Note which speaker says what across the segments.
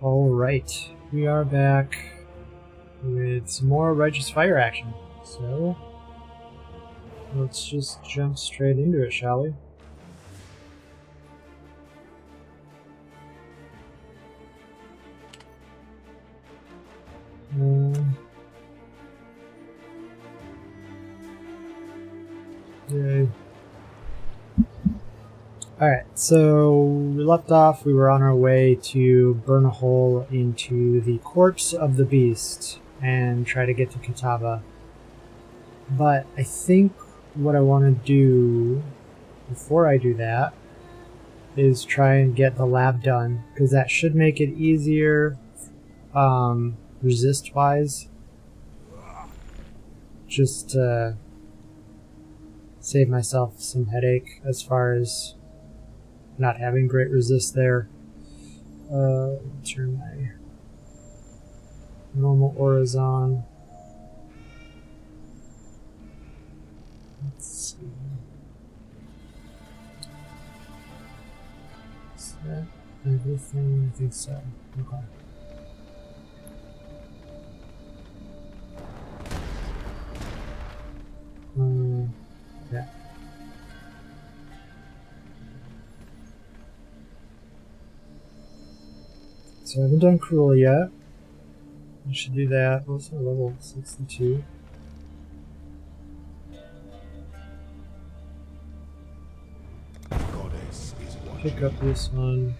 Speaker 1: Alright, we are back with some more Righteous Fire action. So, let's just jump straight into it, shall we? Yay. Alright, so we left off, we were on our way to burn a hole into the corpse of the beast and try to get to Kataba. But I think what I want to do before I do that is try and get the lab done, because that should make it easier resist-wise. Just to save myself some headache as far as not having great resist there. Turn my normal auras on. Let's see. Is that everything? I think so. Okay. Yeah. So I haven't done Cruel yet. I should do that. What's our level? 62. Pick up this one.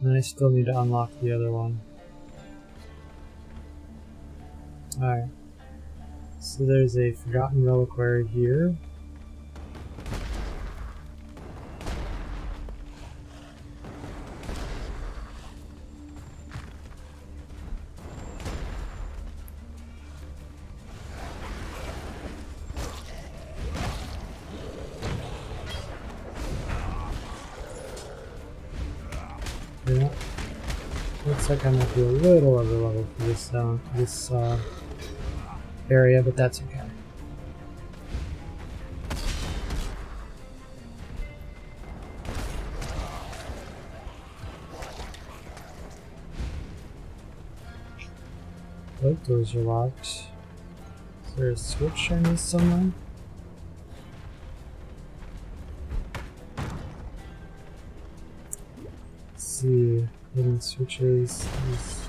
Speaker 1: And I still need to unlock the other one. Alright. So there's a Forgotten Reliquary here. Yeah. Looks like I might be a little over level for this area, but that's okay. Both doors are locked. Is there a switch I missed somewhere? Let's see. Hidden switches. There's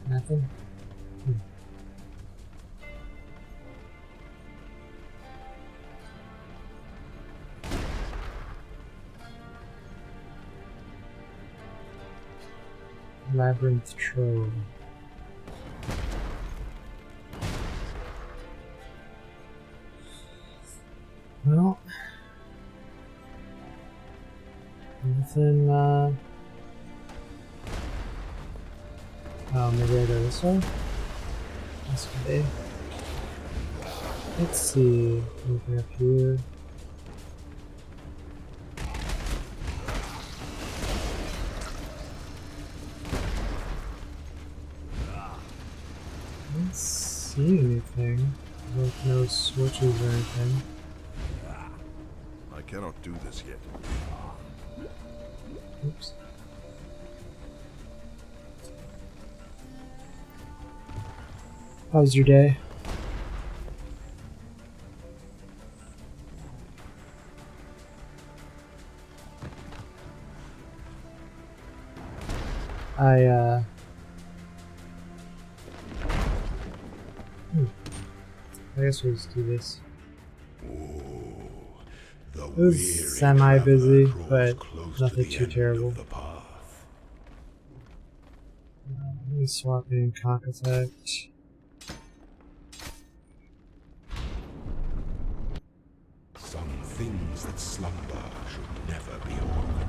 Speaker 1: nothing. Labyrinth Trove. Well, nothing, oh, maybe I go this way? This way. Let's see, anything up here? I don't see anything, like no switches or anything.
Speaker 2: I cannot do this yet.
Speaker 1: Oops. How was your day? I guess we'll just do this. It was semi-busy, but nothing too terrible. Let me swap in Contact.
Speaker 2: Some things that slumber should never be awoken.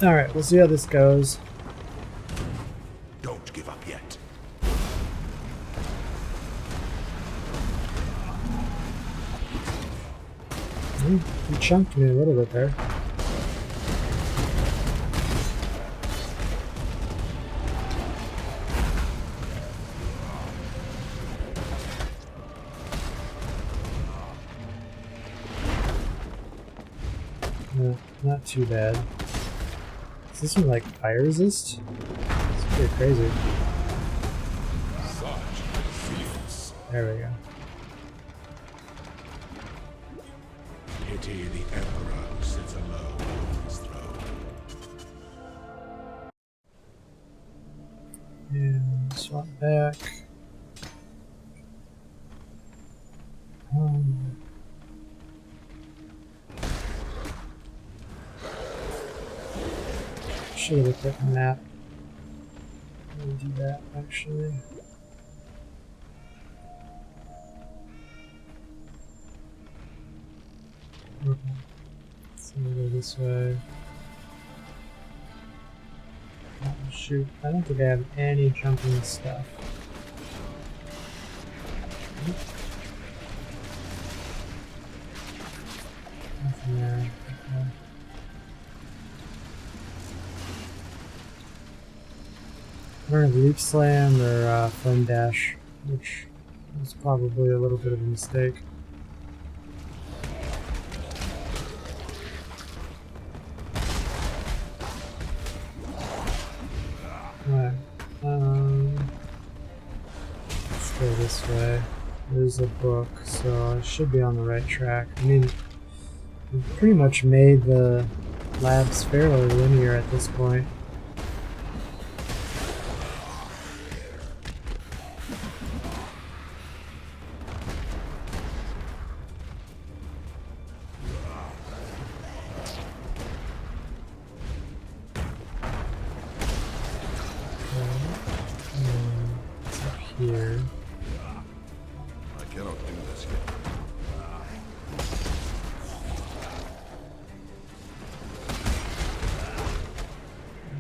Speaker 1: Alright, we'll see how this goes.
Speaker 2: Don't give up yet.
Speaker 1: You chunked me a little bit there. Yeah. Not too bad. Is this one like fire resist? It's pretty crazy. There we go.
Speaker 2: Pity the Emperor who sits alone on his throne.
Speaker 1: And swap back. Should have looked at the map. Let me do that actually. Okay. So we'll go this way. Oh, shoot, I don't think I have any jumping stuff. Nothing there. Okay. We're gonna leap slam or foam dash, which was probably a little bit of a mistake. Alright, let's go this way. There's a book, so I should be on the right track. I mean, we've pretty much made the labs fairly linear at this point. It's up here.
Speaker 2: I cannot do this yet.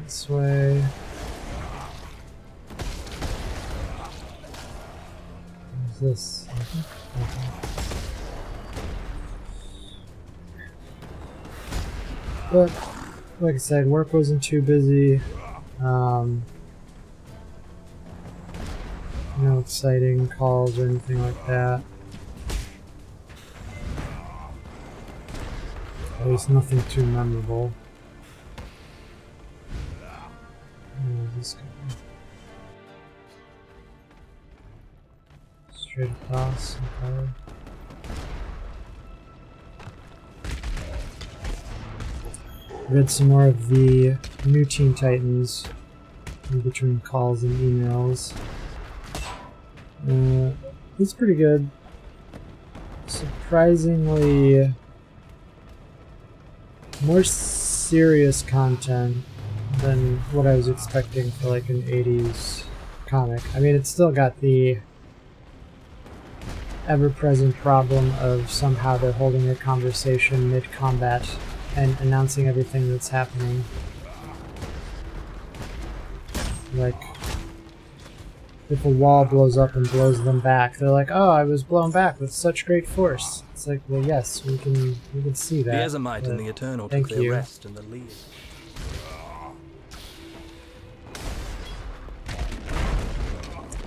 Speaker 1: This way. What's this? Okay. But, like I said, work wasn't too busy. No exciting calls or anything like that. At least nothing too memorable. Where is this going? Straight across, okay. Read some more of the new Teen Titans in between calls and emails. It's pretty good. Surprisingly more serious content than what I was expecting for like an 80s comic. I mean, it's still got the ever-present problem of somehow they're holding a conversation mid-combat and announcing everything that's happening. Like, if a wall blows up and blows them back, they're like, "Oh, I was blown back with such great force." It's like, well, yes, we can see that.
Speaker 3: The Ezomite and the Eternal took their rest in the lead.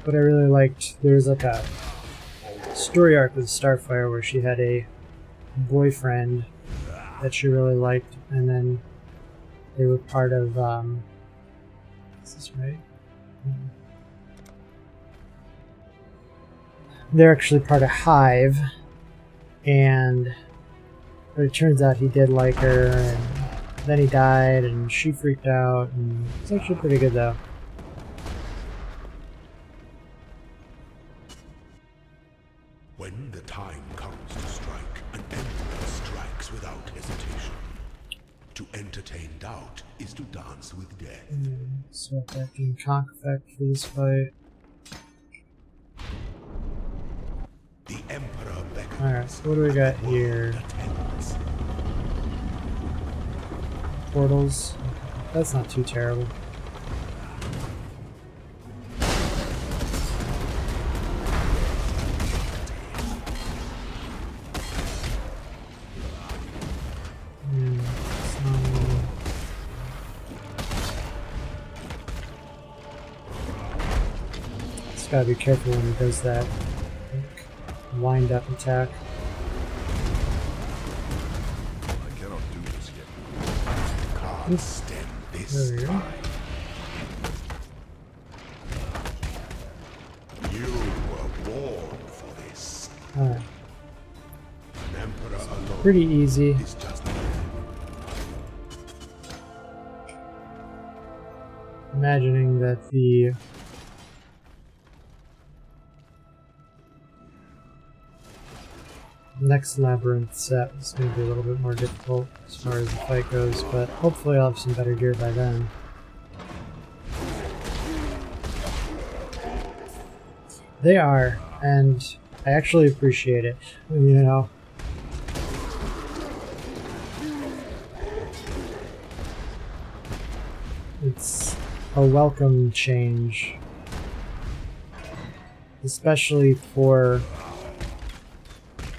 Speaker 1: But I really liked, there was like a story arc with Starfire where she had a boyfriend that she really liked, and then they were part of, is this right? They're actually part of Hive, but it turns out he did like her, and then he died, and she freaked out, and it's actually pretty good though.
Speaker 2: When the time comes to strike, an emperor strikes without hesitation. To entertain doubt is to dance with death.
Speaker 1: Swap back in Conk effect for this fight.
Speaker 2: The emperor beckons.
Speaker 1: Alright, so what do we got here? Portals. That's not too terrible. Just gotta be careful when he does that wind up attack.
Speaker 2: I cannot do this yet. stem this
Speaker 1: There we go.
Speaker 2: tide. You were born for this.
Speaker 1: Alright.
Speaker 2: An emperor alone
Speaker 1: Pretty easy.
Speaker 2: is just
Speaker 1: Imagining that the next labyrinth set is going to be a little bit more difficult as far as the fight goes, but hopefully I'll have some better gear by then. They are, and I actually appreciate it, you know. It's a welcome change, especially for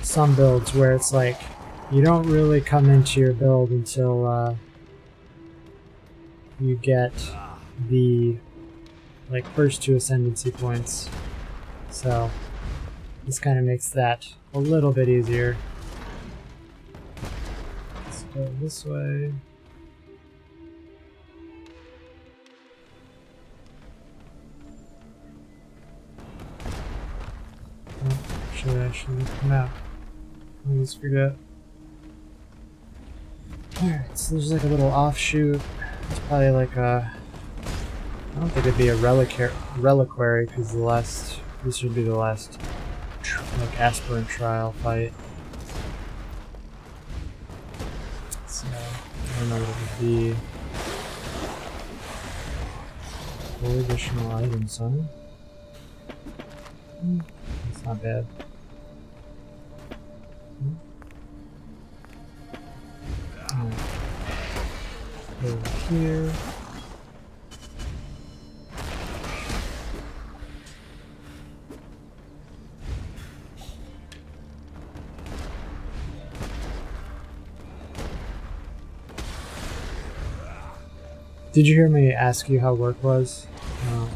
Speaker 1: some builds where it's like you don't really come into your build until you get the first 2 ascendancy points. So this kind of makes that a little bit easier. Let's go this way. Oh, I should come out. I always forget. Alright, so there's like a little offshoot. It's probably like a... I don't think it'd be a reliquary because this would be the last like aspirant trial fight. So I don't know what it would be. 4 additional items, huh? That's not bad. Over here. Did you hear me ask you how work was? No.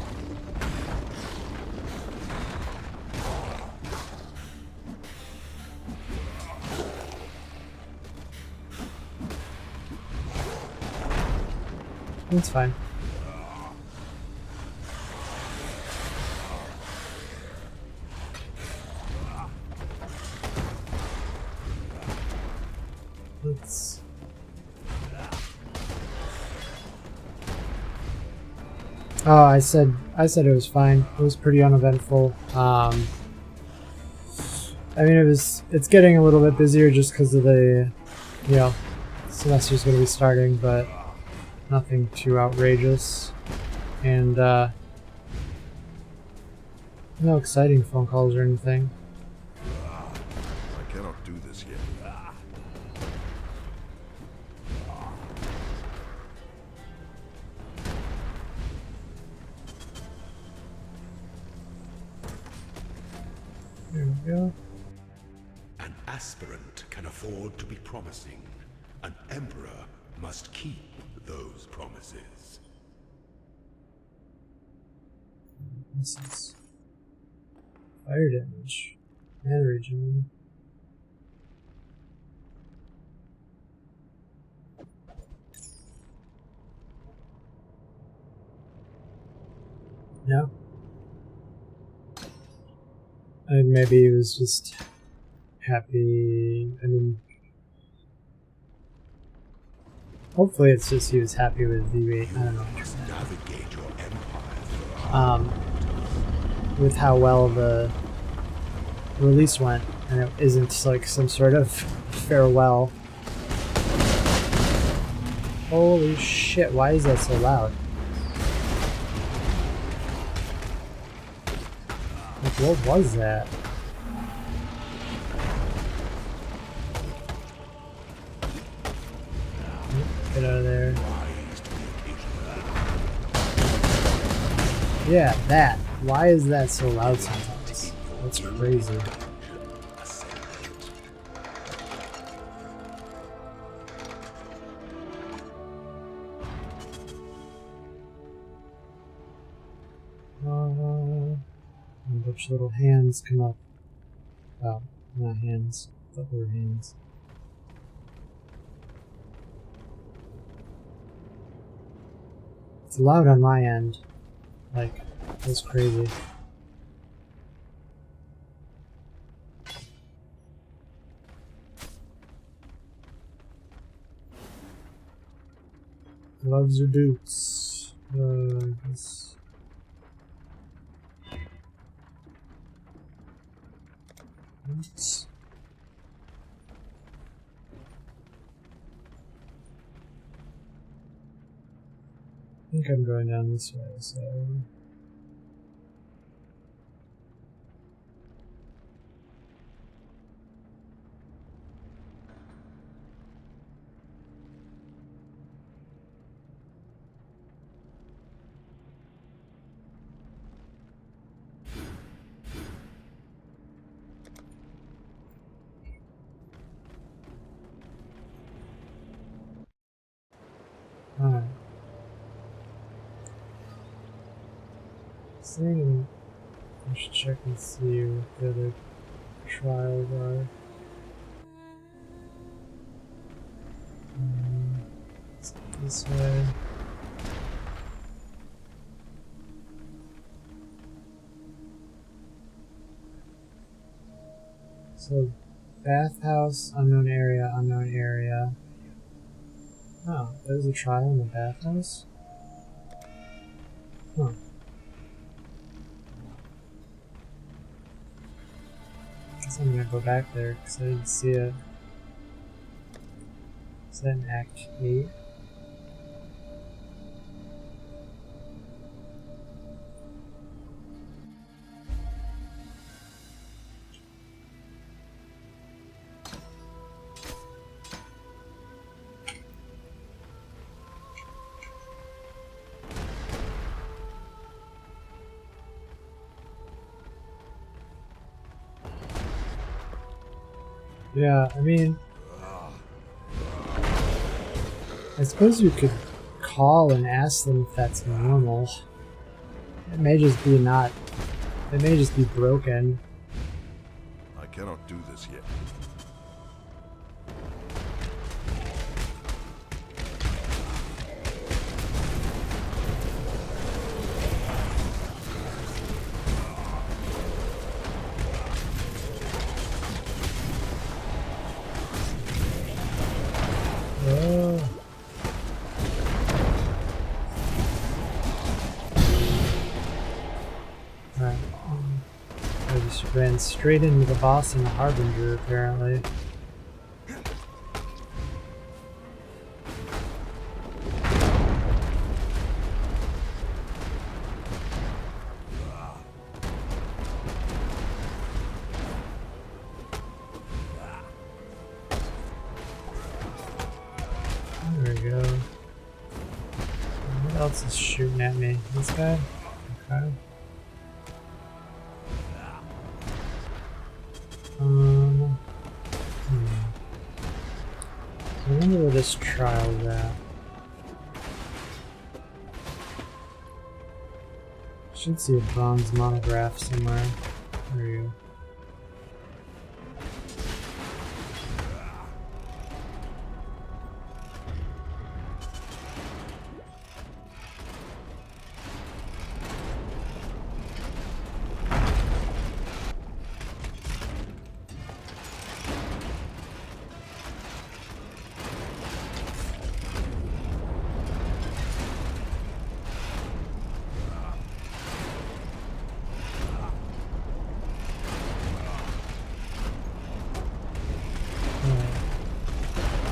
Speaker 1: It's fine. Let's... Oh, I said it was fine. It was pretty uneventful. I mean, it's getting a little bit busier just because of the, you know, semester's going to be starting, but nothing too outrageous. And no exciting phone calls or anything.
Speaker 2: I cannot do this yet.
Speaker 1: There we go.
Speaker 2: An aspirant can afford to be promising. An emperor must keep those promises.
Speaker 1: This is fire damage and regen. No. And maybe he was just happy. I mean, hopefully it's just he was happy with V8. I don't know.
Speaker 2: Navigate your empire.
Speaker 1: With how well the release went, and it isn't like some sort of farewell. Holy shit, why is that so loud? Like, what was that? Get out of there. Yeah, that. Why is that so loud sometimes? That's crazy. A bunch of little hands come up. Oh, not hands. I thought they were hands. It's loud on my end. Like, it's crazy. Gloves or boots? This. Boots. I think I'm going down this way, so. Alright. I should check and see what the other trials are. Let's go this way. So, bathhouse, unknown area, unknown area. Oh, there's a trial in the bathhouse? Huh. Guess I'm gonna go back there because I didn't see it. Is that in Act 8? Yeah, I mean, I suppose you could call and ask them if that's normal. It may just be not. It may just be broken.
Speaker 4: I cannot do this yet.
Speaker 1: Oh. Alright. I just ran straight into the boss in the Harbinger, apparently. There we go. What else is shooting at me? This guy? Okay. I wonder where this trial's at. Should see a bronze monograph somewhere. There you go.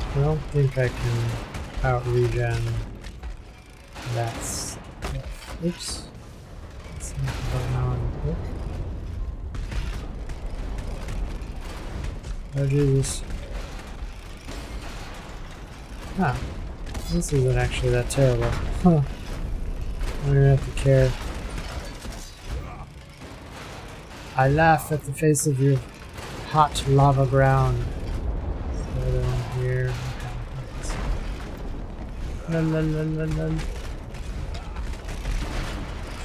Speaker 1: I don't think I can out-regen that stuff. Oops. Let's make the button on quick. Oh Jesus. Ah. This isn't actually that terrible. Huh. I don't even have to care. I laugh at the face of your hot lava ground. Another one here.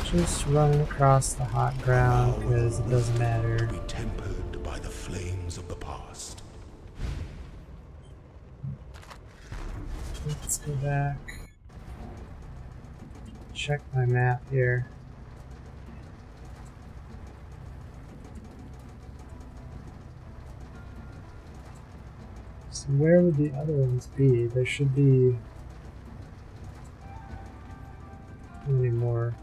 Speaker 1: Just running across the hot ground because it doesn't matter.
Speaker 2: Be tempered by the flames of the past.
Speaker 1: Let's go back. check my map here. So where would the other ones be? There should be any more.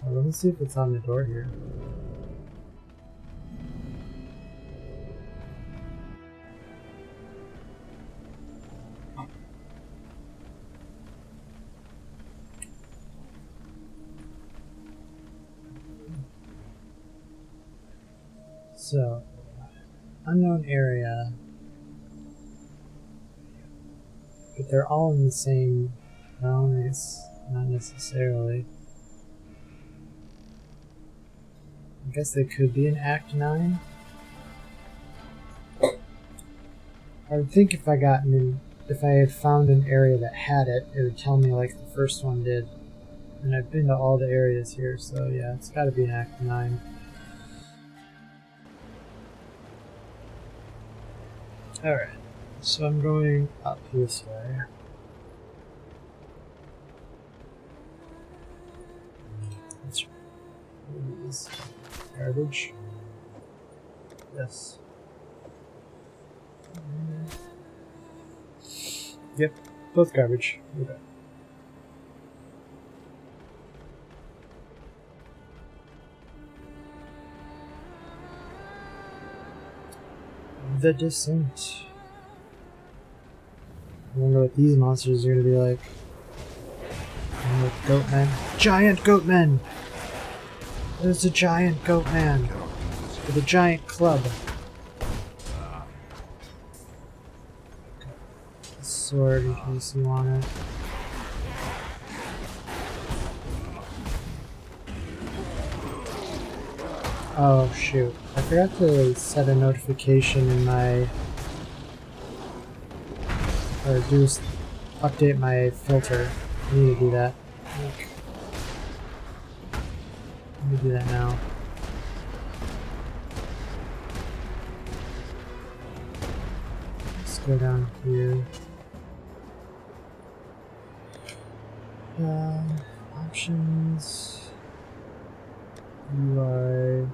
Speaker 1: Well, let me see if it's on the door here. So, unknown area, but they're all in the same, well, I guess not necessarily. I guess they could be in Act 9. I would think if I had found an area that had it, it would tell me like the first one did. And I've been to all the areas here, so yeah, it's gotta be in Act 9. Alright, so I'm going up this way. Let's garbage. Yes. Yep, both garbage. Okay. The Descent. I wonder what these monsters are going to be like. Goatmen. Giant goatmen! There's a giant goatman with a giant club. Sword in case you want it. Oh shoot, I forgot to set a notification in my, or update my filter. I need to do that. Let me do that now. Let's go down here. Options. UI.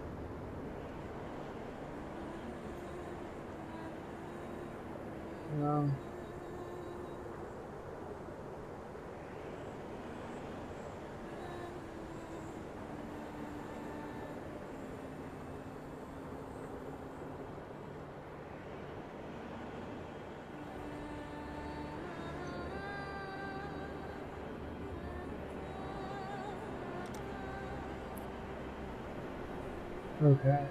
Speaker 1: Okay,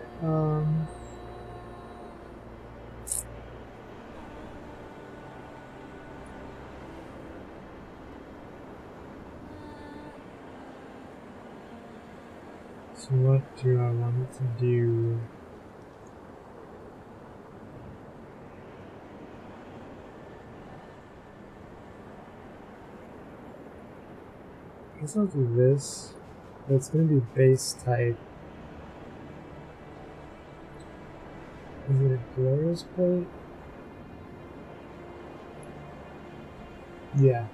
Speaker 1: so what do I want to do? I guess I'll do this, but it's going to be base type. Is it a glorious plate? Yeah.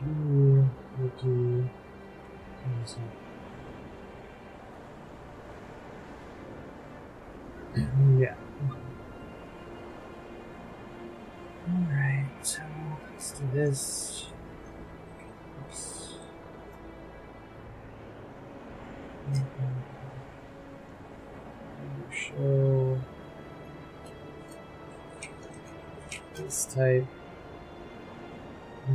Speaker 1: We'll do yeah. Alright, so let's do this. Oops. Show this type. I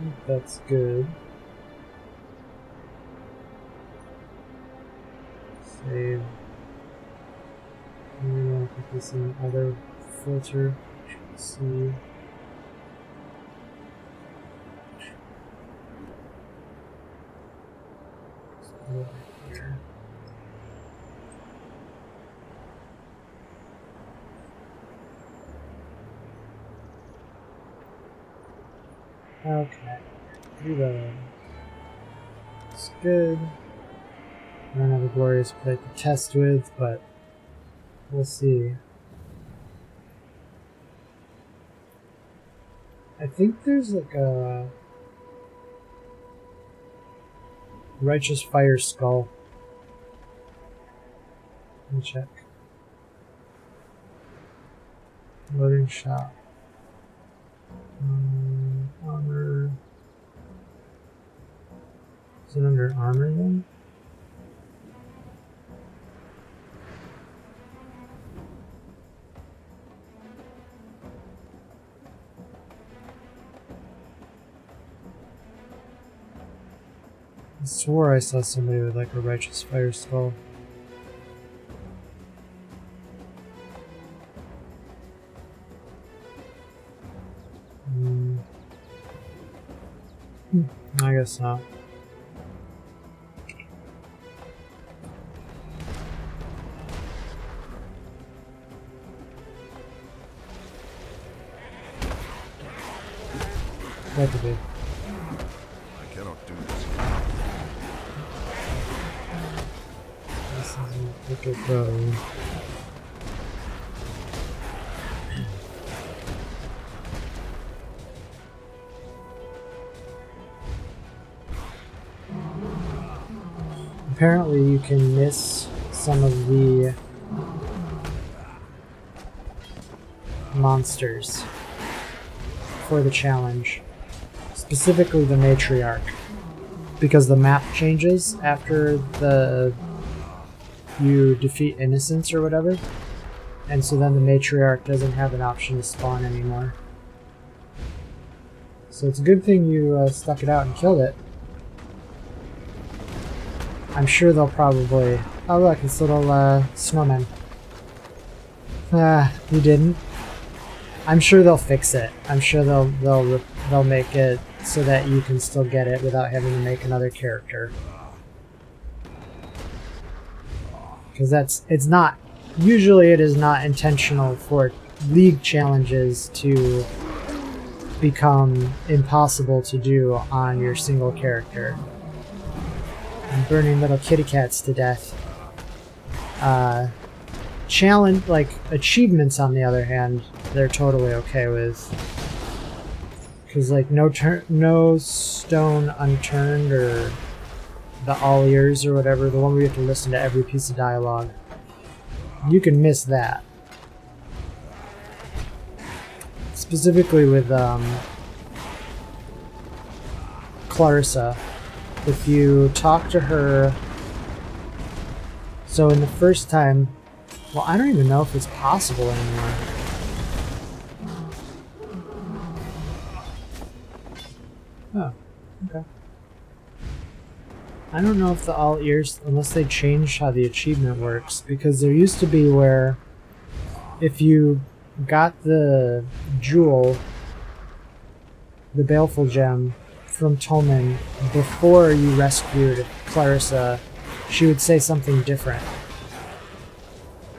Speaker 1: think that's good. Save. I'm gonna put this in other filter. Let's see. Over here. Okay, reload. It's good. I don't have a glorious plate to test with, but We'll see. I think there's like a Righteous Fire Skull. Let me check. Loading shop. Armor. Is it under armor then? I swore I saw somebody with like a Righteous Fire Skull. I guess not. That could be.
Speaker 4: I cannot do this yet.
Speaker 1: This isn't wicked though. Apparently you can miss some of the monsters for the challenge, specifically the matriarch, because the map changes after you defeat innocents or whatever, and so then the matriarch doesn't have an option to spawn anymore. So it's a good thing you stuck it out and killed it. I'm sure they'll probably... Oh look, it's little snowman. Ah, you didn't. I'm sure they'll fix it. I'm sure they'll make it so that you can still get it without having to make another character. Because it's not... Usually it is not intentional for League challenges to become impossible to do on your single character. And burning little kitty cats to death. Challenge, like, achievements on the other hand, they're totally okay with. Because, like, no stone unturned, or the all ears or whatever, the one where you have to listen to every piece of dialogue. You can miss that. Specifically with Clarissa. If you talk to her... So in the first time... Well, I don't even know if it's possible anymore. Oh, okay. I don't know if the all ears, unless they changed how the achievement works, because there used to be where if you got the jewel, the baleful gem, from Tolman before you rescued Clarissa, she would say something different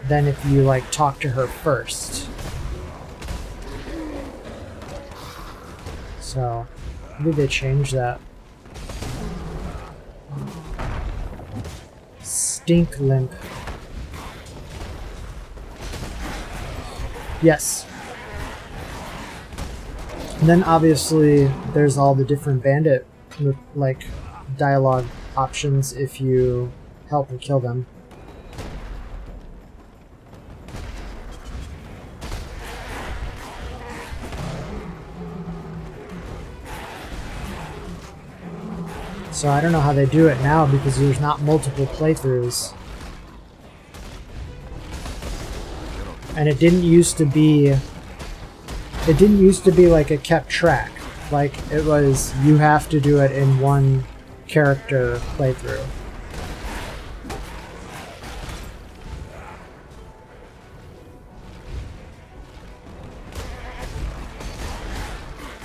Speaker 1: than if you like talk to her first. So maybe they changed that. Stink limp. Yes. And then obviously there's all the different bandit like dialogue options if you help and kill them. So I don't know how they do it now because there's not multiple playthroughs. And it didn't used to be like a kept track. Like it was, you have to do it in one character playthrough.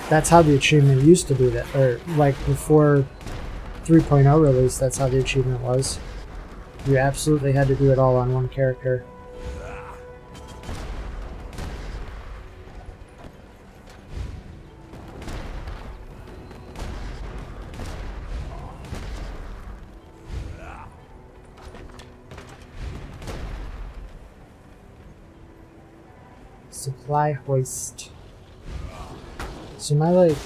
Speaker 1: That's how the achievement used to be, that, or like before 3.0 release, that's how the achievement was. You absolutely had to do it all on one character. Supply hoist. So am I like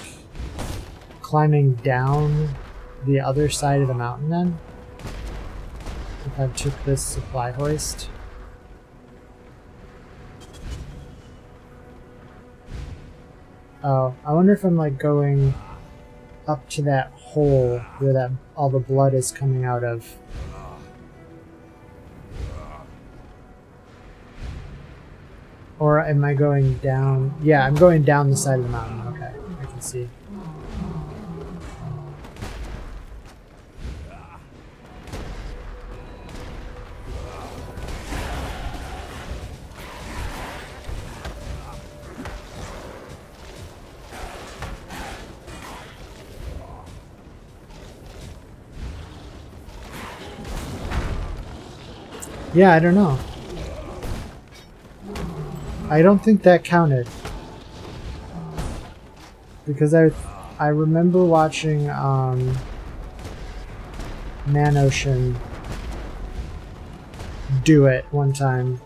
Speaker 1: climbing down the other side of the mountain then? If I took this supply hoist? Oh, I wonder if I'm like going up to that hole where that all the blood is coming out of. Or am I going down? Yeah, I'm going down the side of the mountain. Okay, I can see. Yeah, I don't know. I don't think that counted. Because I remember watching Ocean do it one time.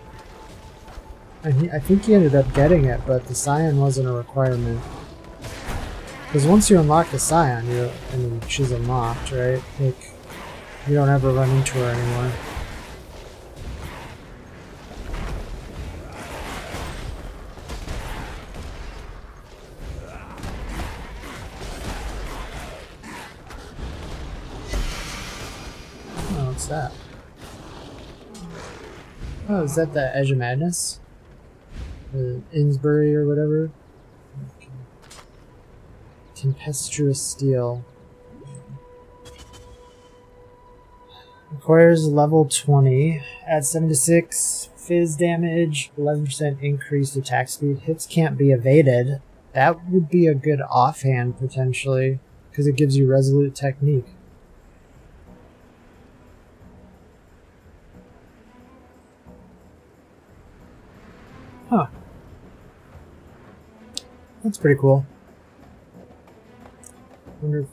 Speaker 1: And I think he ended up getting it, but the Scion wasn't a requirement. Because once you unlock the Scion, she's unlocked, right? Like, you don't ever run into her anymore. Oh, what's that? Oh, is that the Edge of Madness? The Innsbury or whatever? Okay. Tempestuous Steel. Requires level 20. Adds 76 fizz damage, 11% increased attack speed. Hits can't be evaded. That would be a good offhand, potentially, because it gives you resolute technique. Huh. That's pretty cool. I wonder if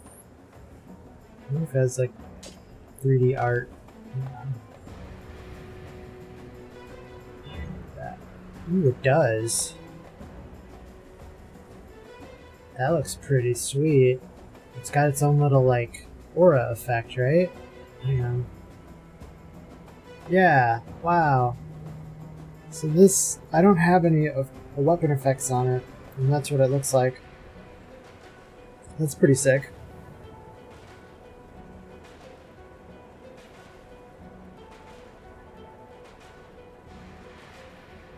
Speaker 1: it has, like, 3D art. Ooh, it does. That looks pretty sweet. It's got its own little, like, aura effect, right? Hang on. Yeah, wow. So this, I don't have any of the weapon effects on it, and that's what it looks like. That's pretty sick.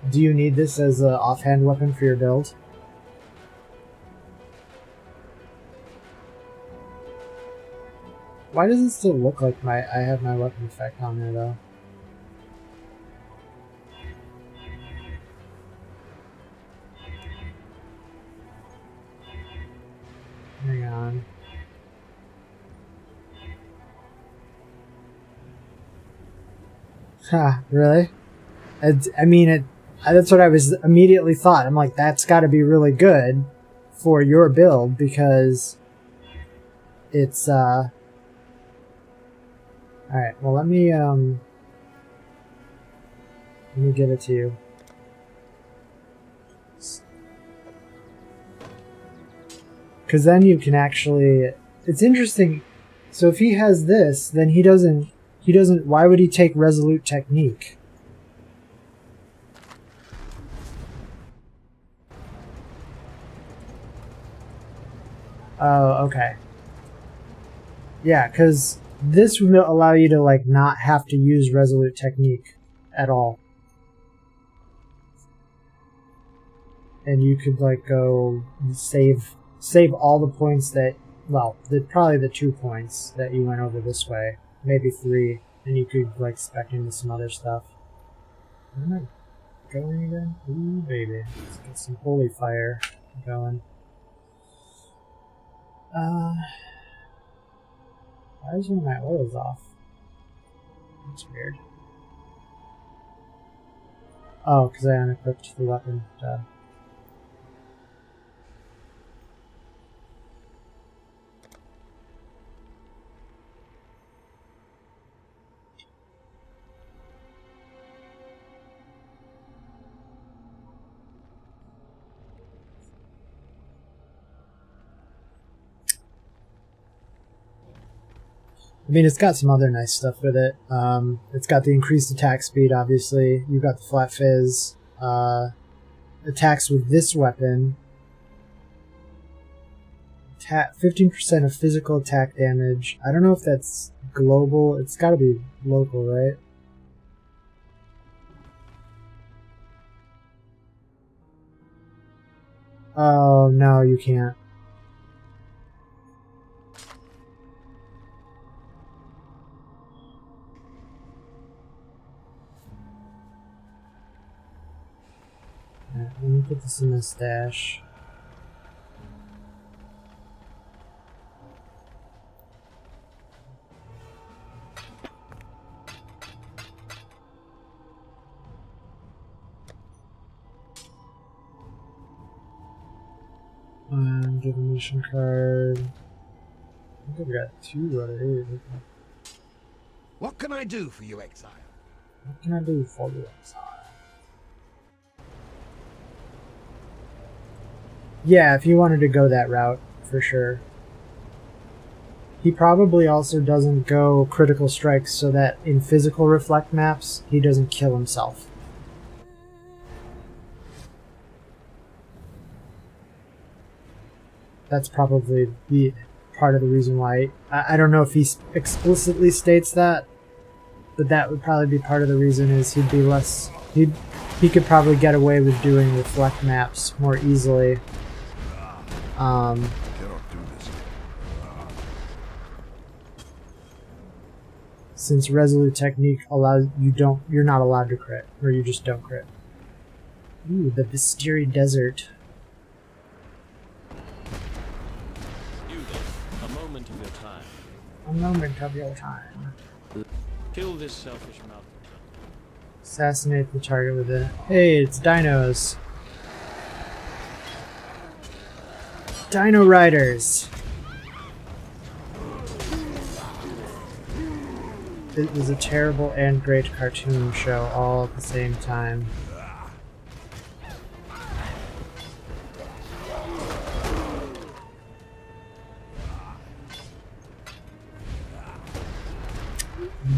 Speaker 1: Do you need this as an offhand weapon for your build? Why does it still look like I have my weapon effect on there though? Hang on. Huh, really? I mean, that's what I was immediately thought. I'm like, that's got to be really good for your build because it's, Alright, well, let me give it to you. Because then you can actually, it's interesting. So if he has this, then he doesn't, why would he take resolute technique? Oh, okay. Yeah, because this would allow you to, like, not have to use resolute technique at all. And you could, like, go save all the points that, well, probably the 2 points that you went over this way. Maybe 3. And you could, like, spec into some other stuff. Where am I going again? Ooh, baby. Let's get some holy fire going. Why is one of my oils off? That's weird. Oh, because I unequipped the weapon. Duh. I mean, it's got some other nice stuff with it. It's got the increased attack speed, obviously. You've got the flat fizz. Attacks with this weapon. 15% of physical attack damage. I don't know if that's global. It's got to be local, right? Oh, no, you can't. Alright, let me put this in the stash. And give a mission card. I think I've got 2 out of 8.
Speaker 4: What can I do for you, exile?
Speaker 1: What can I do for you, exile? Yeah, if you wanted to go that route, for sure. He probably also doesn't go critical strikes so that in physical reflect maps, he doesn't kill himself. That's probably the part of the reason why. I don't know if he explicitly states that, but that would probably be part of the reason is he'd be less... He could probably get away with doing reflect maps more easily.
Speaker 4: Cannot do this.
Speaker 1: Since Resolute Technique allows you're not allowed to crit, or you just don't crit. Ooh, the Vistiri Desert.
Speaker 5: A moment of your time.
Speaker 1: A moment of your time.
Speaker 5: Kill this selfish mountain.
Speaker 1: Assassinate the target with it. Hey, it's dinos. Dino Riders. It was a terrible and great cartoon show all at the same time.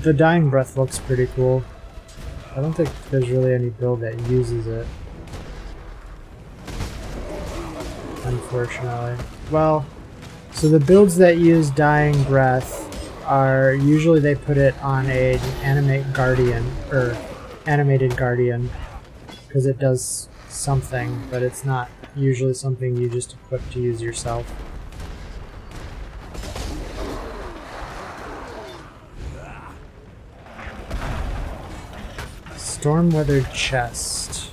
Speaker 1: The Dying Breath looks pretty cool. I don't think there's really any build that uses it. Unfortunately. Well, so the builds that use Dying Breath are usually they put it on an animated guardian, because it does something, but it's not usually something you just equip to use yourself. Storm-weathered chest.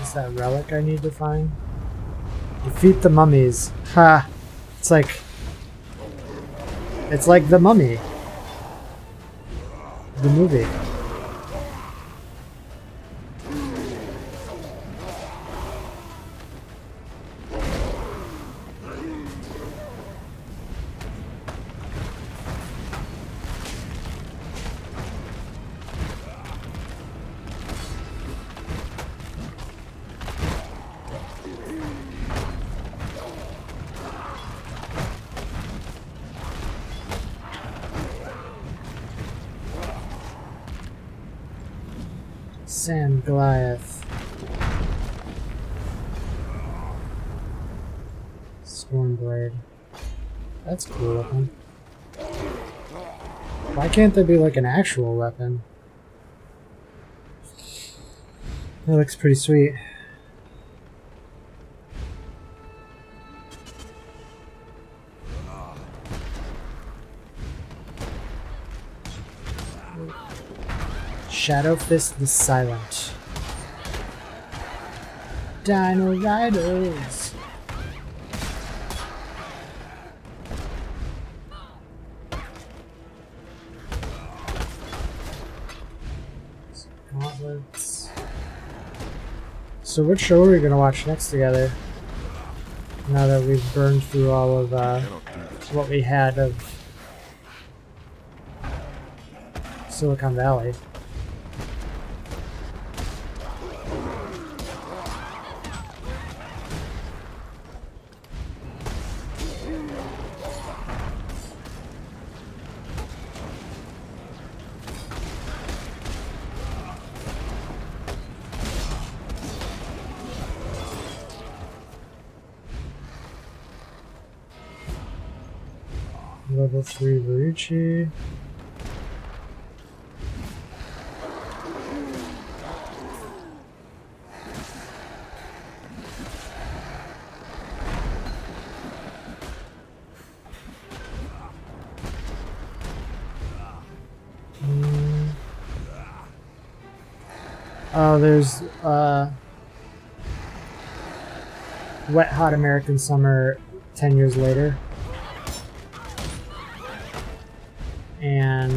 Speaker 1: Is that relic I need to find? Defeat the mummies. Ha! It's like The Mummy. The movie. Sand Goliath. Stormblade. That's a cool weapon. Why can't there be like an actual weapon? That looks pretty sweet. Shadow Fist the Silent. Dino Riders. Gauntlets. So what show are we going to watch next together? Now that we've burned through all of what we had of Silicon Valley. Level 3 Varuchi. Oh, there's Wet Hot American Summer 10 years later. And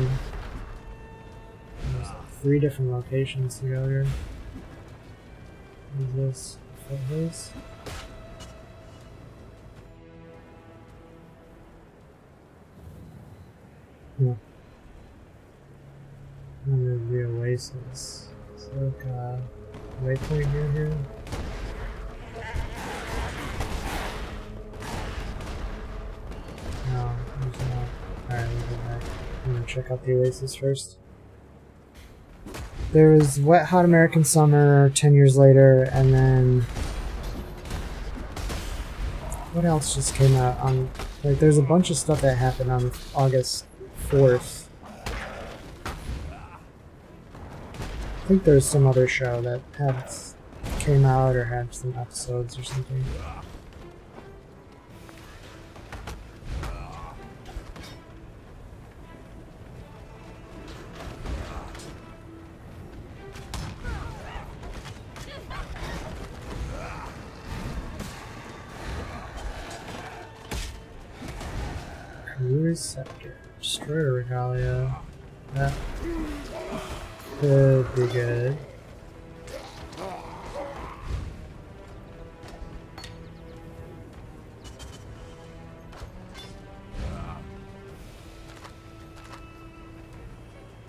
Speaker 1: there's 3 different locations to go here. What is this? Foothills? Yeah. And there's the Oasis. It's like a waypoint here. No, there's not. Alright, we'll go back. I'm gonna check out the Oasis first. There was Wet Hot American Summer 10 years later, and then what else just came out on, like, there's a bunch of stuff that happened on August 4th. I think there's some other show that came out or had some episodes or something. Cruise Sector. Destroyer Regalia. That could be good.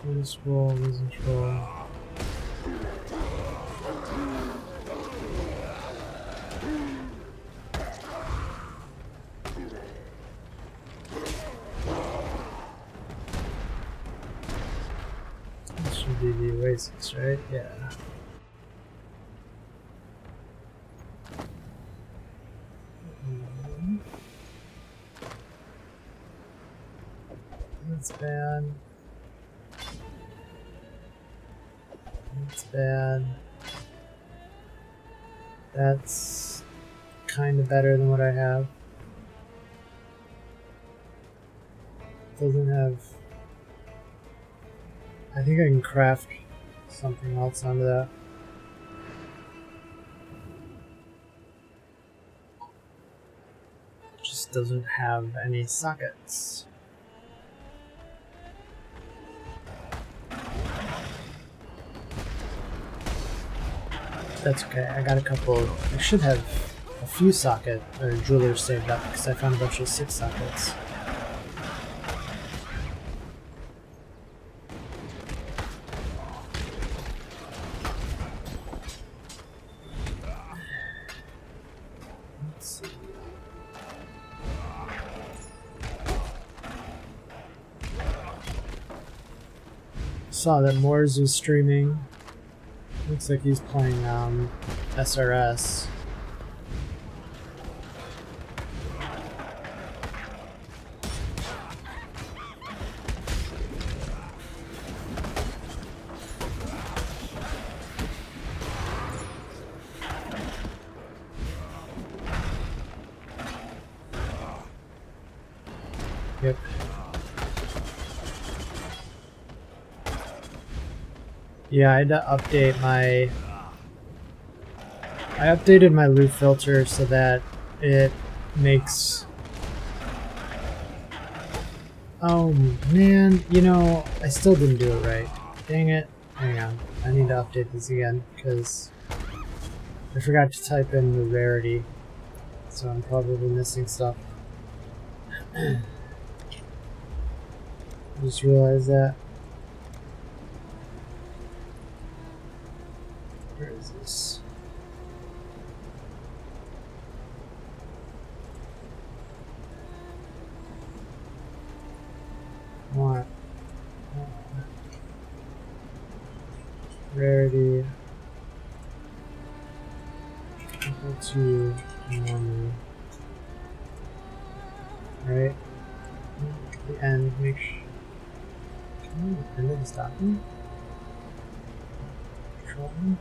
Speaker 1: Lose roll, lose control. This should be the Oasis, right? Yeah. That's bad. That's bad. That's kind of better than what I have. Doesn't have... I think I can craft something else onto that. Just doesn't have any sockets. That's okay, I got a couple. I should have a few socket or jewelers saved up because I found a bunch of 6 sockets. Let's see. Saw that Moors was streaming. Looks like he's playing SRS. Yep. Yeah, I had to update my... I updated my loot filter so that it makes... Oh man, you know, I still didn't do it right. Dang it. Hang on, I need to update this again because I forgot to type in the rarity, so I'm probably missing stuff. Just realized that. Where is this? What? Rarity equal to normal. Right? the end. Make sure. Can you end it stop me? Control me?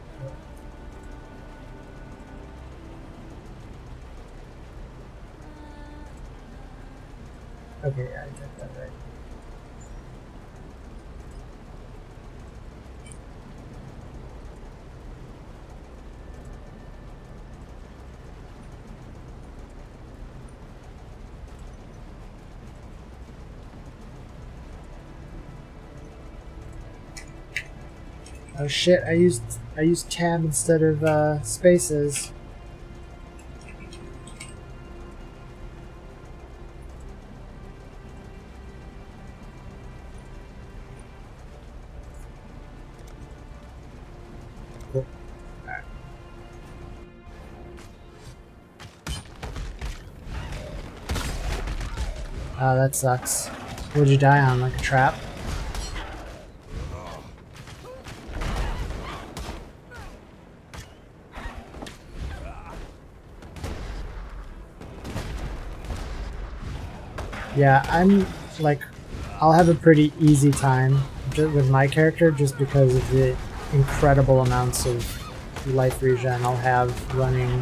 Speaker 1: Okay, yeah, I get that right. Oh shit, I used tab instead of spaces. Cool. Alright. Oh, that sucks. What'd you die on? Like a trap? Yeah, I'm like, I'll have a pretty easy time with my character just because of the incredible amounts of life regen I'll have running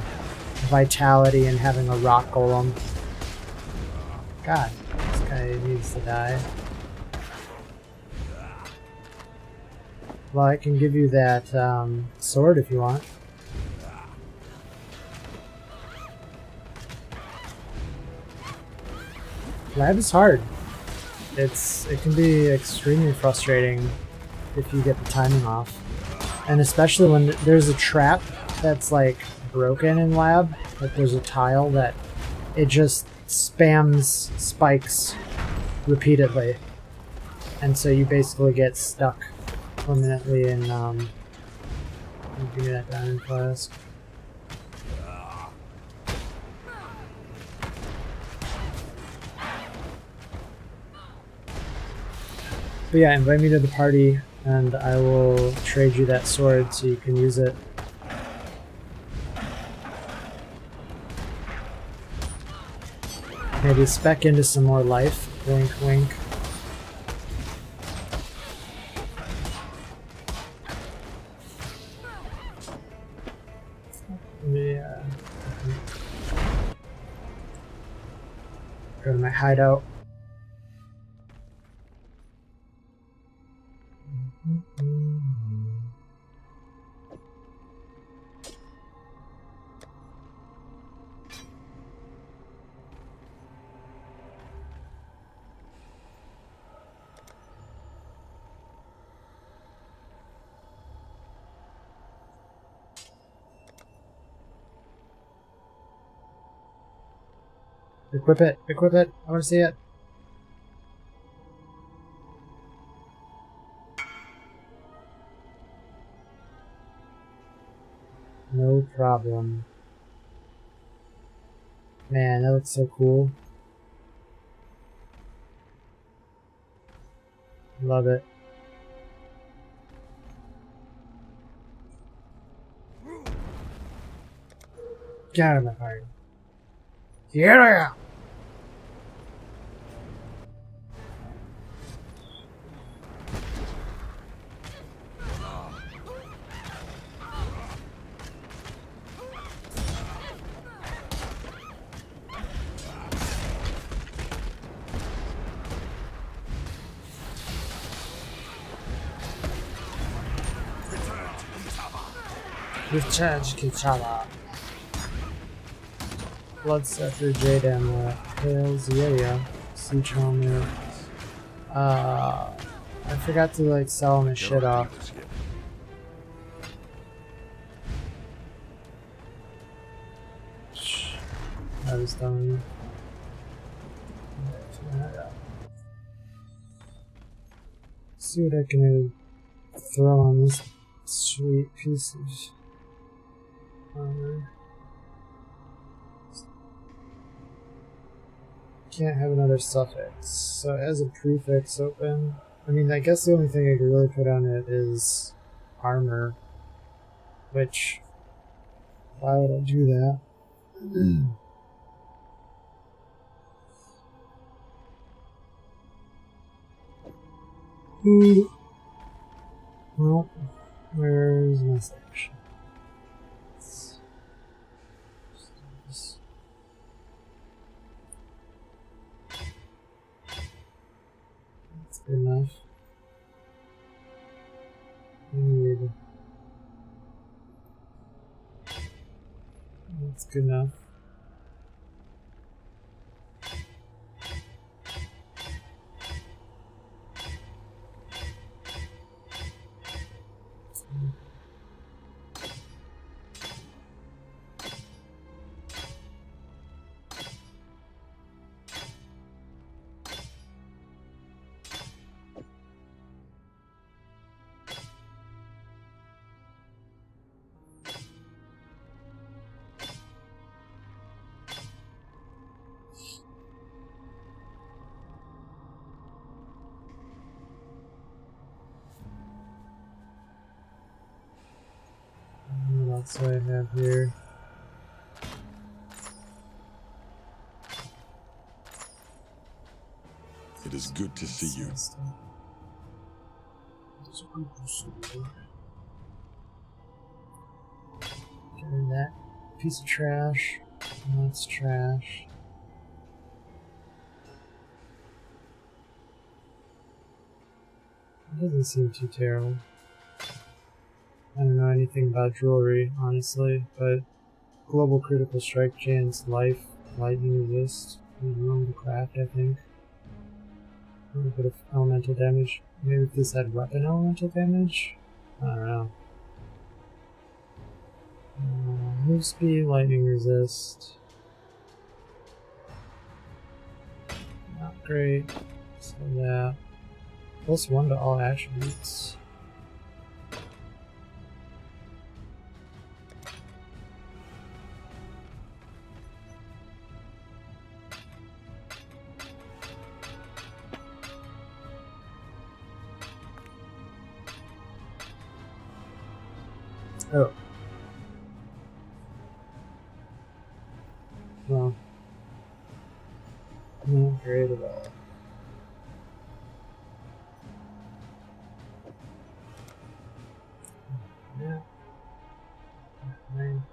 Speaker 1: vitality and having a rock golem. God, this guy needs to die. Well, I can give you that sword if you want. Lab is hard. It can be extremely frustrating if you get the timing off. And especially when there's a trap that's like broken in lab, like there's a tile that it just spams spikes repeatedly. And so you basically get stuck permanently in give me that diamond flask. But yeah, invite me to the party and I will trade you that sword so you can use it. Maybe spec into some more life. Wink, wink. Yeah. Go to my hideout. Equip it, equip it. I want to see it. No problem. Man, that looks so cool. Love it. Get out of my party. Get out! Recharge Kitala. Bloodsucker, Jade Amulet, Tails, yeah. Siege Helmet. I forgot to like sell my shit off. I was done. See what I can throw on this sweet piece of armor. Can't have another suffix, so it has a prefix open. I mean, I guess the only thing I could really put on it is armor, which, why would I do that? Ooh. Well, where's my section? That's good enough. Weird. That's good enough. What else do I have here?
Speaker 2: It is good to see you.
Speaker 1: Carry that piece of trash. That's trash. It doesn't seem too terrible. I don't know anything about jewelry, honestly, but global critical strike chance, life, lightning resist, room to craft, I think. A little bit of elemental damage. Maybe if this had weapon elemental damage? I don't know. Move speed, lightning resist. Not great. So yeah. +1 to all attributes. Oh. Well. Not great at all. Yeah. Fine.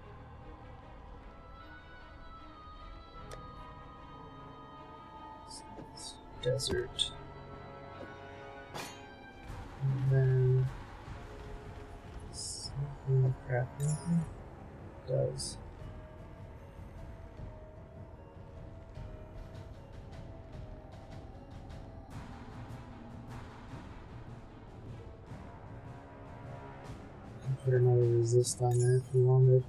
Speaker 1: Desert. And then something crafting does. Put another resist on there if you wanted.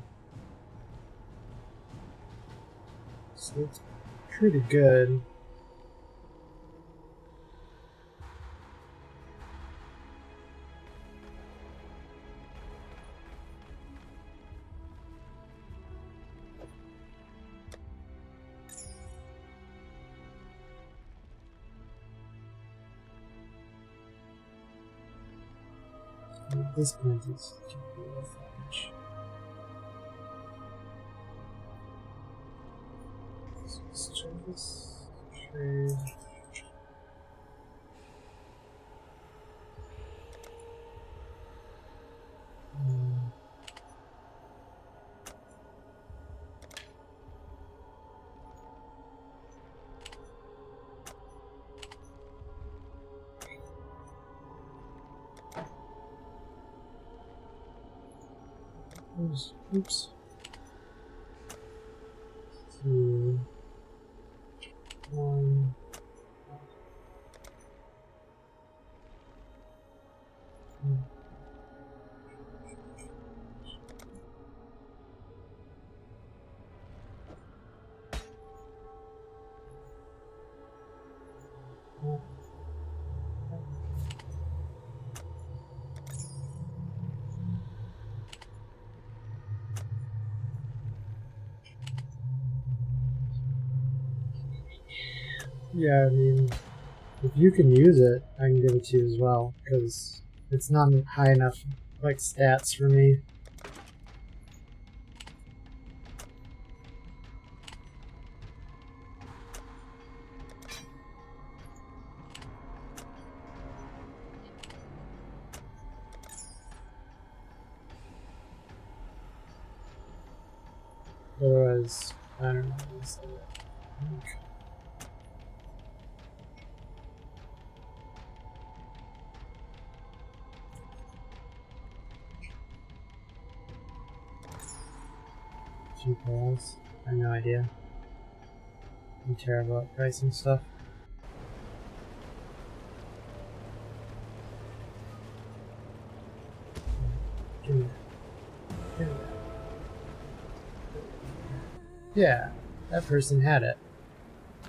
Speaker 1: So it's pretty good. At this point, it's can't be worth that much. Let's try this trade. Oops. 2, 1. Yeah, I mean, if you can use it, I can give it to you as well, because it's not high enough, like, stats for me. Otherwise, I don't know. Okay. Two calls. I have no idea. I'm terrible at pricing stuff. Give me that. Give me that. Yeah, that person had it.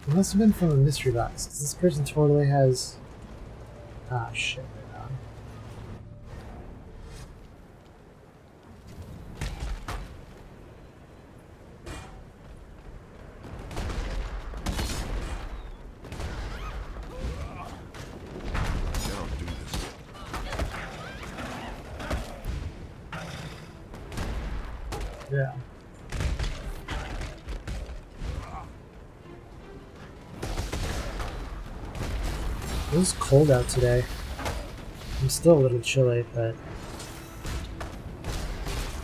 Speaker 1: It must have been from a mystery box, because this person totally has... Ah, shit, right on.
Speaker 2: Cannot do this yet.
Speaker 1: Yeah. It was cold out today. I'm still a little chilly, but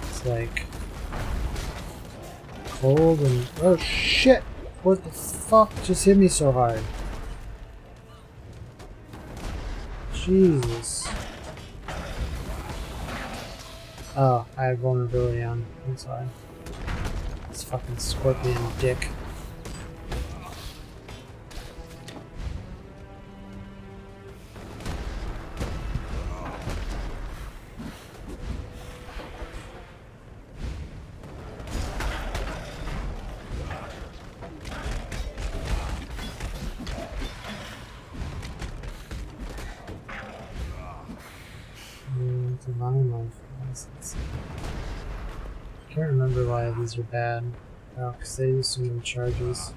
Speaker 1: it's like cold and oh shit! What the fuck just hit me so hard? Jesus. Oh, I have vulnerability on. That's why. This fucking scorpion dick. I can't remember why these are bad. Oh, because they use so many charges.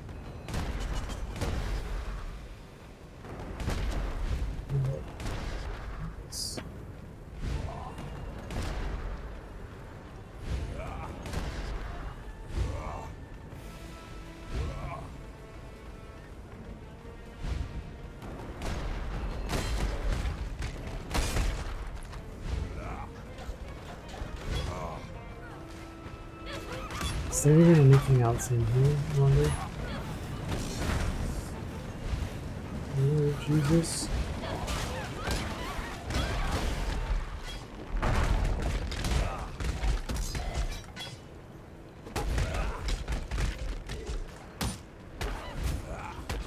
Speaker 1: Is there even anything else in here, I wonder? Oh, Jesus.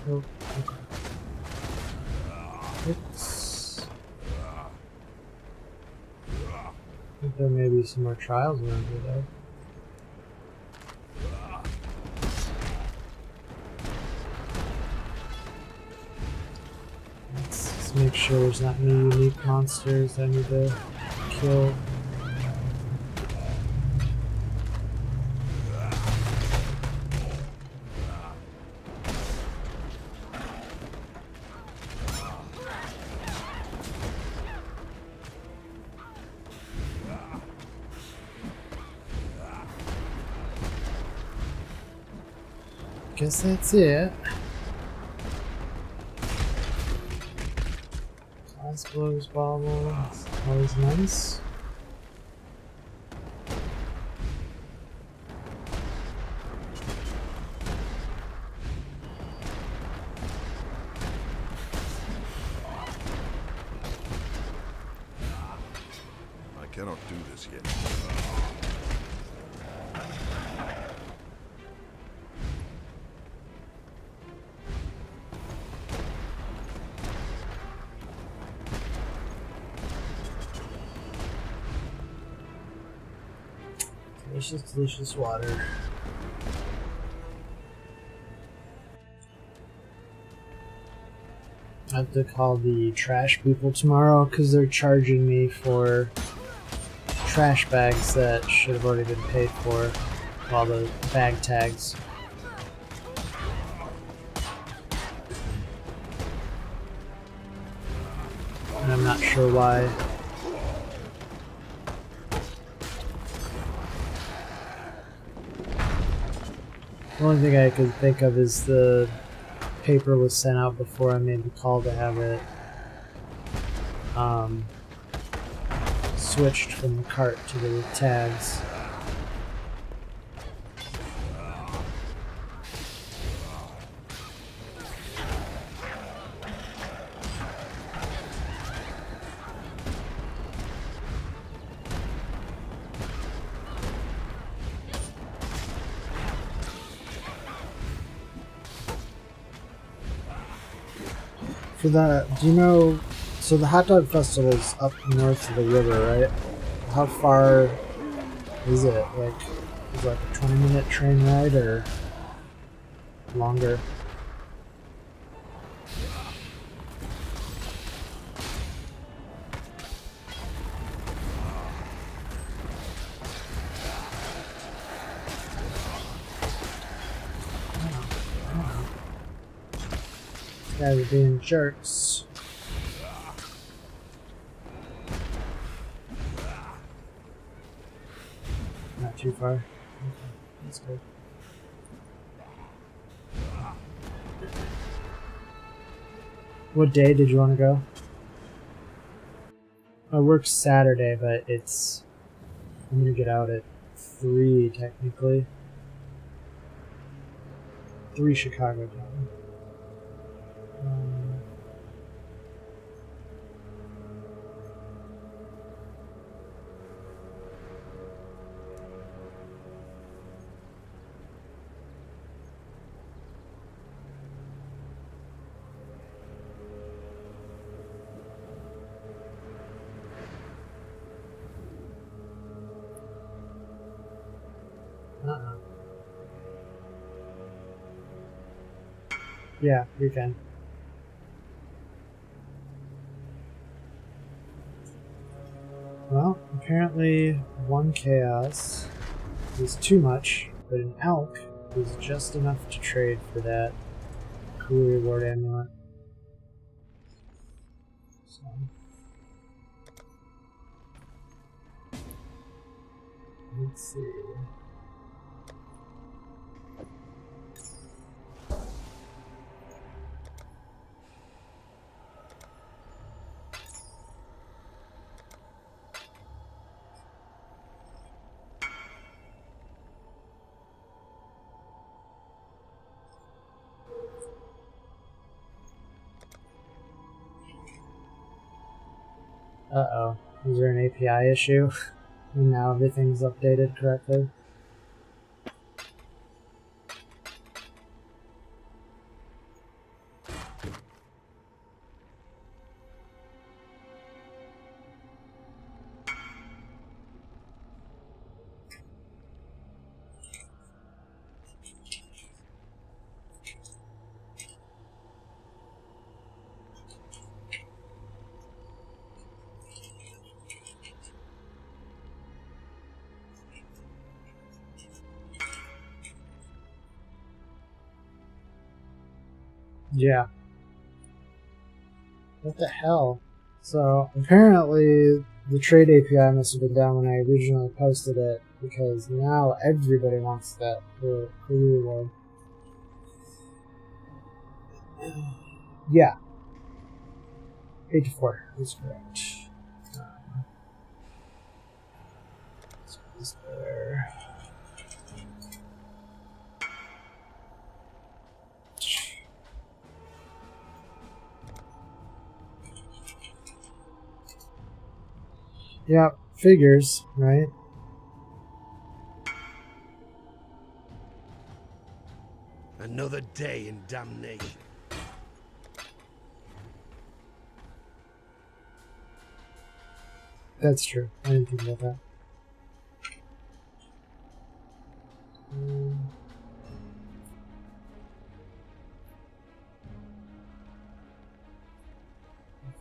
Speaker 1: Oh, okay. Oops. I think there may be some more trials around here, though. Let's make sure there's not any unique monsters I need to kill. Guess that's it. Glass blows bobble. Always nice.
Speaker 2: I cannot do this yet.
Speaker 1: Delicious, delicious water. I have to call the trash people tomorrow because they're charging me for trash bags that should have already been paid for. All the bag tags. And I'm not sure why. The only thing I could think of is the paper was sent out before I made the call to have it switched from the cart to the tags. For the, do you know, so the hot dog festival's up north of the river, right? How far is it? Like, is it like a 20-minute train ride or longer? Guys are being jerks. Not too far. Okay, that's good. What day did you want to go? I work Saturday, but it's... I'm gonna get out at 3 technically. 3 Chicago time. Yeah, you can. Well, apparently 1 chaos is too much, but an elk is just enough to trade for that cool reward amulet. So. Let's see. Uh-oh. Is there an API issue? And now everything's updated correctly? Yeah. What the hell? So, apparently, the trade API must have been down when I originally posted it, because now everybody wants that for career reward. Yeah. 8-4 is correct. So is there... Yeah, figures, right?
Speaker 4: Another day in damnation.
Speaker 1: That's true. I didn't think about that.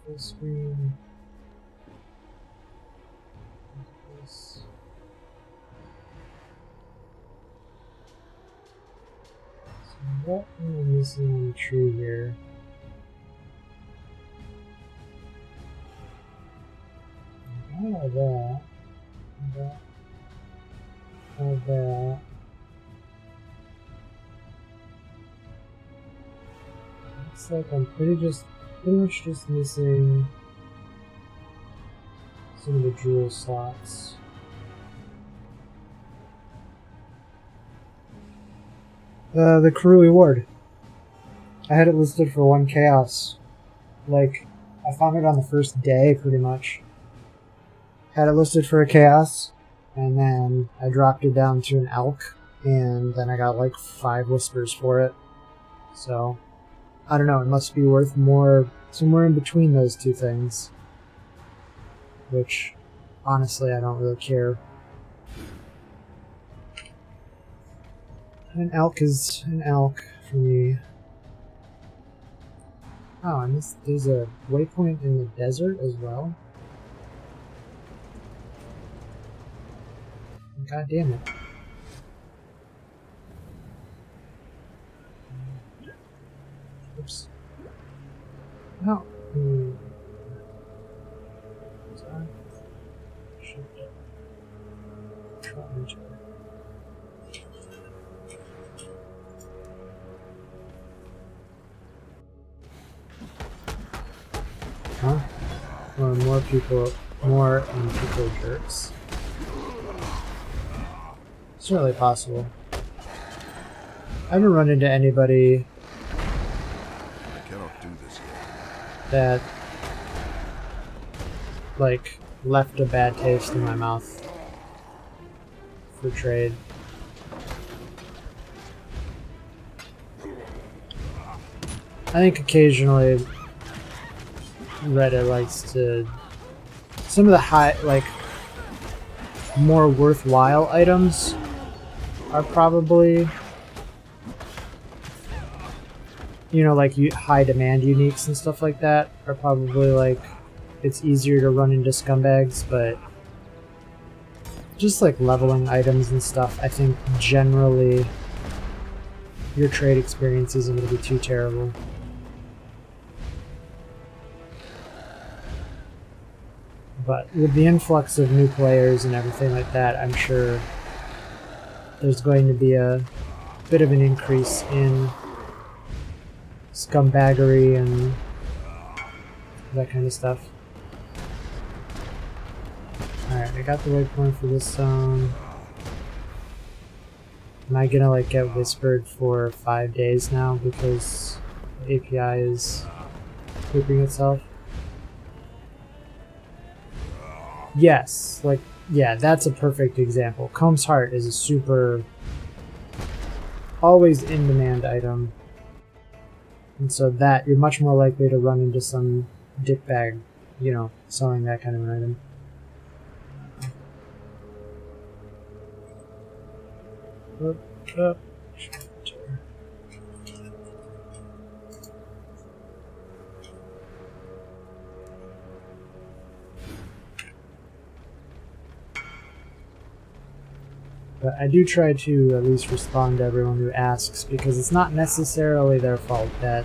Speaker 1: Full screen. What am I missing on the tree here? Oh, that. That. Oh, that. Looks like I'm pretty much just missing some of the jewel slots. The crew reward. I had it listed for 1 chaos. Like, I found it on the first day, pretty much. Had it listed for a chaos, and then I dropped it down to an elk, and then I got like 5 whispers for it. So, I don't know, it must be worth more somewhere in between those two things, which honestly I don't really care. An elk is an elk for me. Oh, and there's a waypoint in the desert as well. God damn it. Oops. No. Sorry. Huh? Or more people jerks. Certainly possible. I haven't run into anybody
Speaker 2: I cannot do this yet.
Speaker 1: that like left a bad taste in my mouth for trade. I think occasionally Reddit likes to some of the more worthwhile items are probably, you know, like high demand uniques and stuff like that are probably like it's easier to run into scumbags, but just like leveling items and stuff, I think generally your trade experience isn't going to be too terrible. But with the influx of new players and everything like that, I'm sure there's going to be a bit of an increase in scumbaggery and that kind of stuff. Alright, I got the waypoint for this zone. Am I gonna like get whispered for 5 days now because the API is looping itself? Yes, like, yeah, that's a perfect example. Comb's Heart is a super, always in demand item. And so that, you're much more likely to run into some dickbag, you know, selling that kind of an item. But I do try to at least respond to everyone who asks, because it's not necessarily their fault that,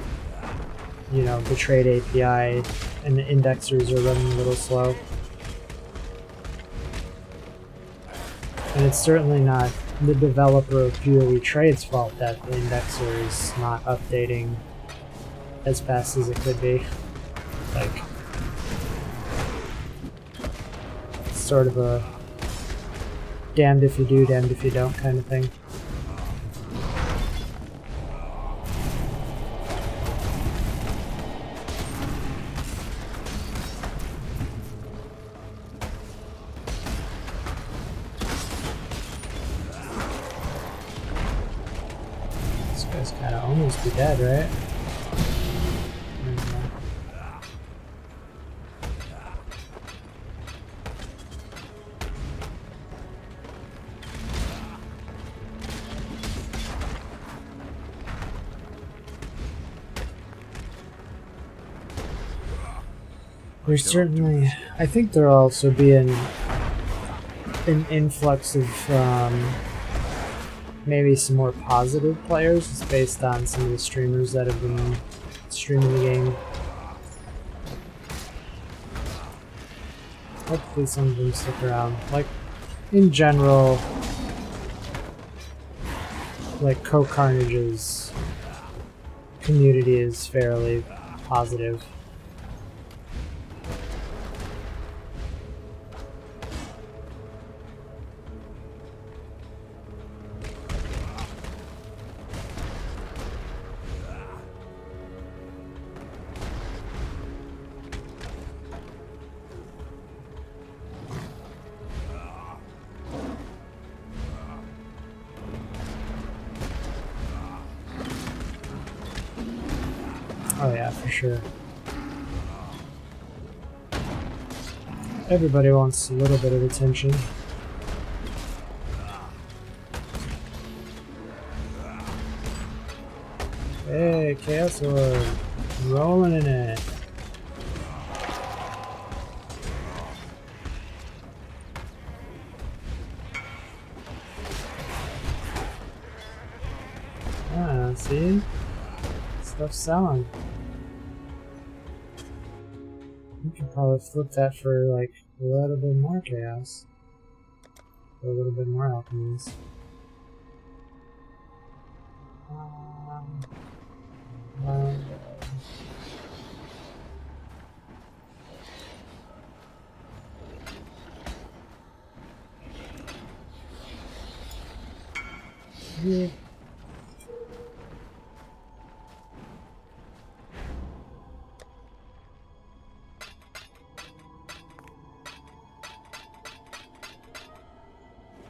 Speaker 1: you know, the trade API and the indexers are running a little slow. And it's certainly not the developer of PoE Trade's fault that the indexer is not updating as fast as it could be. Like, it's sort of a damned if you do, damned if you don't kind of thing. This guy's gotta almost be dead, right? There's certainly, I think there'll also be an influx of maybe some more positive players, just based on some of the streamers that have been streaming the game. Hopefully some of them stick around. Like, in general, like Co-Carnage's community is fairly positive. Oh yeah, for sure. Everybody wants a little bit of attention. Hey, Chaos Orb. Rolling in it. Ah, see? Stuff's selling. You can probably flip that for like a little bit more chaos. Or a little bit more alchemies. Yeah.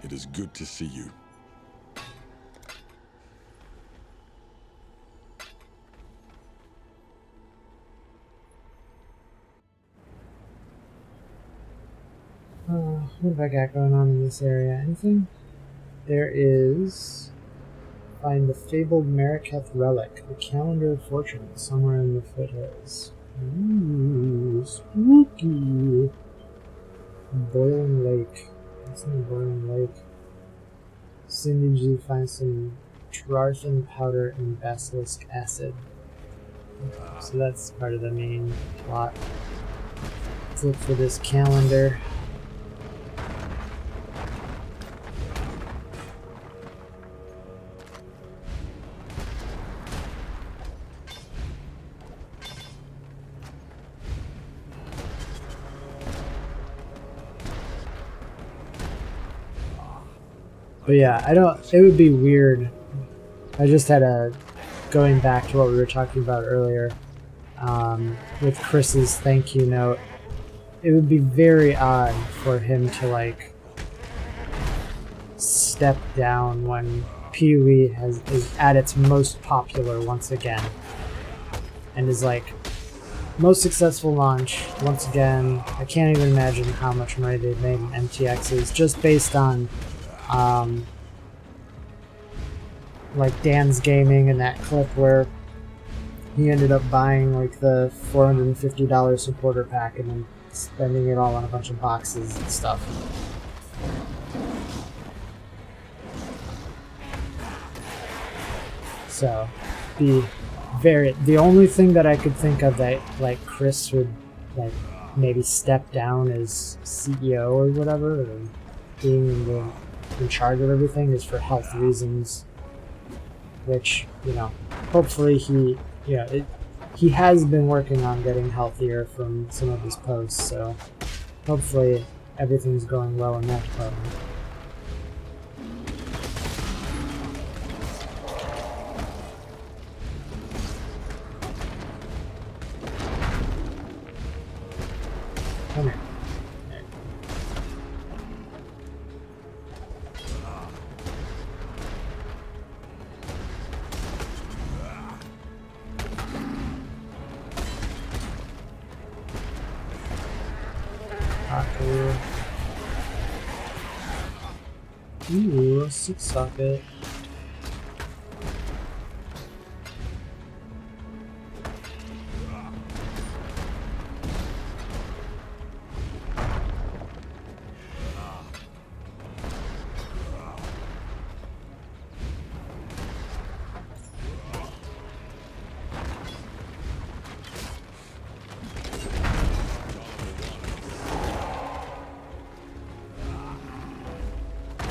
Speaker 2: It is good to see you.
Speaker 1: What have I got going on in this area? Anything? There is... Find the fabled Mariketh relic, the Calendar of Fortune, somewhere in the foothills. Ooh, spooky! Boiling Lake. What's in the Boiling Lake? Synergy finds some Trarthan powder and basilisk acid. So that's part of the main plot. Let's look for this calendar. But yeah, it would be weird. I just had going back to what we were talking about earlier, with Chris's thank you note, it would be very odd for him to like step down when PoE is at its most popular once again, and is like most successful launch once again. I can't even imagine how much money they've made in MTXs just based on like Dan's Gaming and that clip where he ended up buying like the $450 supporter pack and then spending it all on a bunch of boxes and stuff. So, the only thing that I could think of that like Chris would like maybe step down as CEO or whatever, or being in charge of everything, is for health reasons. Which, you know, hopefully he has been working on getting healthier from some of his posts, so hopefully everything's going well in that department. Come here. Ooh, 6 socket.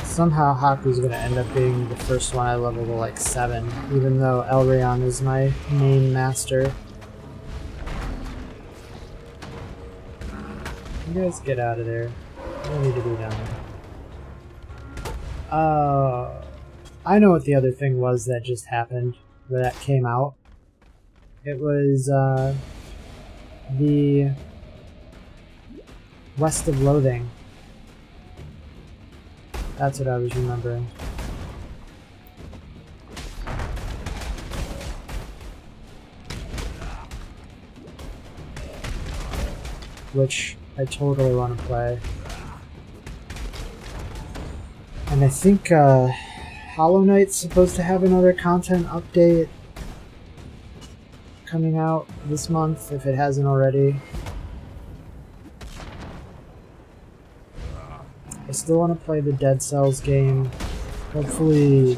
Speaker 1: Somehow Haku's gonna end up being the first one I level to like 7, even though Elrion is my main master. You guys get out of there. You don't need to be down there. I know what the other thing was that just happened, that came out. It was the West of Loathing. That's what I was remembering. Which I totally want to play. And I think Hollow Knight's supposed to have another content update coming out this month, if it hasn't already. I still want to play the Dead Cells game. Hopefully,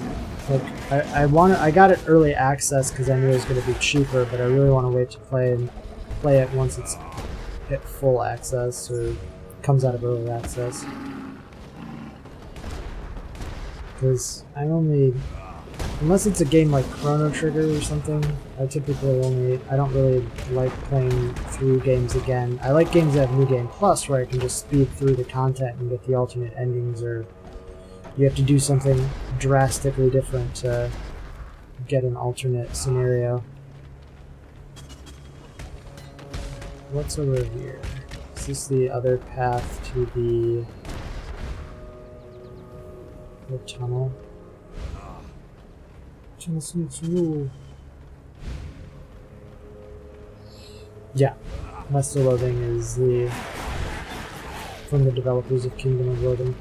Speaker 1: like I got it early access because I knew it was going to be cheaper, but I really want to wait to play it once it's hit full access or comes out of early access. Because I only, unless it's a game like Chrono Trigger or something, I don't really like playing through games again. I like games that have New Game Plus where I can just speed through the content and get the alternate endings, or you have to do something drastically different to get an alternate scenario. What's over here? Is this the other path to the tunnel? Yeah, West of Loathing is from the developers of Kingdom of Loathing.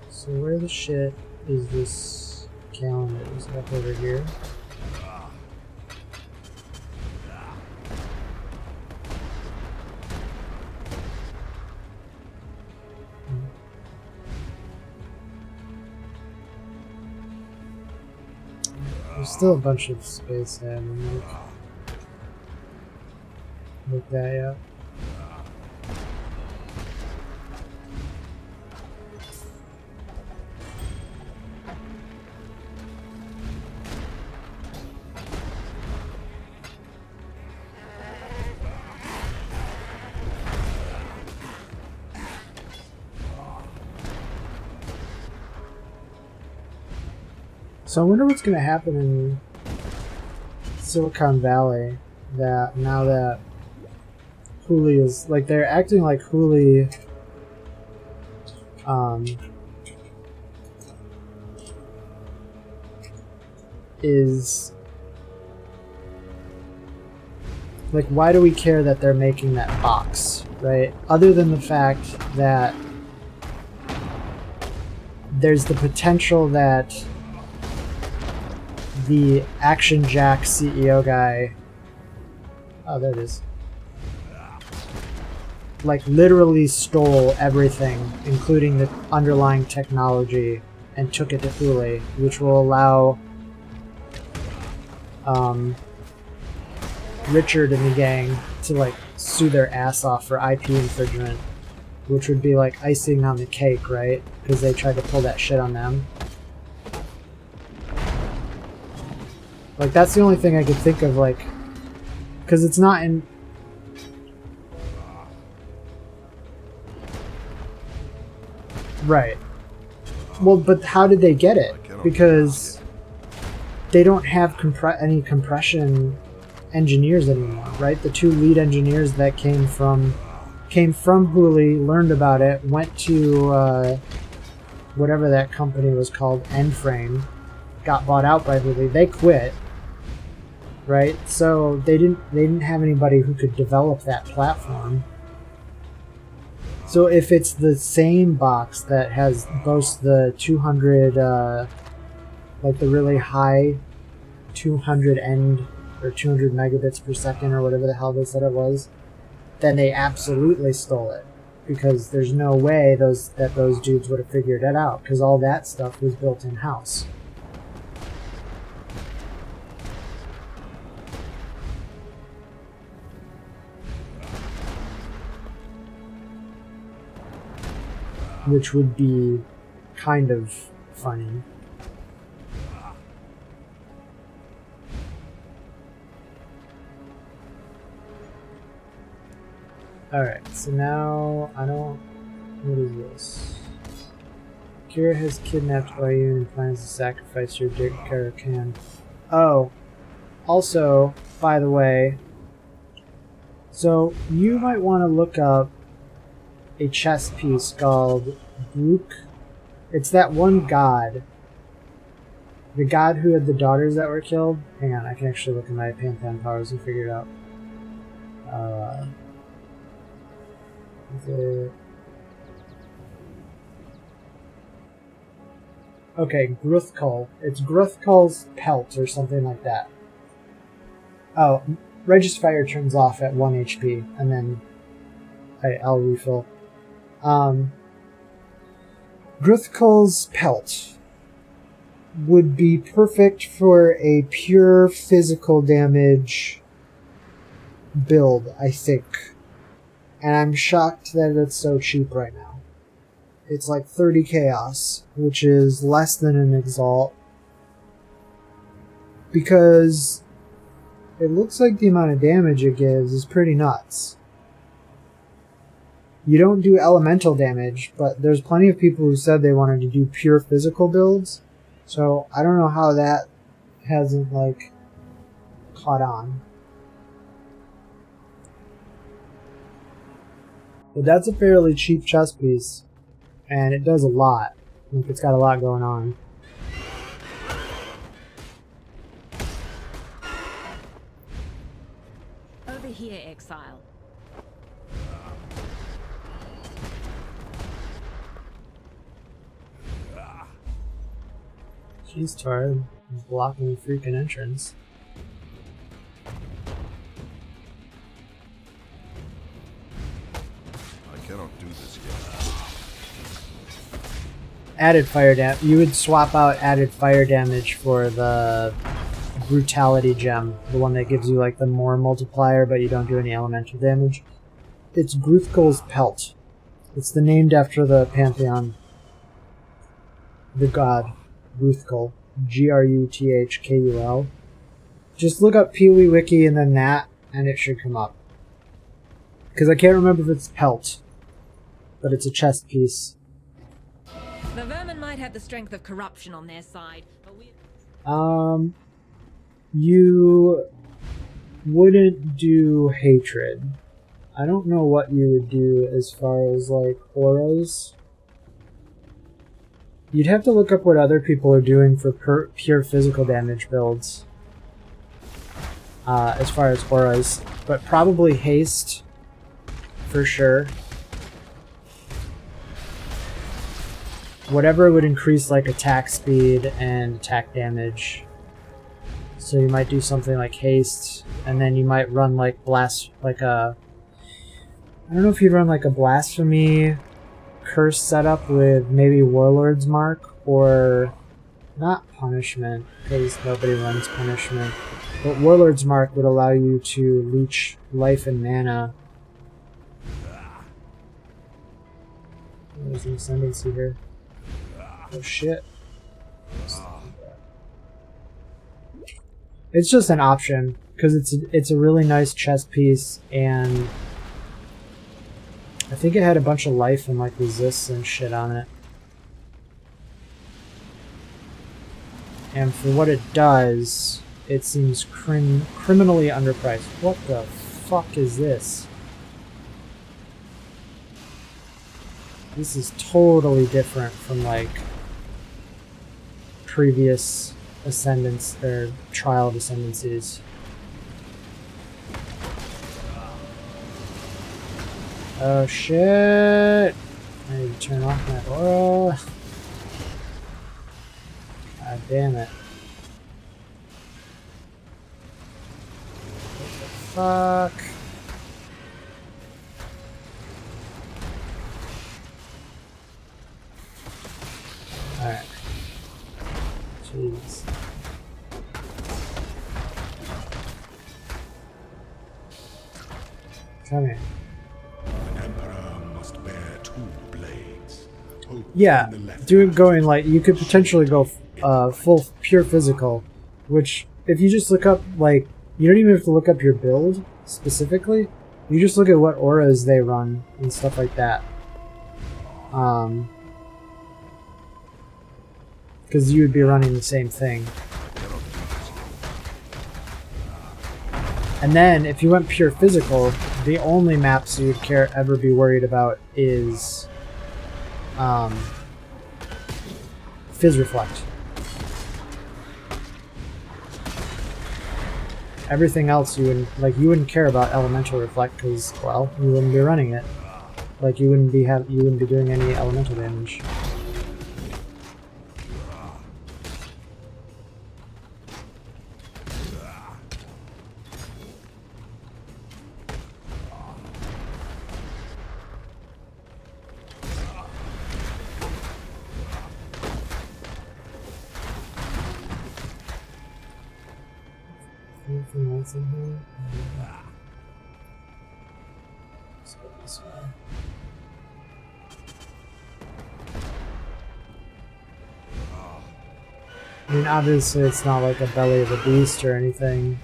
Speaker 1: So where the shit is this calendar? Is it up over here? There's still a bunch of space I haven't looked at yet. So I wonder what's going to happen in Silicon Valley, that now that Hooli is, like, they're acting like Hooli is, like, why do we care that they're making that box, right? Other than the fact that there's the potential that the Action Jack CEO guy, oh, there it is, like literally stole everything, including the underlying technology, and took it to Hooli, which will allow Richard and the gang to like sue their ass off for IP infringement, which would be like icing on the cake, right? Because they tried to pull that shit on them. Like, that's the only thing I could think of, like, because it's not in... Right. Well, but how did they get it? Because they don't have any compression engineers anymore, right? The two lead engineers that came from Hooli, learned about it, went to whatever that company was called, Endframe, got bought out by Hooli. They quit. Right, so they didn't have anybody who could develop that platform. So if it's the same box that has boasts the 200, like the really high 200 end or 200 megabits per second or whatever the hell they said it was, then they absolutely stole it, because there's no way those dudes would have figured it out, because all that stuff was built in house. Which would be kind of funny. Alright, so now I don't... What is this? Kira has kidnapped Oyun and plans to sacrifice your Dick Karakan. Oh, also, by the way, so you might want to look up a chess piece called Brook. It's that one god. The god who had the daughters that were killed. Hang on, I can actually look at my Pantheon powers and figure it out. Is it... Okay, Gruthkull. It's Gruthkull's pelt or something like that. Oh, Regis Fire turns off at 1 HP, and then I'll refill. Gruthkull's pelt would be perfect for a pure physical damage build, I think. And I'm shocked that it's so cheap right now. It's like 30 chaos, which is less than an exalt. Because it looks like the amount of damage it gives is pretty nuts. You don't do elemental damage, but there's plenty of people who said they wanted to do pure physical builds. So I don't know how that hasn't, like, caught on. But that's a fairly cheap chess piece. And it does a lot. Like, it's got a lot going on.
Speaker 6: Over here, Exile.
Speaker 1: She's tired. Blocking the freaking entrance.
Speaker 4: I cannot do this yet.
Speaker 1: Added fire damage. You would swap out added fire damage for the brutality gem, the one that gives you like the more multiplier, but you don't do any elemental damage. It's Gruthkull's pelt. It's named after the pantheon, the god Gruthkull. Gruthkul. Just look up PoE Wiki and then that, and it should come up. Because I can't remember if it's pelt, but it's a chest piece.
Speaker 6: The vermin might have the strength of corruption on their side, but we...
Speaker 1: You wouldn't do hatred. I don't know what you would do as far as, like, auras. You'd have to look up what other people are doing for pure physical damage builds. As far as auras. But probably haste, for sure. Whatever would increase, like, attack speed and attack damage. So you might do something like haste, and then you might run, like, I don't know if you'd run, like, a blasphemy curse setup with maybe Warlord's Mark, or not punishment, because nobody runs punishment, but Warlord's Mark would allow you to leech life and mana. There's an ascendancy here. Oh shit. It's just an option, because it's a really nice chess piece, and I think it had a bunch of life and like resists and shit on it. And for what it does, it seems criminally underpriced. What the fuck is this? This is totally different from like previous ascendants or trial of ascendancies. Oh shit! I need to turn off my aura. God damn it. What the fuck? Alright. Jeez. Come here. Yeah, going like, you could potentially go full pure physical, which if you just look up, like, you don't even have to look up your build specifically, you just look at what auras they run and stuff like that. Because you would be running the same thing. And then if you went pure physical, the only maps you'd ever be worried about is Fizz Reflect. Everything else you wouldn't care about elemental reflect because, well, you wouldn't be running it. Like you wouldn't be doing any elemental damage. Anything else in here? Let's go this way. I mean, obviously it's not like a belly of a beast or anything.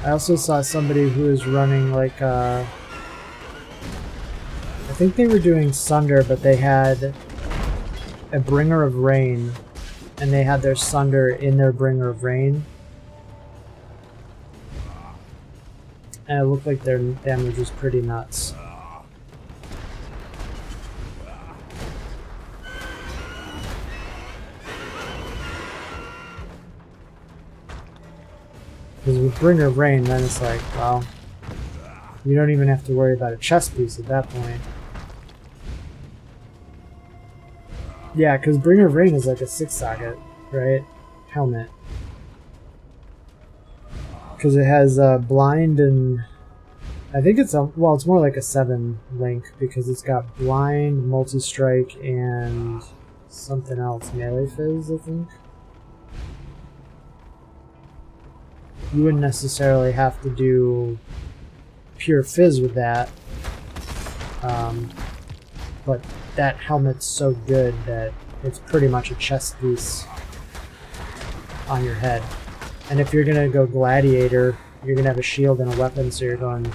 Speaker 1: I also saw somebody who was running like I think they were doing Sunder, but they had a Bringer of Rain. And they had their Sunder in their Bringer of Rain. And it looked like their damage was pretty nuts. Because with Bringer of Rain, then it's like, well, you don't even have to worry about a chest piece at that point. Yeah, because Bringer of Rain is like a 6-socket, right? Helmet. Because it has blind and... I think it's well, it's more like a 7 link because it's got blind, multi-strike, and something else. Melee fizz, I think. You wouldn't necessarily have to do pure fizz with that. But that helmet's so good that it's pretty much a chest piece on your head. And if you're gonna go gladiator, you're gonna have a shield and a weapon, so you're going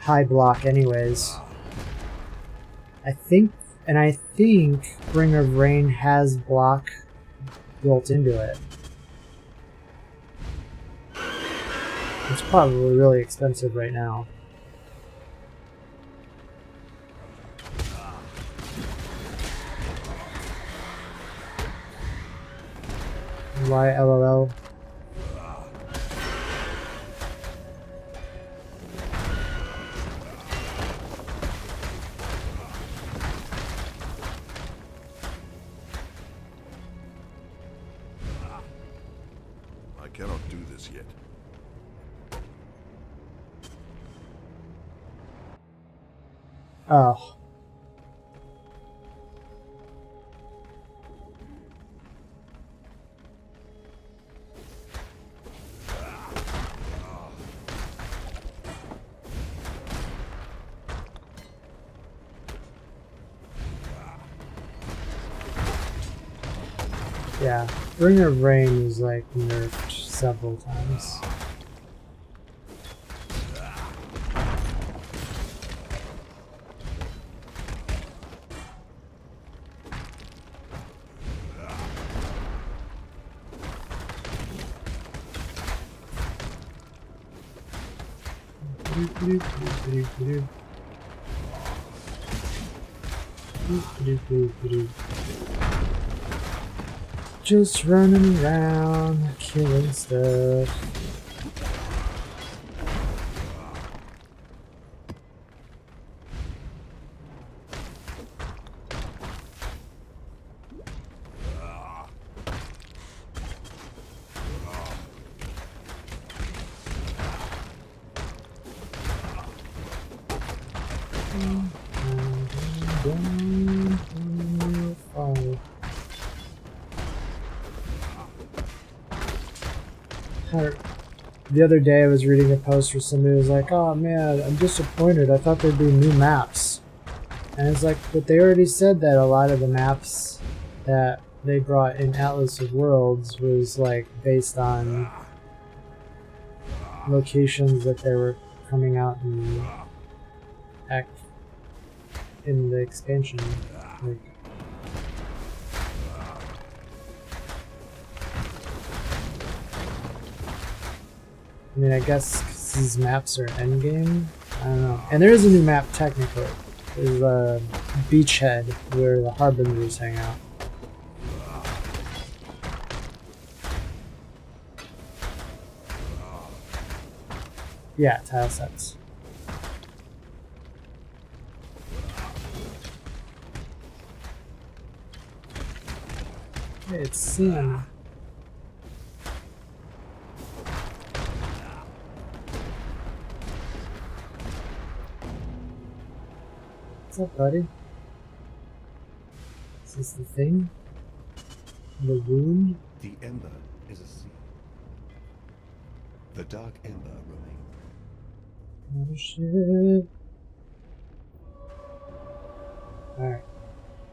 Speaker 1: high block anyways. I think Bringer of Rain has block built into it. It's probably really expensive right now. Why LOL?
Speaker 2: I cannot do this yet.
Speaker 1: Oh. Yeah, Bringer of Rain was like nerfed several times. Just running around, killing stuff. The other day I was reading a post where somebody was like, oh man, I'm disappointed, I thought there'd be new maps. And it's like, but they already said that a lot of the maps that they brought in Atlas of Worlds was like based on locations that they were coming out in the expansion. Like, I mean, I guess 'cause these maps are endgame. I don't know. And there is a new map technically. There's a beachhead where the Harbingers hang out. Yeah, tile sets. Hey, it's Sin. What's up, buddy? Is this the thing? The wound?
Speaker 7: The ember is a sea. The dark ember remains.
Speaker 1: Oh shit. Alright.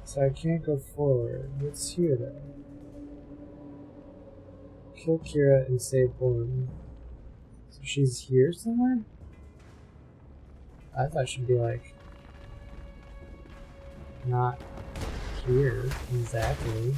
Speaker 1: So I can't go forward. What's here then? Kill Kira and save Born. So she's here somewhere? I thought she'd be like not here exactly.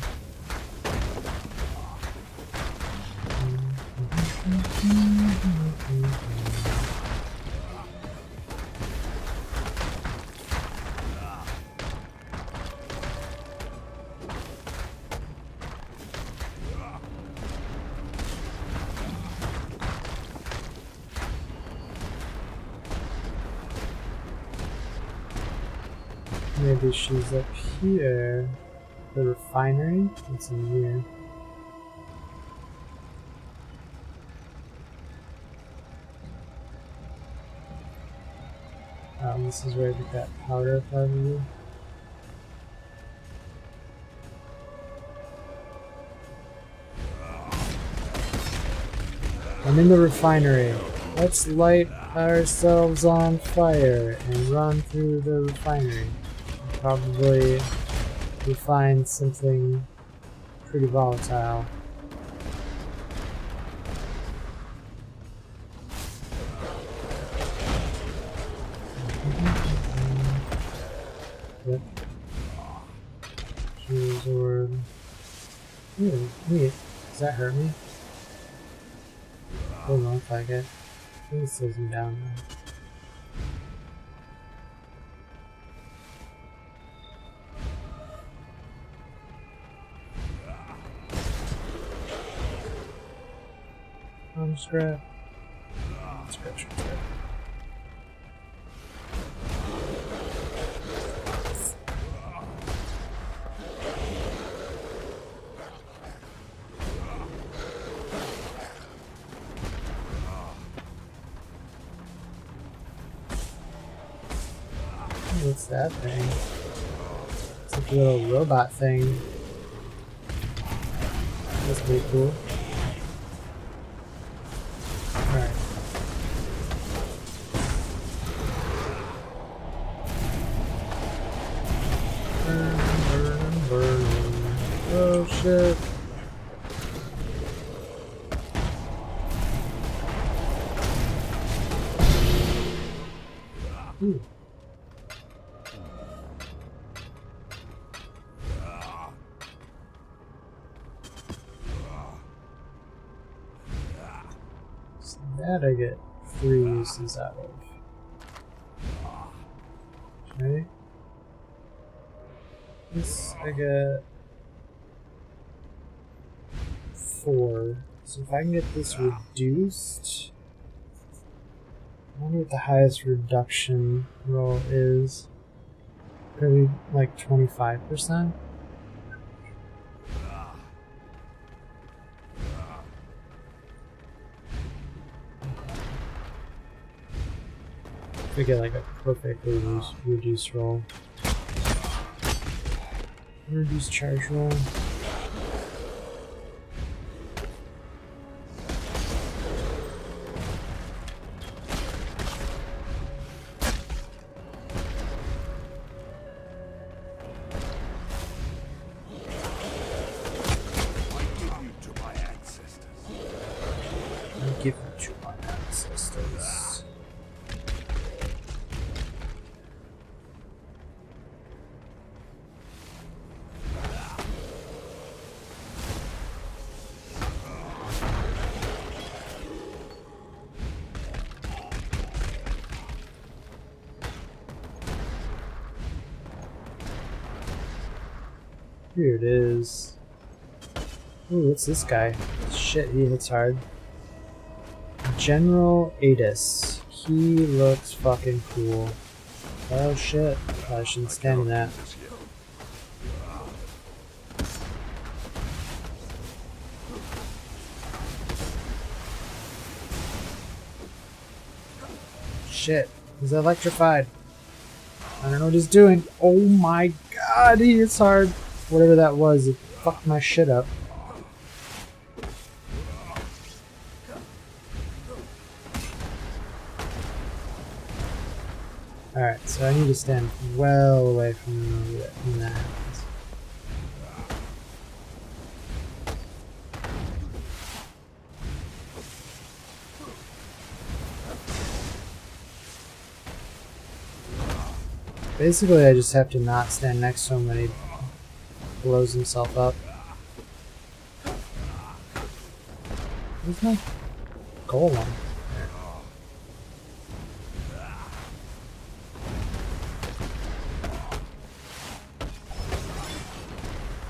Speaker 1: Maybe she's up here. The refinery? What's in here? This is where I get that powder probably. I'm in the refinery. Let's light ourselves on fire and run through the refinery. Probably we find something pretty volatile. Yep. Fuse orb. Ooh, neat. Does that hurt me? Doesn't look like it. I think it slows him down though. Scrap. Scrap. What's that thing? It's like a little robot thing. That's pretty cool. Alright. Burn. Oh shit. Ooh. So that I get 3 uses out of. Okay. This I get 4. So if I can get this reduced, I wonder what the highest reduction roll is. Probably like 25%. We get like a perfectly reduced roll. Reduced charge roll. Give it to my ancestors. Here it is. Ooh, what's this guy? Shit, he hits hard. General Adis. He looks fucking cool. Oh shit, I shouldn't stand in that. Shit, he's electrified. I don't know what he's doing. Oh my god, he hits hard. Whatever that was, it fucked my shit up. Alright, so I need to stand well away from him when that happens. Basically, I just have to not stand next to him when he blows himself up. Where's my golem?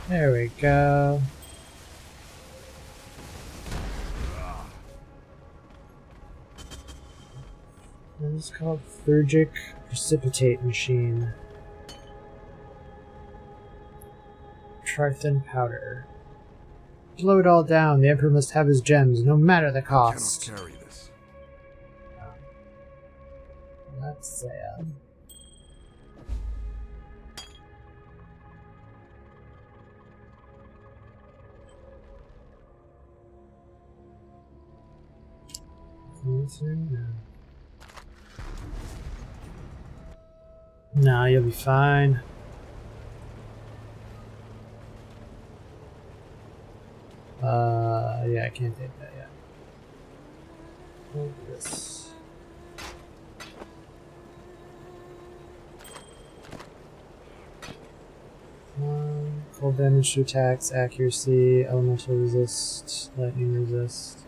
Speaker 1: There we go. This is called Thurgic Precipitate Machine. Trithin Powder. Blow it all down. The Emperor must have his gems, no matter the cost.
Speaker 2: Cannot carry this.
Speaker 1: That's sad. No, you'll be fine. Yeah, I can't take that yet. Hold this. Cold damage to attacks, accuracy, elemental resist, lightning resist.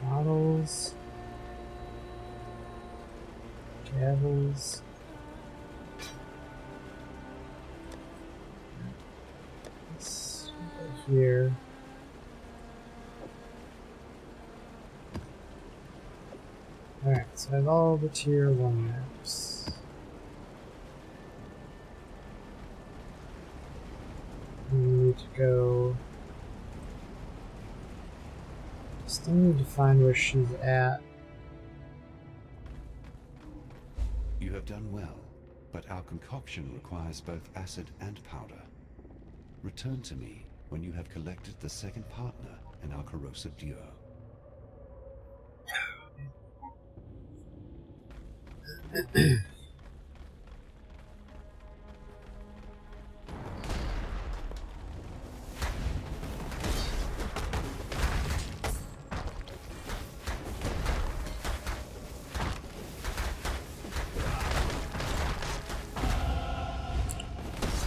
Speaker 1: Models. Gavels. Let's go here. Alright, so I have all the tier 1 maps. We need to go. Still need to find where she's at.
Speaker 7: You have done well, but our concoction requires both acid and powder. Return to me when you have collected the second partner in our corrosive duo.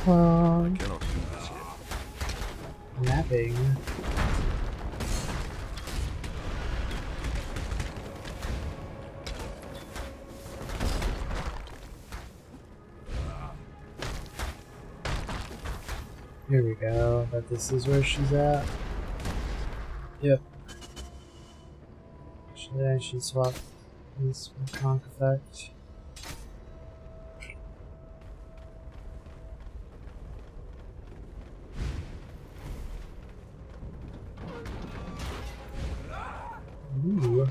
Speaker 2: I cannot do this yet.
Speaker 1: Mapping. Here we go, but this is where she's at. Yep. Actually, I should swap this with Conk Effect. Ooh.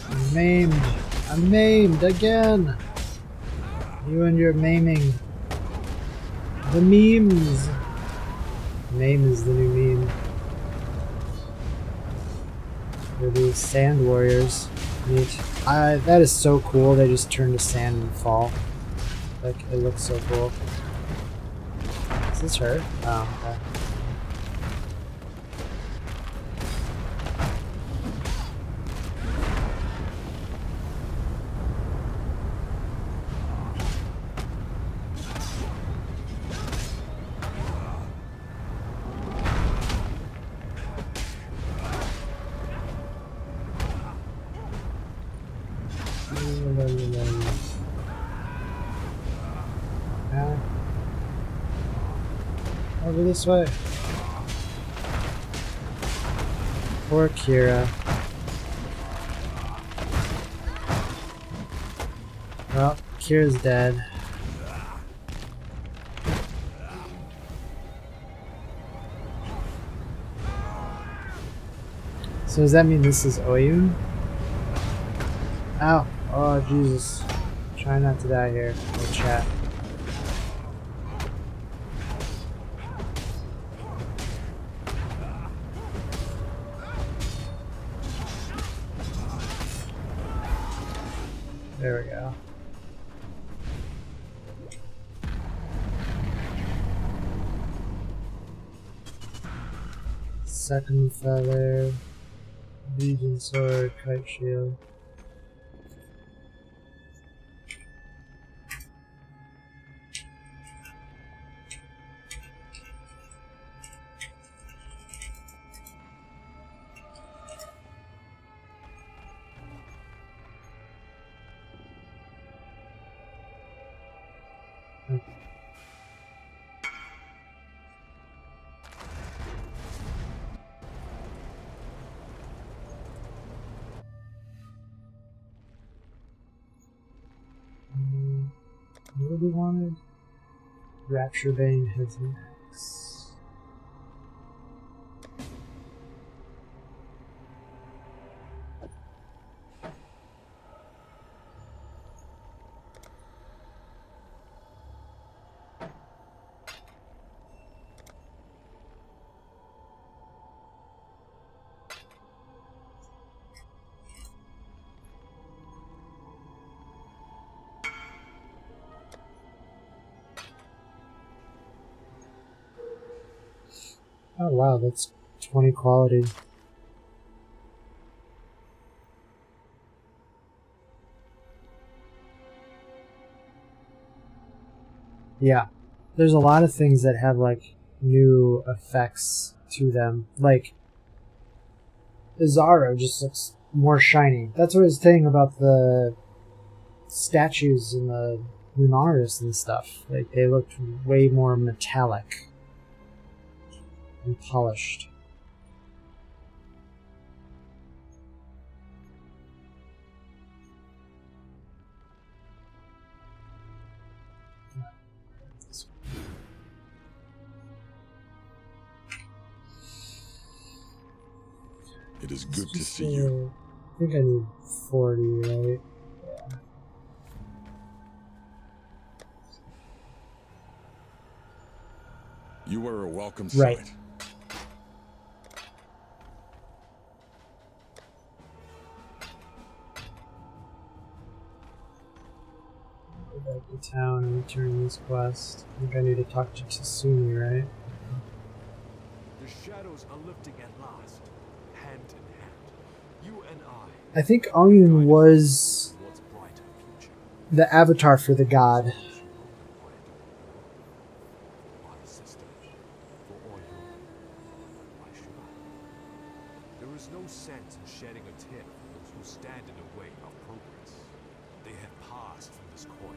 Speaker 1: I'm maimed. I'm maimed again. You and your maiming. The memes. Maim is the new meme. They're these sand warriors. Neat. That is so cool. They just turn to sand and fall. Like, it looks so cool. Is this her? Oh, okay. Yeah. Over this way. Poor Kira. Well, Kira's dead. So does that mean this is Oyun? Ow. Oh, Jesus. Try not to die here. No chat. There we go. Second feather. Legion sword, kite shield. What do we wanted? Rapture Bane has next. Oh wow, that's 20 quality. Yeah, there's a lot of things that have like new effects to them. Like Izaro just looks more shiny. That's what I was saying about the statues in the Lunaris and stuff. Like they looked way more metallic and polished.
Speaker 2: It is good to see you.
Speaker 1: I think I need 40, right? Yeah.
Speaker 2: You were a welcome
Speaker 1: Right.
Speaker 2: sight.
Speaker 1: Go back to town and return this quest. I think I need to talk to Tsumi, right?
Speaker 4: The shadows are lifting at last, hand in hand. You and I.
Speaker 1: I think Oyun was
Speaker 4: Towards a brighter future.
Speaker 1: the avatar for the god.
Speaker 4: My sister, for all you, why should I? There is no sense in shedding a tear for those who stand in the way of progress. They have passed from this coil,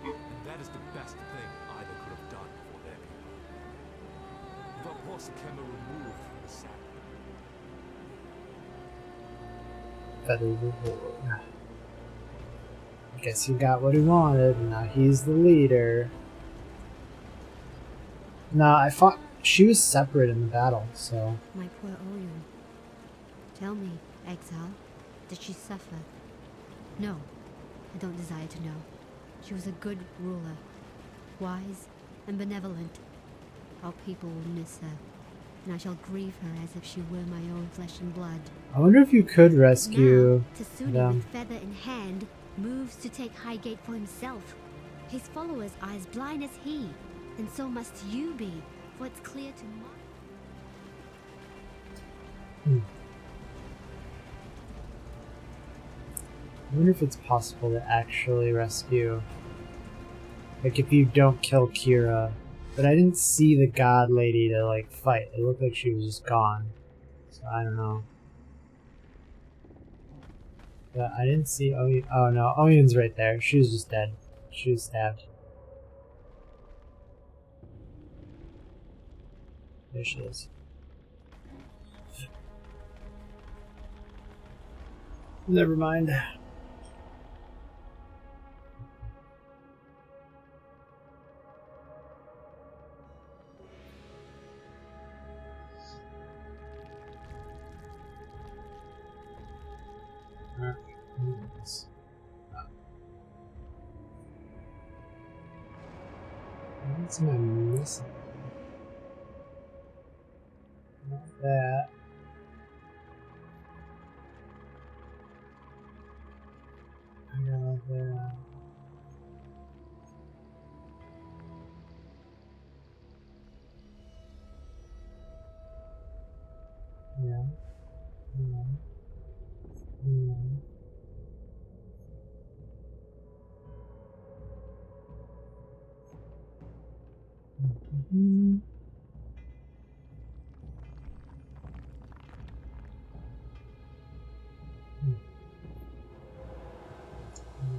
Speaker 4: and that is the best thing either could have done for their people. Vapors can be removed from the saddle.
Speaker 1: Feather reward. I guess he got what he wanted, and now he's the leader. Nah, I thought she was separate in the battle, so.
Speaker 8: My poor Oyun. Tell me, exile, did she suffer? No, I don't desire to know. She was a good ruler, wise and benevolent. Our people will miss her, and I shall grieve her as if she were my own flesh and blood.
Speaker 1: I wonder if you could rescue
Speaker 8: Now, Tsuni
Speaker 1: them.
Speaker 8: with feather in hand moves to take Highgate for himself. His followers are as blind as he, and so must you be, for it's clear to my...
Speaker 1: I wonder if it's possible to actually rescue. Like if you don't kill Kira. But I didn't see the god lady to like fight. It looked like she was just gone. So I don't know. But I didn't see Oyen. Oh no, Oyen's right there. She was just dead. She was stabbed. There she is. Never mind. What am I missing? Not that. I got that. Yeah. Yeah. Yeah. Mm-hmm.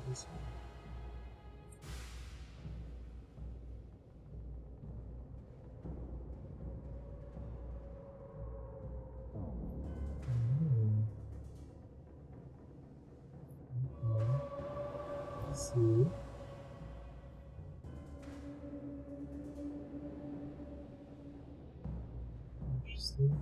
Speaker 1: This one. Let's see. Interesting.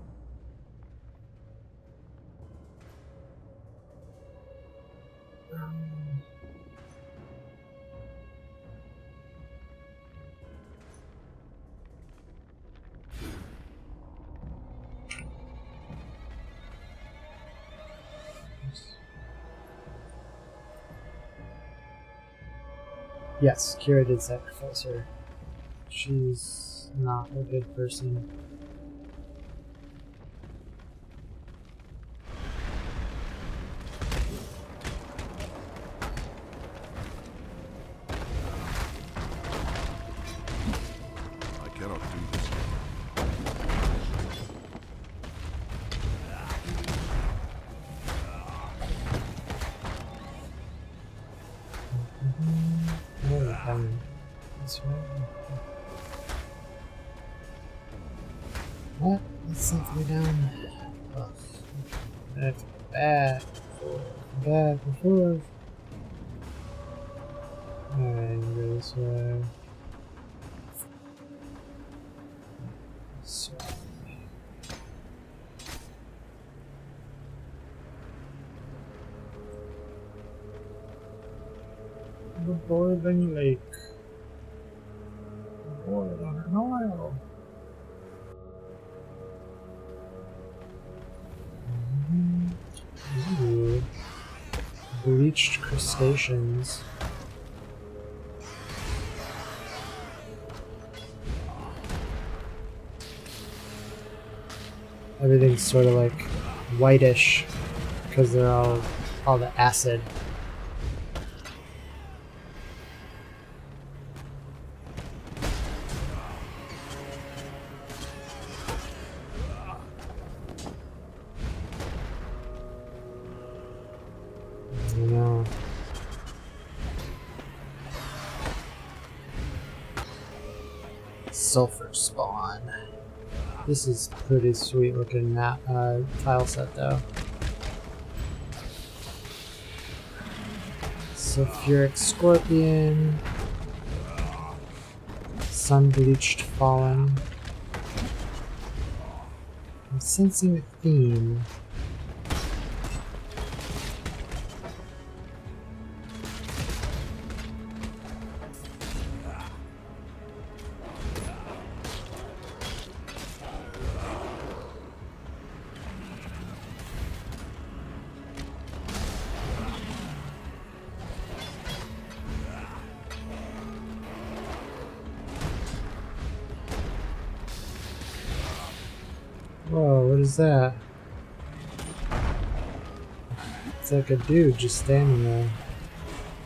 Speaker 1: Yes, Kira did sacrifice her. She's not a good person.
Speaker 2: I cannot do this.
Speaker 1: This way. What? Let's simply down. Ugh. That's back. Back and forth. Alright, go this way. So. The boiling lake. Boil on an oil. Ooh. Bleached crustaceans. Everything's sort of like whitish because they're all the acid. Sulfur spawn. This is pretty sweet looking tile set though. Sulfuric scorpion. Sun bleached fallen. I'm sensing a theme. Whoa, what is that? It's like a dude just standing there,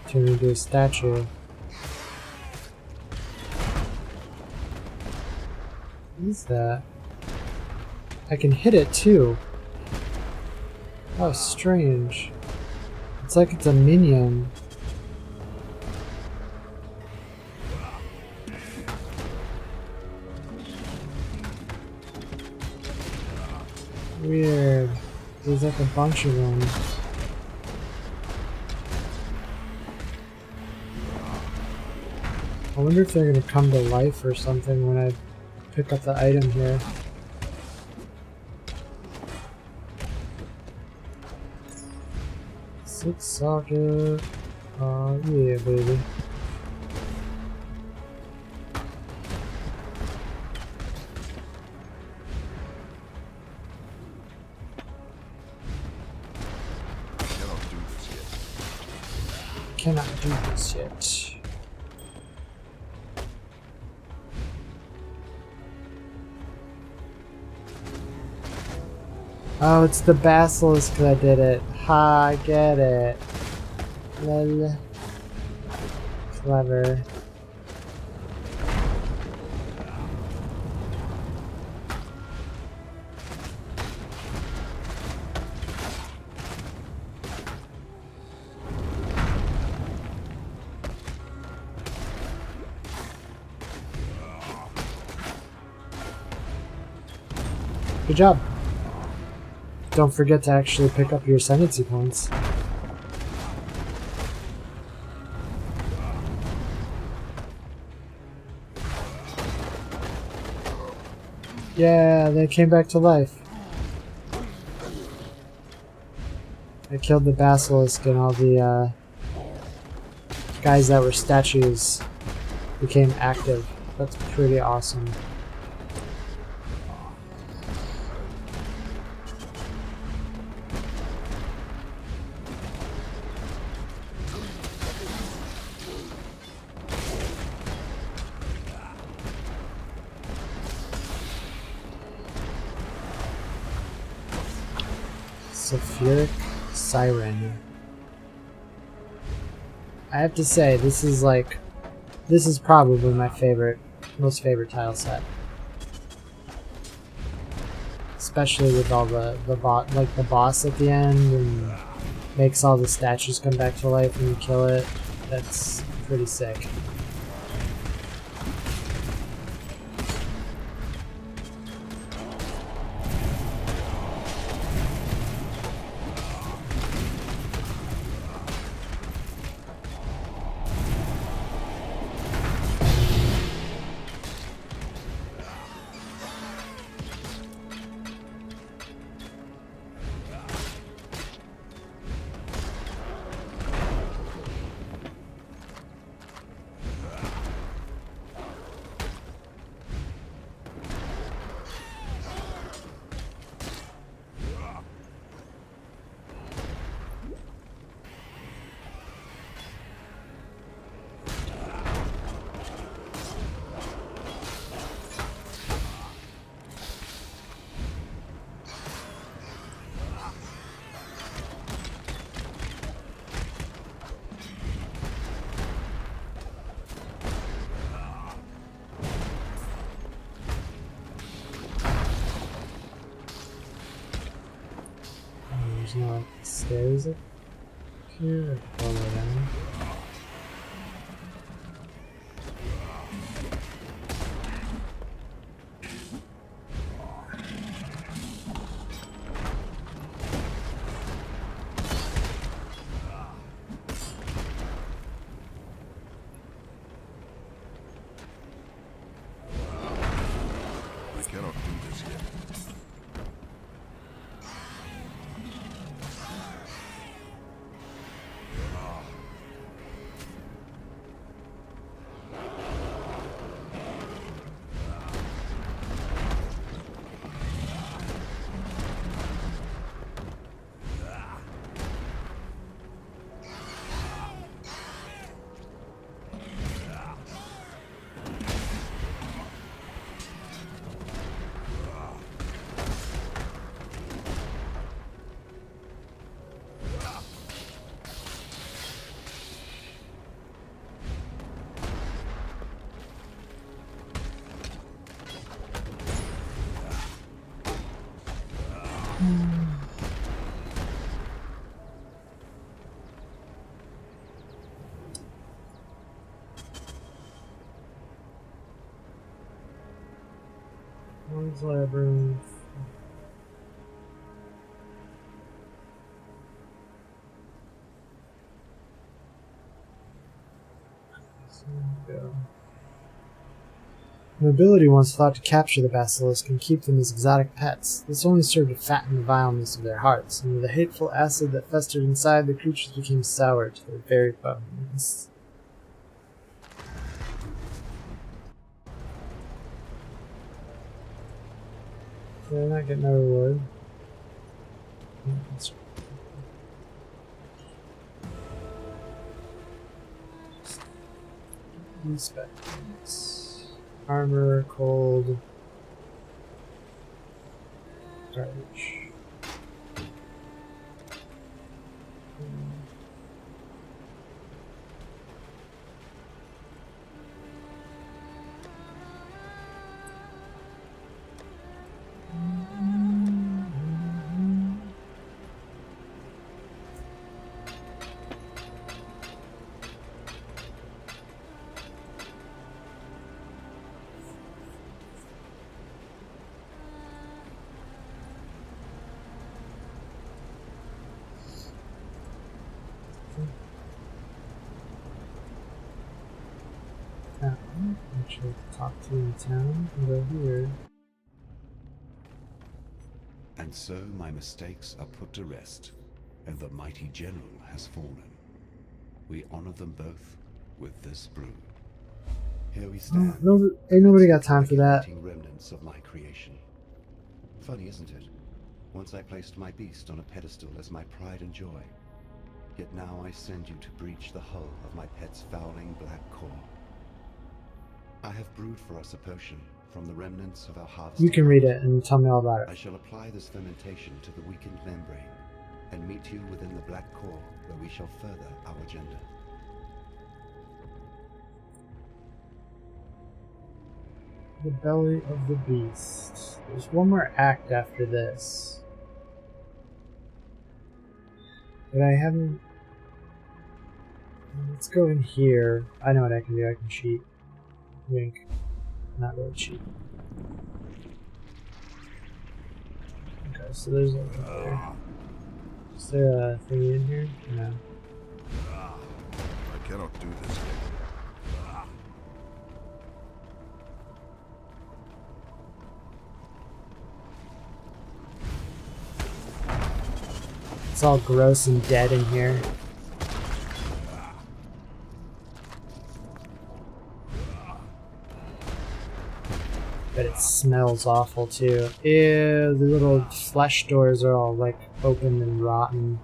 Speaker 1: turning into a statue. What is that? I can hit it too. Oh, strange. It's like it's a minion. Weird. There's like a bunch of them. I wonder if they're gonna come to life or something when I pick up the item here. Six socket. Oh yeah, baby. Cannot do this yet. Oh, it's the basilisk that did it. Ha, I get it. Lol. Clever. Good job. Don't forget to actually pick up your ascendancy points. Yeah, they came back to life. I killed the basilisk and all the guys that were statues became active. That's pretty awesome. Sulfuric Siren. I have to say, this is probably my most favorite tile set. Especially with all the boss at the end and makes all the statues come back to life when you kill it. That's pretty sick. There's no like stairs up here or all the way down.
Speaker 2: I cannot do this yet.
Speaker 1: There's a lot of room. Go. Nobility once thought to capture the basilisk and keep them as exotic pets. This only served to fatten the vileness of their hearts, and with the hateful acid that festered inside, the creatures became sour to their very bones. Did I not get no reward? Inspections. Armor, cold, garbage. Actually, talk to in town and go here.
Speaker 7: And so my mistakes are put to rest, and the mighty general has fallen. We honor them both with this brew. Here we stand.
Speaker 1: No, ain't nobody got time for that.
Speaker 7: Remnants of my creation. Funny, isn't it? Once I placed my beast on a pedestal as my pride and joy. Yet now I send you to breach the hull of my pet's fouling black core. I have brewed for us a potion from the remnants of our harvest.
Speaker 1: You can read it and tell me all about it.
Speaker 7: I shall apply this fermentation to the weakened membrane and meet you within the black core where we shall further our agenda.
Speaker 1: The belly of the beast. There's one more act after this. But I haven't... Let's go in here. I know what I can do. I can cheat. Wink. Not really cheat. Okay, so there's a... Is there a thingy in here? No.
Speaker 2: I cannot do this.
Speaker 1: It's all gross and dead in here. But it smells awful too. Ew, the little flesh doors are all like open and rotten.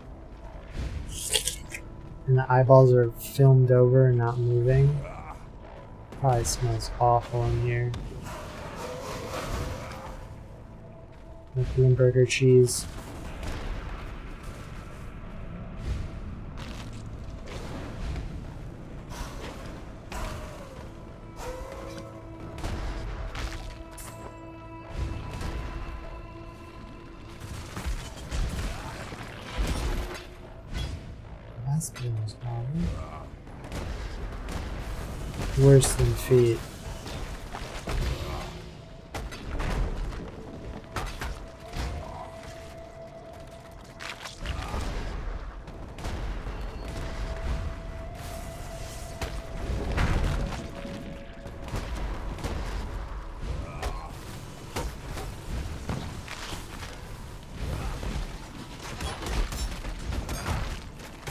Speaker 1: And the eyeballs are filmed over and not moving. Probably smells awful in here. Like Limburger cheese. Worse than feet.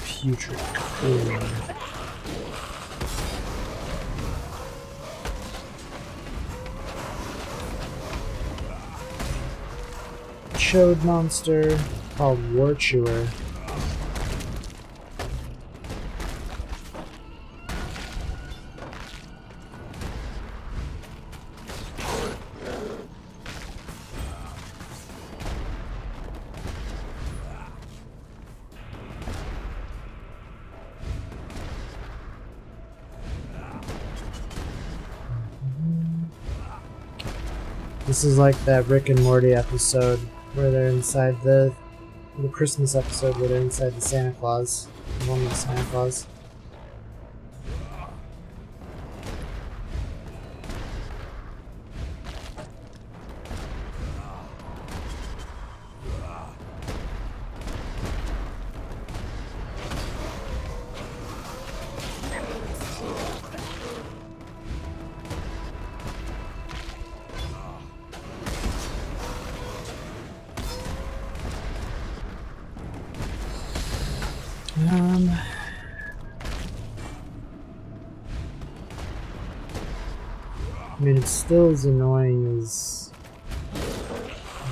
Speaker 1: Putrid cool. Chode monster called War Chewer. This is like that Rick and Morty episode where they're inside the Christmas episode where they're inside the Santa Claus. One with Santa Claus. I mean, it's still as annoying as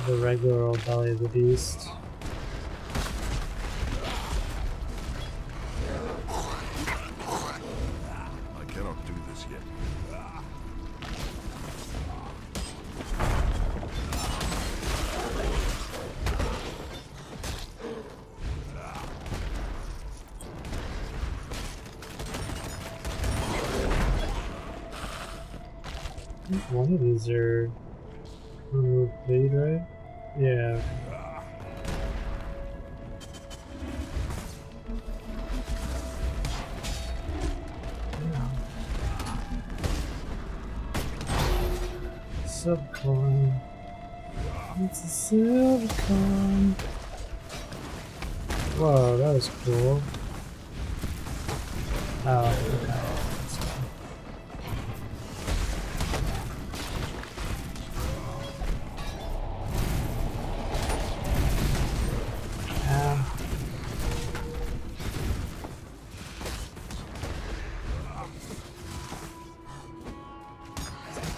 Speaker 1: the regular old belly of the beast.
Speaker 2: I cannot do this yet.
Speaker 1: I think one of these are remove bleed, right? Yeah. Subcoin. It's a subcoin. Whoa, that was cool. Oh, okay.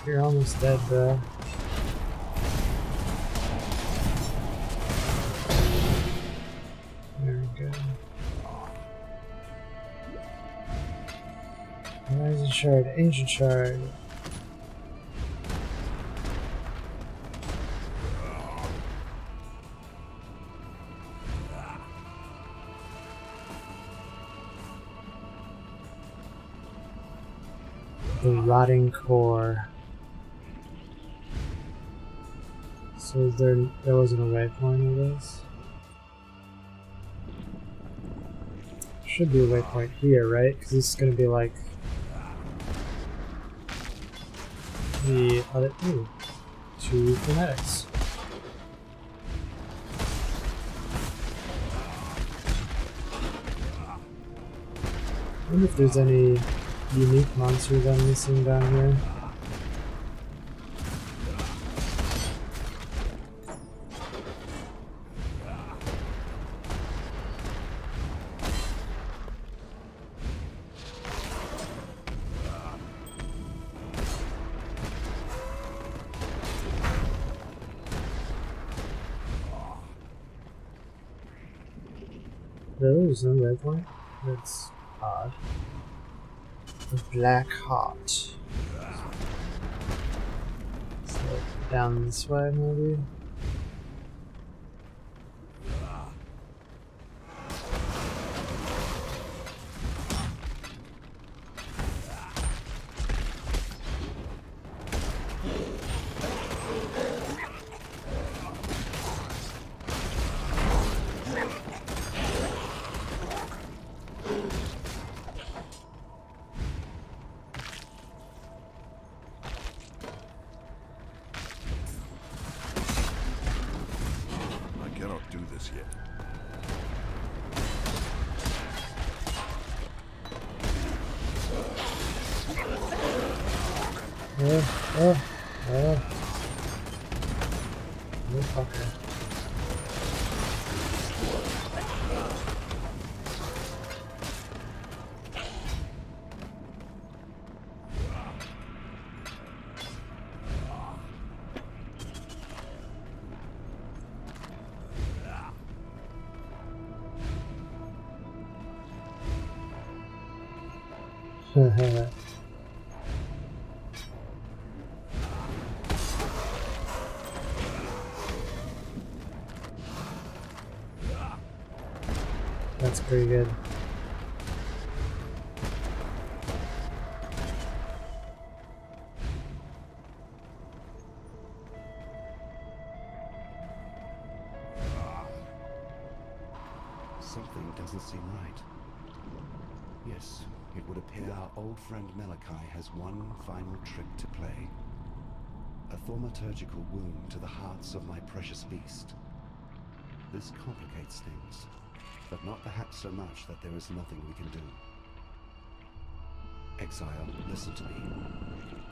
Speaker 1: You're almost dead, bro. There we go. Horizon shard, ancient shard. The rotting core. So is there wasn't a waypoint of this? Should be a waypoint here, right? Because this is going to be like the other. Ooh, 2 phonetics. I wonder if there's any unique monsters I'm missing down here. There's no red point? That's odd. The Black Heart. So down this way maybe? That's pretty good.
Speaker 7: Something doesn't seem right. Yes, it would appear our old friend Malachi has one final trick to play. A thaumaturgical wound to the hearts of my precious beast. This complicates things, but not perhaps so much that there is nothing we can do. Exile, listen to me.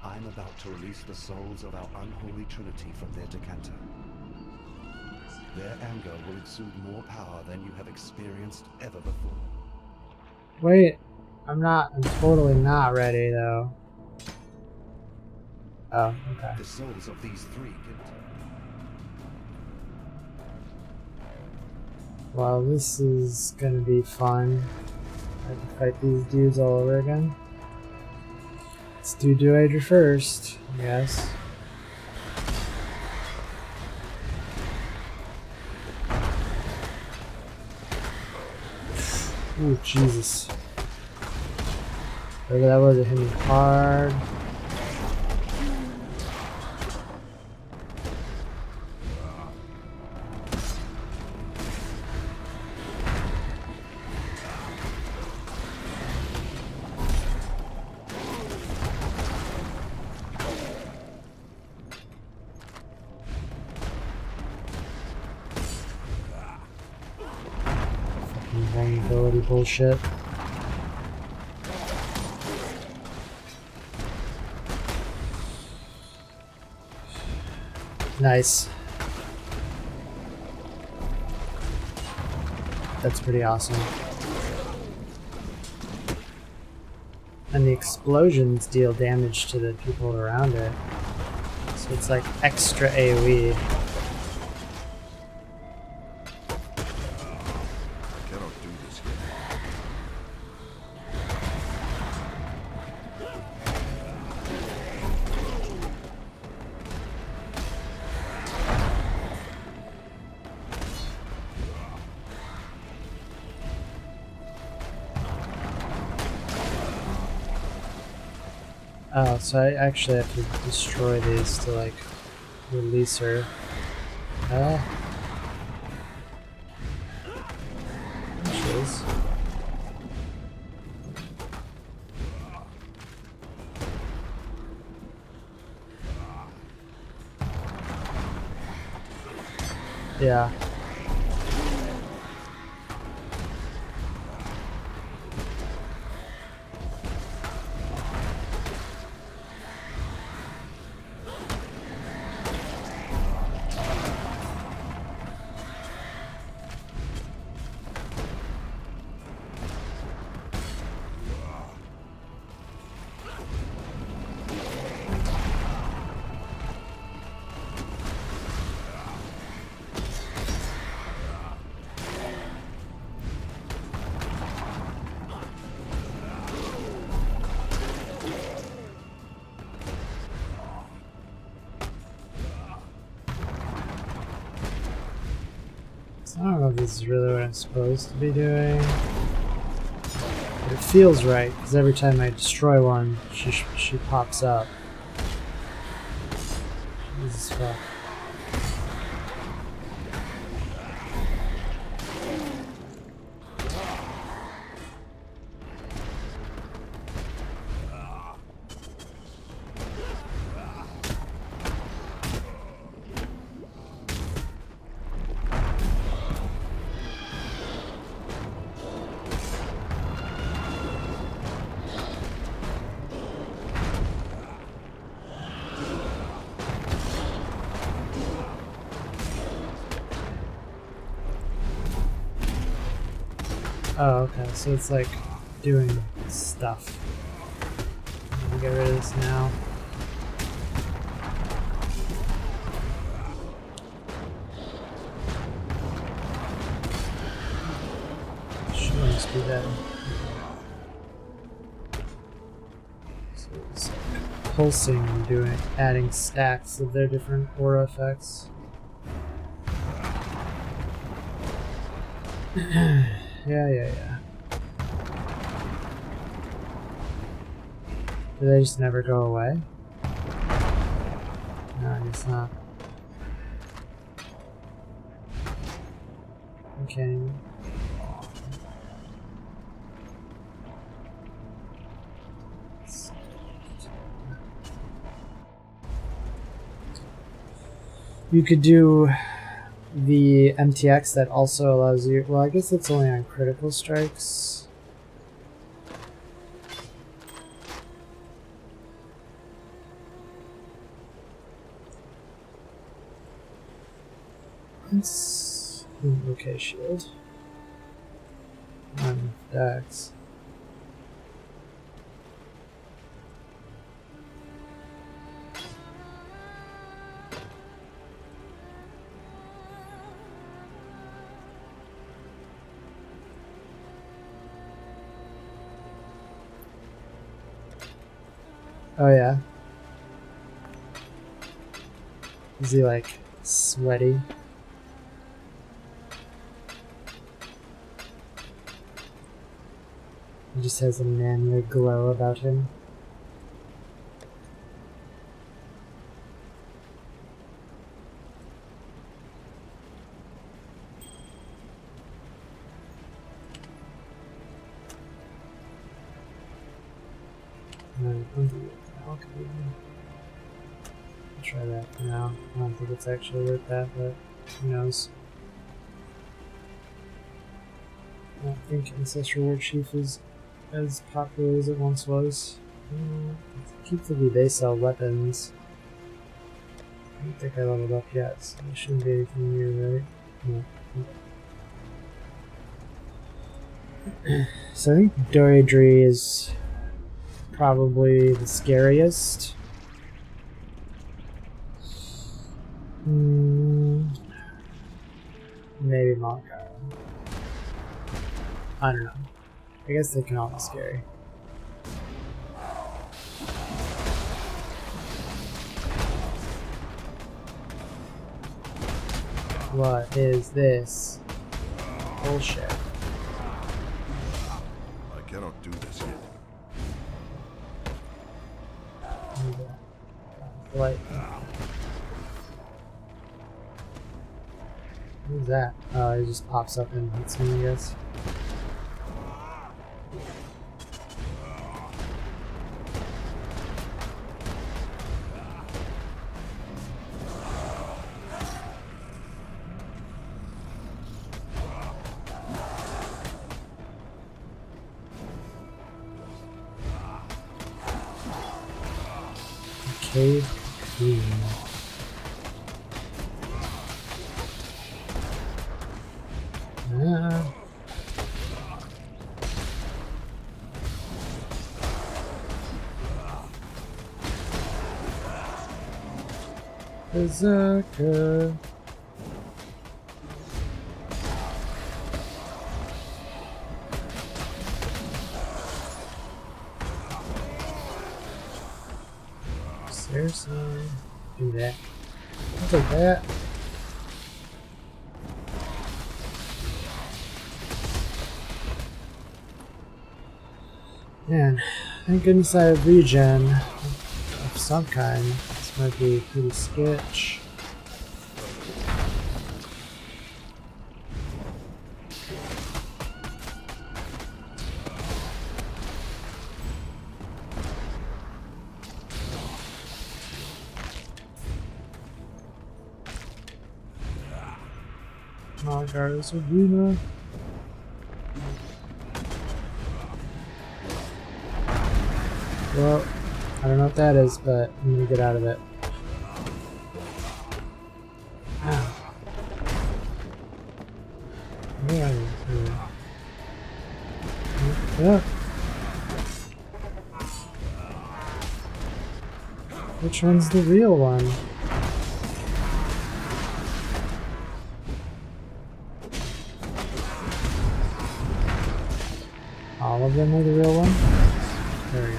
Speaker 7: I'm about to release the souls of our unholy trinity from their decanter. Their anger will exude more power than you have experienced ever before.
Speaker 1: Wait, I'm totally not ready though. Oh, okay.
Speaker 7: The souls of these three can...
Speaker 1: Well, this is gonna be fun. I have to fight these dudes all over again. Let's do Duager first, I guess. Ooh, Jesus. Whatever that was, it hit me hard. Fucking vulnerability bullshit. Nice. That's pretty awesome. And the explosions deal damage to the people around it. So it's like extra AoE.
Speaker 2: Cannot do this yet.
Speaker 1: Oh, so I actually have to destroy these to like release her. There she is. Yeah. I don't know if this is really what I'm supposed to be doing. But it feels right, because every time I destroy one, she pops up. Jesus fuck. Oh, okay, so it's like doing stuff. Let me get rid of this now. Should just be that. So it's like pulsing and adding stacks of their different aura effects. Yeah. Do they just never go away? No, I guess not. Okay. You could do the MTX that also allows you, well, I guess it's only on critical strikes. Okay, shield. Dex. Oh yeah. Is he like sweaty? He just has a manly glow about him. I'll try that for now. I don't think it's actually worth that, but who knows. I don't think Ancestral War Chief is as popular as it once was. Keep thinking they sell weapons. I don't think I leveled up yet, so there shouldn't be anything new, right? No. So I think Doidry is probably the scariest. Maybe Malgar. I don't know. I guess they can all be scary. What is this? Bullshit.
Speaker 2: I cannot do this yet.
Speaker 1: What? What is that? Oh, it just pops up and hits me, I guess. Cave Cocoon. Berserker. Seriously? Do that. I'll take that. Man, thank goodness I have regen of some kind. This might be pretty sketch. Malgar's Arena. Well, I don't know what that is, but I'm gonna get out of it. Ah. Yeah. Which one's the real one? All of them are the real one? There we go.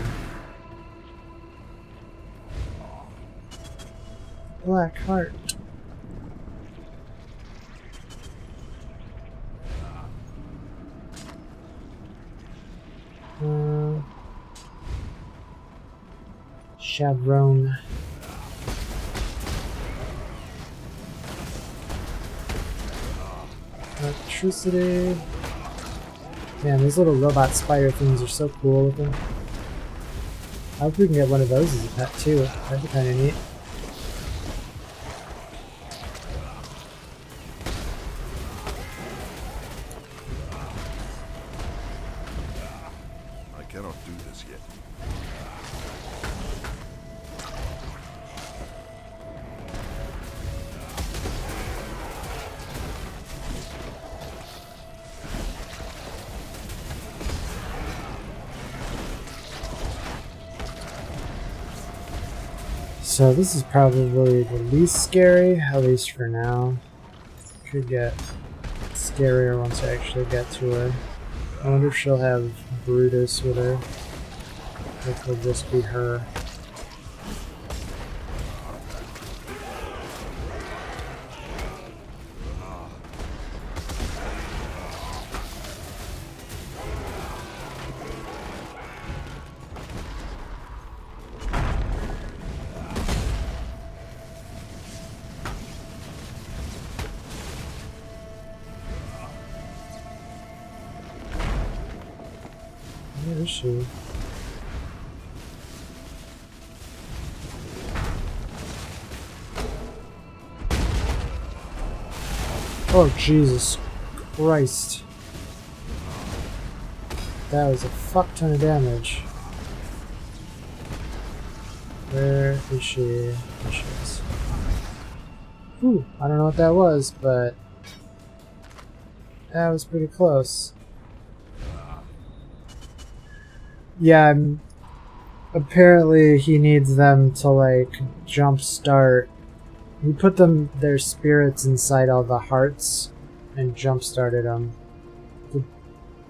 Speaker 1: Black Heart. Chevron. Electricity. Man, these little robot spider things are so cool looking. I hope we can get one of those as a pet too. That'd be kind of neat.
Speaker 2: I cannot do this yet.
Speaker 1: So this is probably the least scary, at least for now. Could get scarier once I actually get to her. I wonder if she'll have Brutus with her. It will just be her. Where is she? Oh, Jesus Christ. That was a fuck ton of damage. Where is she? There she is. Ooh, I don't know what that was, but that was pretty close. Yeah, apparently he needs them to, like, jumpstart. He put their spirits inside all the hearts and jump-started them.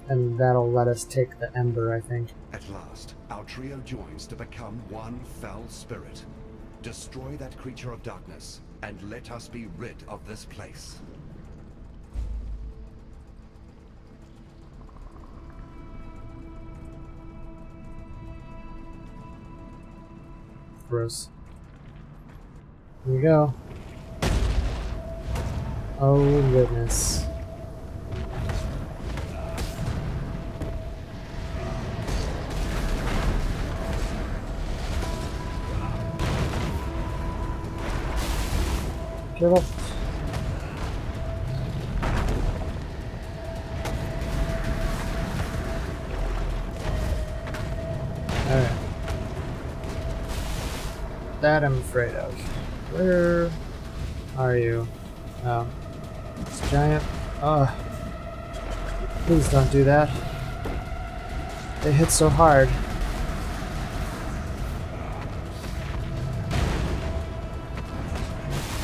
Speaker 1: And that'll let us take the ember, I think.
Speaker 7: At last, our trio joins to become one foul spirit. Destroy that creature of darkness, and let us be rid of this place.
Speaker 1: Gross. Here we go. Oh goodness. Careful. Alright. That I'm afraid of. Where are you? Oh. It's giant. Ugh. Please don't do that. They hit so hard.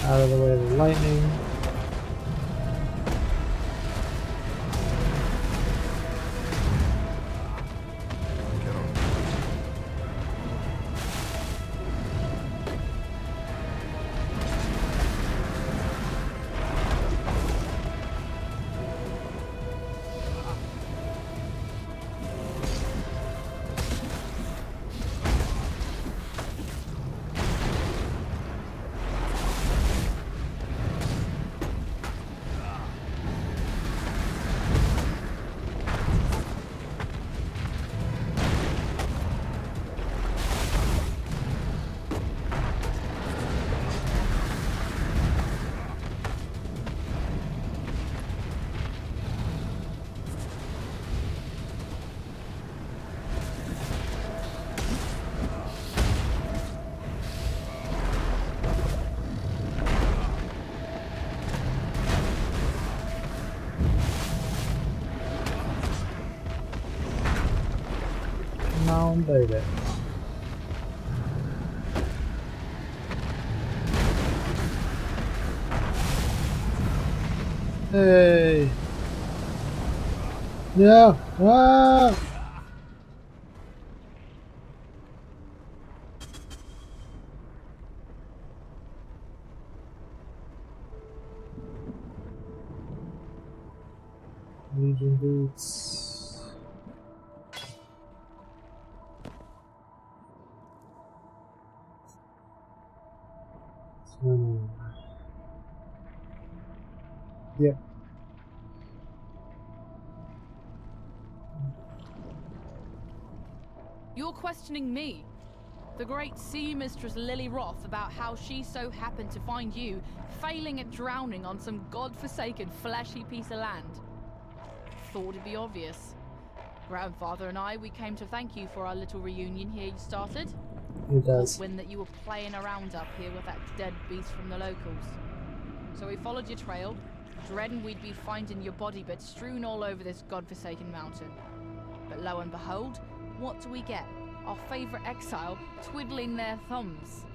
Speaker 1: Out of the way of the lightning. Come on, baby. Hey! No! Ah! Legion boots. Yep.
Speaker 9: You're questioning me, the great sea mistress Lily Roth, about how she so happened to find you failing at drowning on some godforsaken fleshy piece of land. Thought it'd be obvious. Grandfather and I, we came to thank you for our little reunion here you started.
Speaker 1: He does.
Speaker 9: When that you were playing around up here with that dead beast from the locals. So we followed your trail, dreading we'd be finding your body bits strewn all over this godforsaken mountain. But lo and behold, what do we get? Our favourite exile twiddling their thumbs.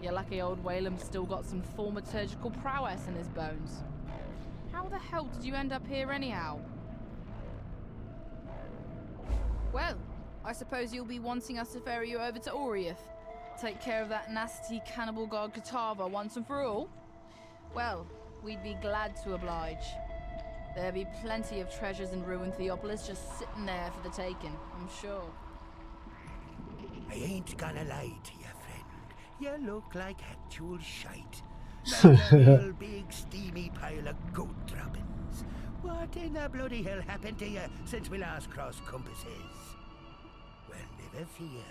Speaker 9: Your lucky old Whalem's still got some thaumaturgical prowess in his bones. How the hell did you end up here anyhow? Well, I suppose you'll be wanting us to ferry you over to Oriath. Take care of that nasty cannibal god Katava once and for all? Well, we'd be glad to oblige. There'll be plenty of treasures in ruined Theopolis just sitting there for the taking, I'm sure.
Speaker 10: I ain't gonna lie to you, friend. You look like actual shite. Like a real big steamy pile of goat droppings. What in the bloody hell happened to you since we last crossed compasses? never fear.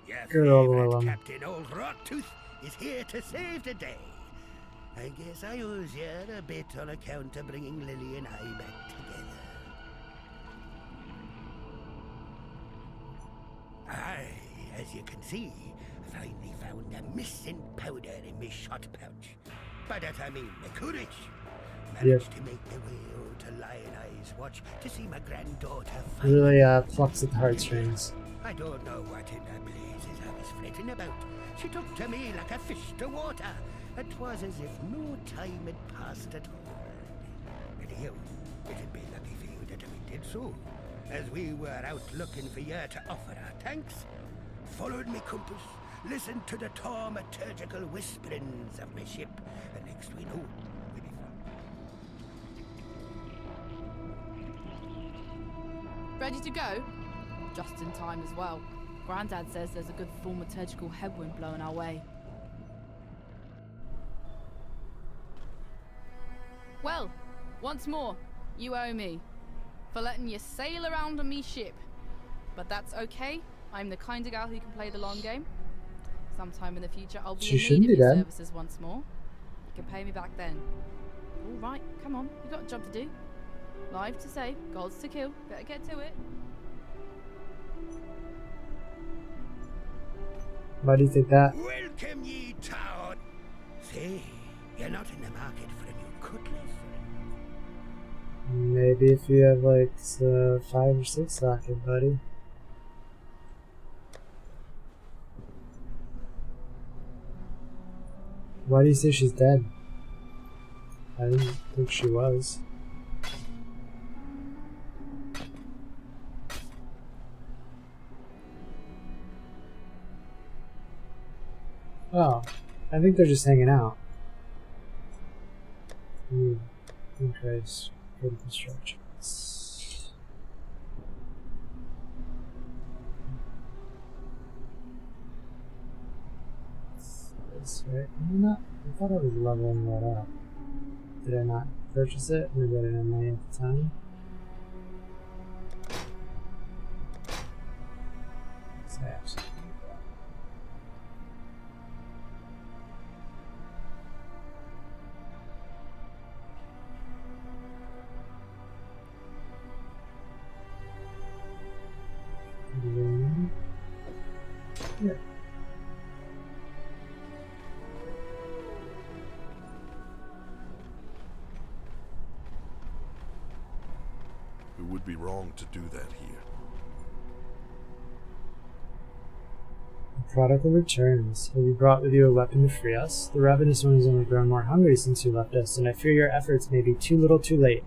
Speaker 10: Your
Speaker 1: Good old
Speaker 10: favorite
Speaker 1: Willem.
Speaker 10: Captain Old Rottooth is here to save the day. I guess I owes you a bit on account of bringing Lily and I back together. As you can see, I finally found a missing powder in my shot pouch. By that I mean the courage. Managed to make the way over to Lion Eyes Watch to see my granddaughter finally.
Speaker 1: Really plucks at the heartstrings.
Speaker 10: I don't know what in the blazes I was fretting about. She took to me like a fish to water. It was as if no time had passed at all. Anyhow, it'd be lucky for you that we did so, as we were out looking for you to offer our thanks. Followed me compass, listened to the taumaturgical whisperings of my ship, and next we know, we'll be fine.
Speaker 9: Ready to go? Just in time as well. Grandad says there's a good thaumaturgical headwind blowing our way. Well, once more, you owe me for letting you sail around on me ship. But that's okay. I'm the kind of gal who can play the long game. Sometime in the future, I'll be in need of your services once more. You can pay me back then. All right, come on. You've got a job to do. Lives to save, goals to kill. Better get to it.
Speaker 1: Why do you think that?
Speaker 10: Welcome ye town. Say, you're not in the market for a new cutlass.
Speaker 1: Maybe if you have like 5 or 6 socket, buddy. Why do you say she's dead? I didn't think she was. Oh, I think they're just hanging out. Okay, good constructions. This right? I thought I was leveling that up. Did I not purchase it? Maybe I didn't have money at the time. So I actually do that. Yeah.
Speaker 2: It would be wrong to do that here.
Speaker 1: The prodigal returns. Have you brought with you a weapon to free us? The ravenous one has only grown more hungry since you left us, and I fear your efforts may be too little too late.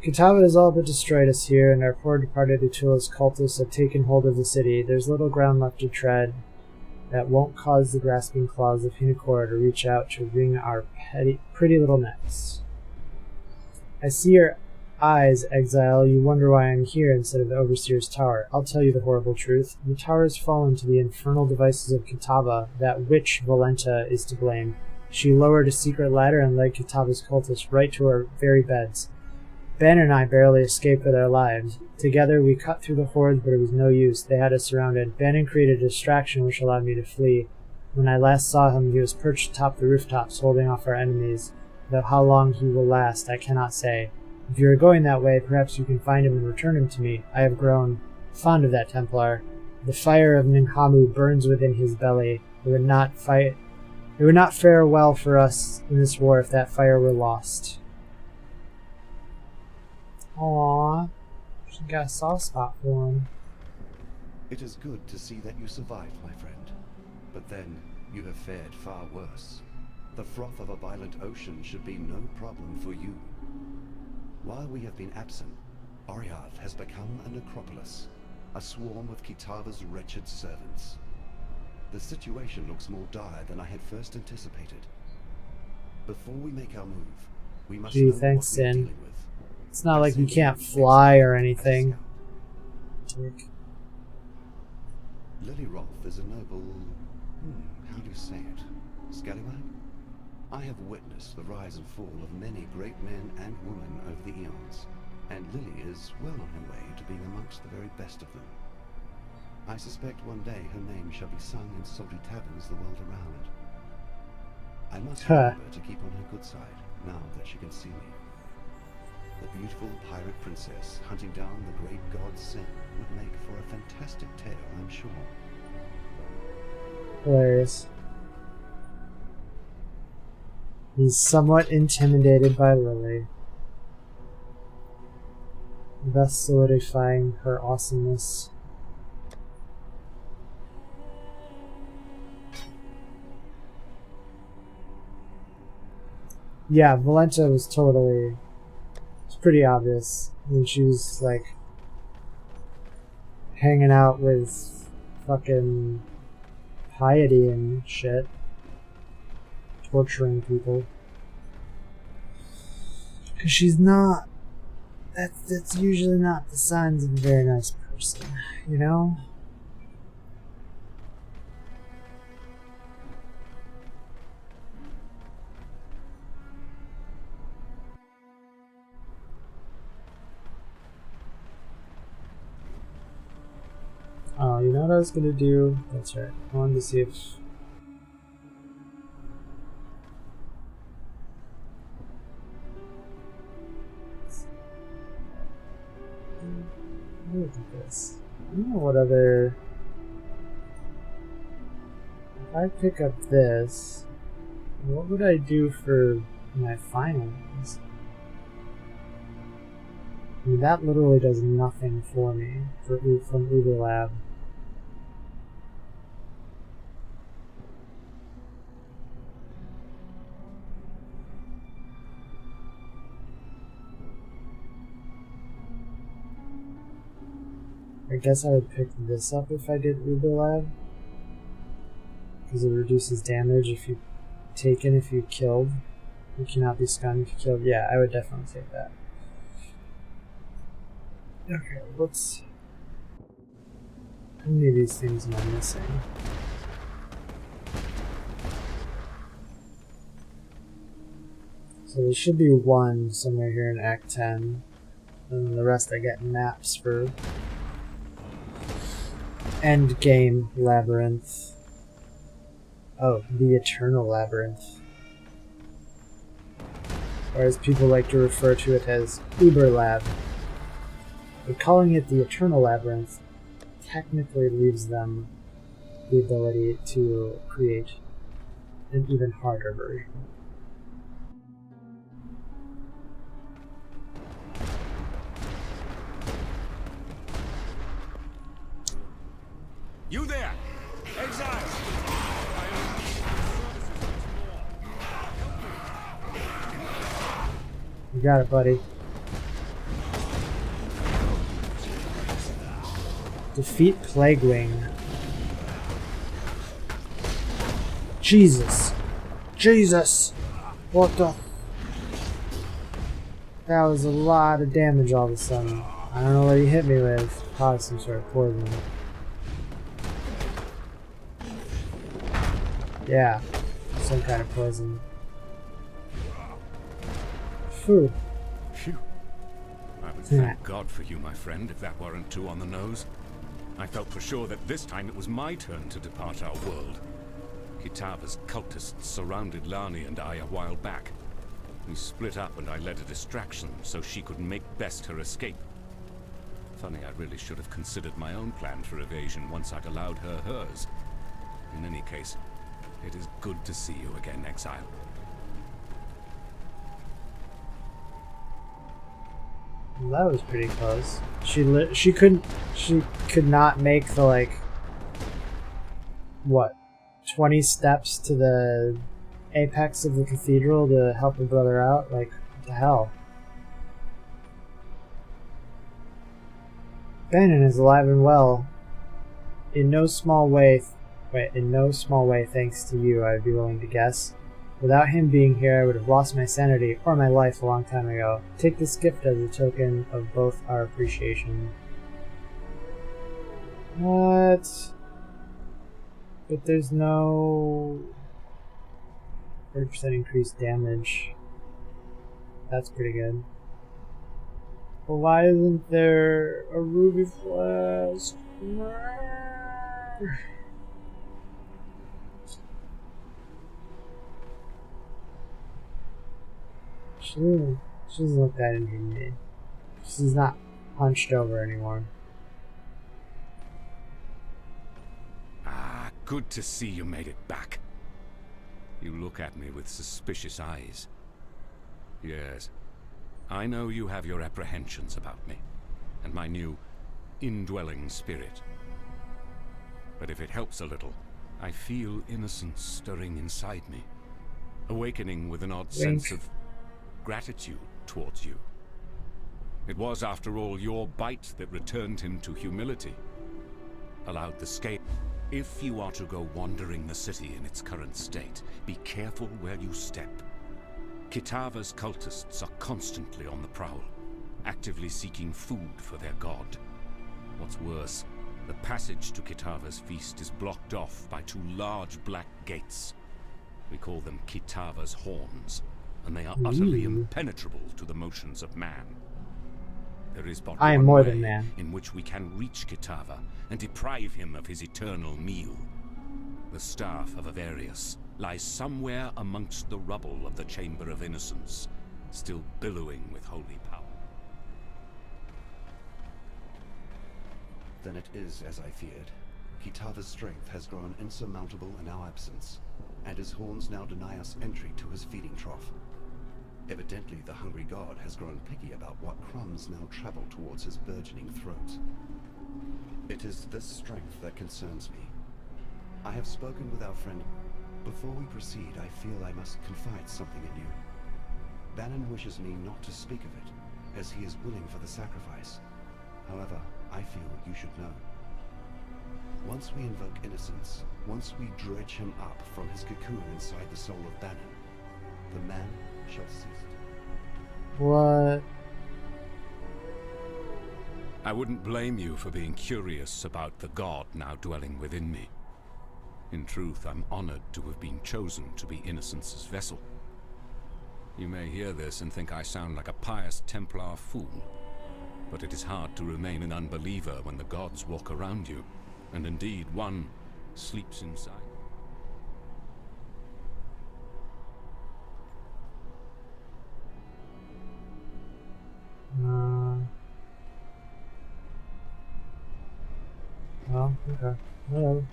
Speaker 1: Kitava has all but destroyed us here, and our poor departed Utula's cultists have taken hold of the city. There's little ground left to tread that won't cause the grasping claws of Hinakora to reach out to wring our pretty little necks. I see your eyes, exile. You wonder why I'm here instead of the Overseer's tower. I'll tell you the horrible truth. The tower has fallen to the infernal devices of Kitava. That witch Valenta is to blame. She lowered a secret ladder and led Kitava's cultists right to our very beds. Ben and I barely escaped with our lives. Together we cut through the hordes, but it was no use. They had us surrounded. Bannon created a distraction which allowed me to flee. When I last saw him, he was perched atop the rooftops, holding off our enemies. Though how long he will last, I cannot say. If you are going that way, perhaps you can find him and return him to me. I have grown fond of that Templar. The fire of Ninhamu burns within his belly. It would not fare well for us in this war if that fire were lost. Aww, she got a soft spot for him.
Speaker 7: It is good to see that you survived, my friend. But then, you have fared far worse. The froth of a violent ocean should be no problem for you. While we have been absent, Oriath has become a necropolis, a swarm of Kitava's wretched servants. The situation looks more dire than I had first anticipated. Before we make our move, we must know what we're dealing with.
Speaker 1: It's not like you can't fly or anything.
Speaker 7: Lily Roth is a noble... how do you say it? Scallywag? I have witnessed the rise and fall of many great men and women over the eons, and Lily is well on her way to being amongst the very best of them. I suspect one day her name shall be sung in sultry taverns the world around. I must remember to keep on her good side, now that she can see me. The beautiful pirate princess hunting down the great god Sin would make for a fantastic tale, I'm sure.
Speaker 1: Hilarious. He's somewhat intimidated by Lily, thus solidifying her awesomeness. Yeah, Valenta was totally... It's pretty obvious when she was, like, hanging out with fucking piety and shit. Torturing people. Because she's not... That's usually not the signs of a very nice person, you know? Oh, you know what I was gonna do? That's right. I wanted to see if... Look at this. I don't know what other... If I pick up this, what would I do for my finals? I mean, that literally does nothing for me from Uber Lab. I guess I would pick this up if I did Uber Lab. Because it reduces damage if you taken if you killed. You cannot be stunned if you killed. Yeah, I would definitely take that. Okay, let's... How many of these things am I missing? So there should be one somewhere here in Act 10. And the rest I get maps for End Game Labyrinth. Oh, the Eternal Labyrinth. Or as people like to refer to it as Uber Lab. But calling it the Eternal Labyrinth technically leaves them the ability to create an even harder version.
Speaker 4: You there! Exile!
Speaker 1: You got it, buddy. Defeat Plaguewing. Jesus! Jesus! What the... That was a lot of damage all of a sudden. I don't know what he hit me with. Probably some sort of poison. Yeah, some kind of poison. Phew.
Speaker 11: Phew. I would thank God for you, my friend, if that weren't too on the nose. I felt for sure that this time it was my turn to depart our world. Kitava's cultists surrounded Lani and I a while back. We split up and I led a distraction so she could make best her escape. Funny, I really should have considered my own plan for evasion once I'd allowed her hers. In any case, it is good to see you again, Exile.
Speaker 1: Well, that was pretty close. She could not make the, like, what, 20 steps to the apex of the cathedral to help her brother out? Like, what the hell? Bannon is alive and well. In no small way thanks to you, I'd be willing to guess. Without him being here, I would have lost my sanity or my life a long time ago. Take this gift as a token of both our appreciation. What? But there's no... 30% increased damage. That's pretty good. But why isn't there a ruby flask? She doesn't look that injured to me. She's not hunched over anymore.
Speaker 11: Ah, good to see you made it back. You look at me with suspicious eyes. Yes, I know you have your apprehensions about me, and my new indwelling spirit. But if it helps a little, I feel innocence stirring inside me, awakening with an odd sense of gratitude towards you. It was, after all, your bite that returned him to humility, allowed the scale. If you are to go wandering the city in its current state, be careful where you step. Kitava's cultists are constantly on the prowl, actively seeking food for their god. What's worse, the passage to Kitava's feast is blocked off by two large black gates. We call them Kitava's horns, and they are utterly impenetrable to the motions of man. There is but one way in which we can reach Kitava and deprive him of his eternal meal. The staff of Avarius lies somewhere amongst the rubble of the Chamber of Innocence, still billowing with holy power.
Speaker 7: Then it is as I feared. Kitava's strength has grown insurmountable in our absence, and his horns now deny us entry to his feeding trough. Evidently, the hungry god has grown picky about what crumbs now travel towards his burgeoning throat. It is this strength that concerns me. I have spoken with our friend. Before we proceed, I feel I must confide something in you. Bannon wishes me not to speak of it, as he is willing for the sacrifice. However, I feel you should know. Once we invoke innocence, once we dredge him up from his cocoon inside the soul of Bannon, the man shall cease.
Speaker 1: What?
Speaker 11: I wouldn't blame you for being curious about the god now dwelling within me. In truth, I'm honored to have been chosen to be Innocence's vessel. You may hear this and think I sound like a pious Templar fool, but it is hard to remain an unbeliever when the gods walk around you, and indeed one sleeps inside.
Speaker 1: Oh, okay. Hello.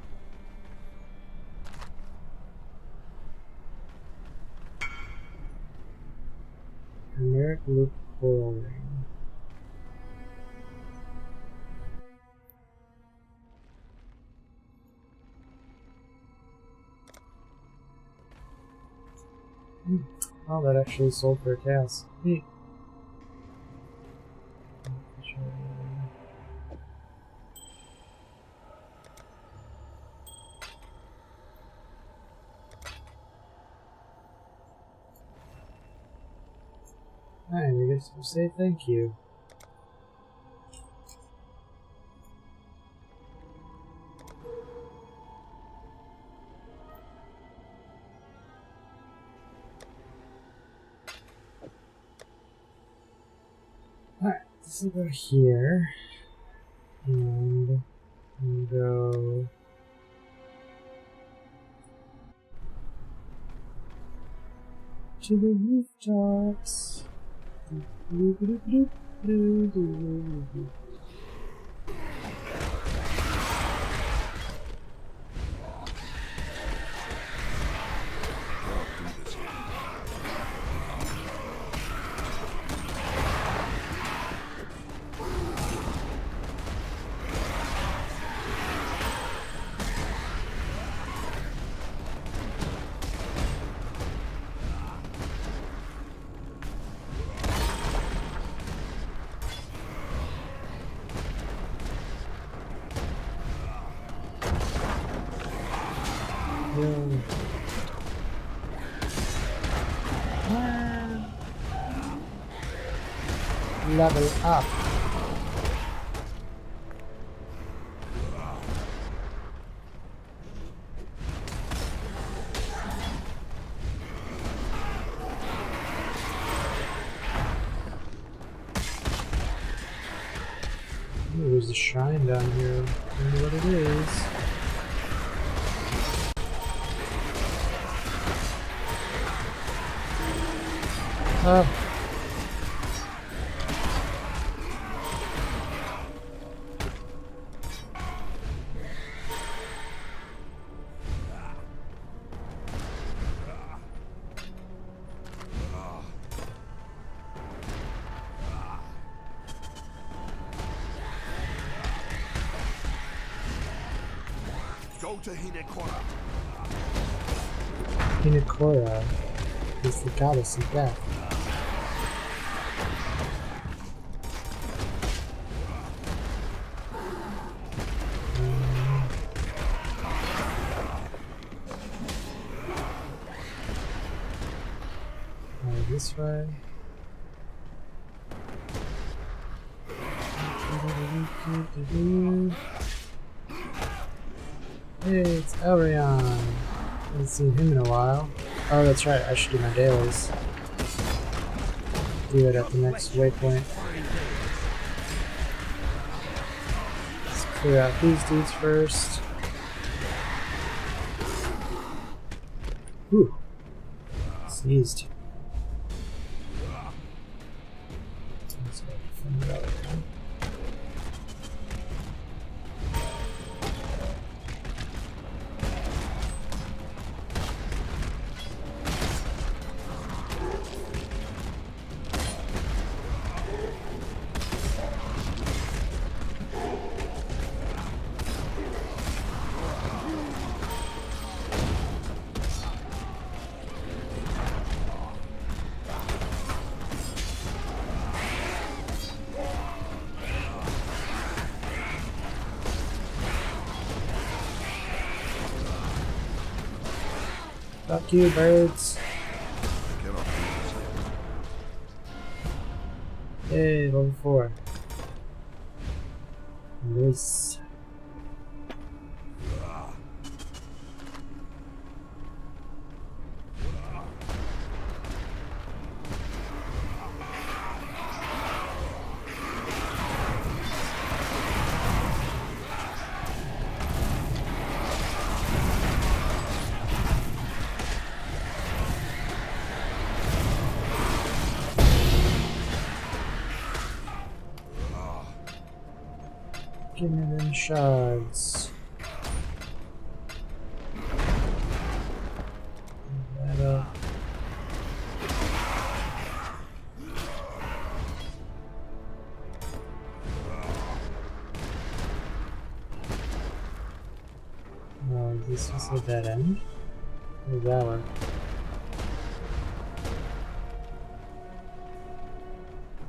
Speaker 1: Chimeric loop coil ring. Oh, that actually sold for a chaos. Neat. I guess we'll say thank you. Alright, let's go here. And go. To the rooftops. Level up. Ooh, there's a shrine down here. I wonder what it is. Oh.
Speaker 2: Go to Hinekora.
Speaker 1: Hinekora is the goddess of death. This way. Hey, it's Elrion. Haven't seen him in a while. Oh, that's right. I should do my dailies. Do it at the next waypoint. Let's clear out these dudes first. Whew. Sneezed. Fuck you, birds. Hey, level 4. Nice. Give me them shards. That up. Oh, this is a dead end? Where's that one?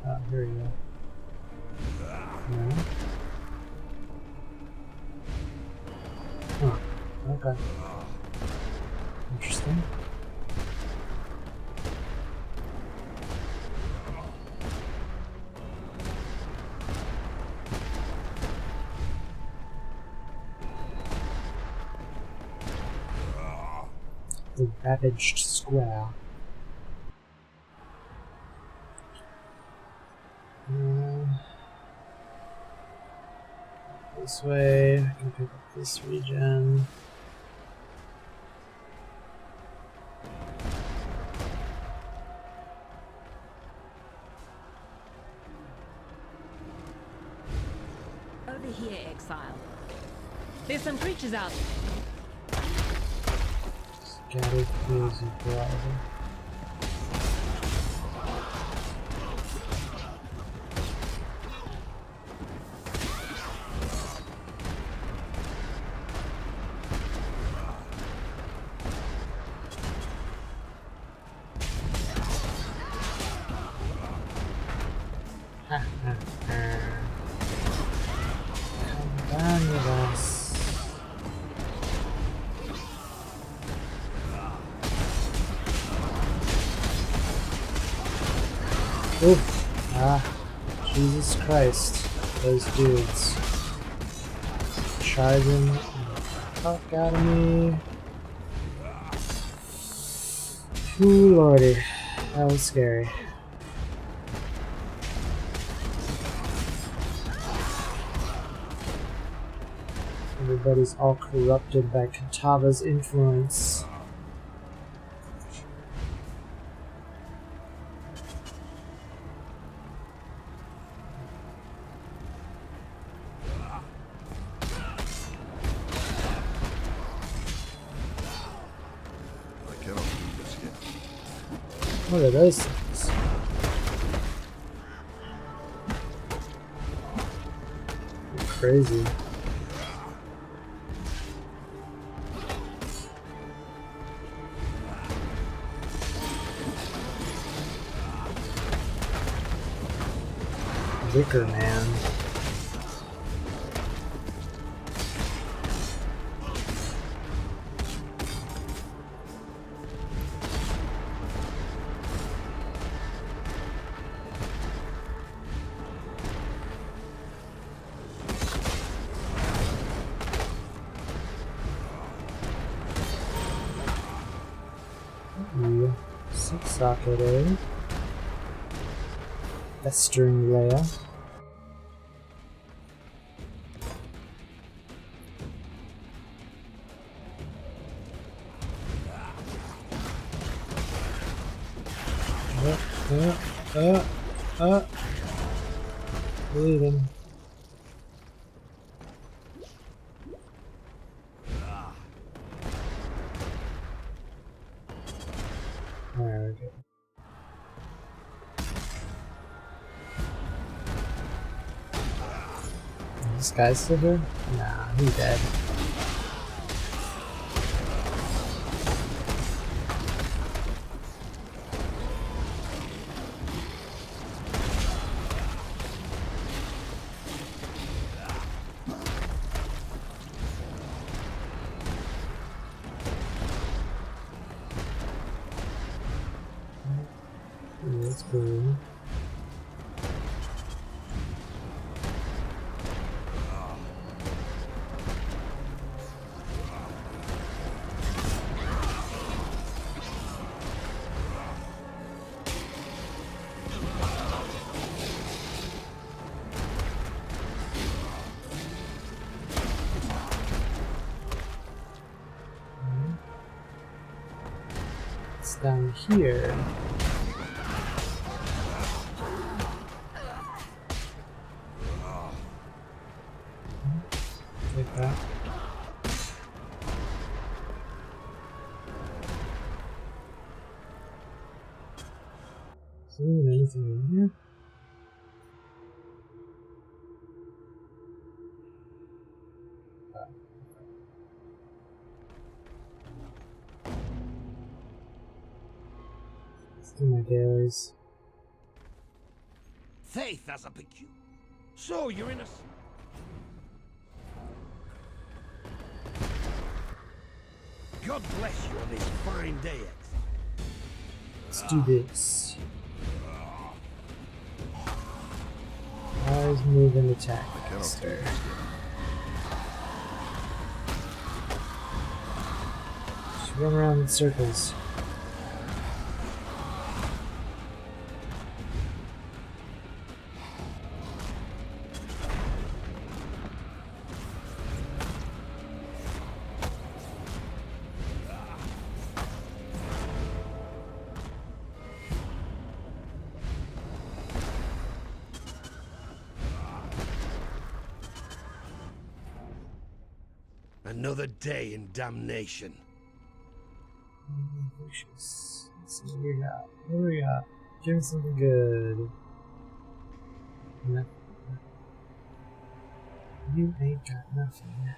Speaker 1: Oh, here we go. No. Huh. Okay. Interesting. The ravaged square. This way, I can pick up this regen.
Speaker 6: Over here, exile. There's some creatures out.
Speaker 1: Scattered pools of blood. Come down with us. Oof. Ah, Jesus Christ. Those dudes. Charging the fuck out of me. Ooh, lordy. That was scary. Everybody's all corrupted by Kitava's influence. What are those things? Crazy. Wicker Man. Six socket A. Western layer. Bleeding. There we go. This guy's still here? Nah, he's dead. That's cool. It's down here. Take that. See anything in here? Let's do my dailies.
Speaker 10: Faith as a peculiar. So you're in a. God bless you on this fine day, X.
Speaker 1: Let's do this. Eyes move and attack. Faster. Just run around in circles.
Speaker 10: Another day in damnation.
Speaker 1: Let's see what we got. What do we got? Give me something good. Nothing. You ain't got nothing.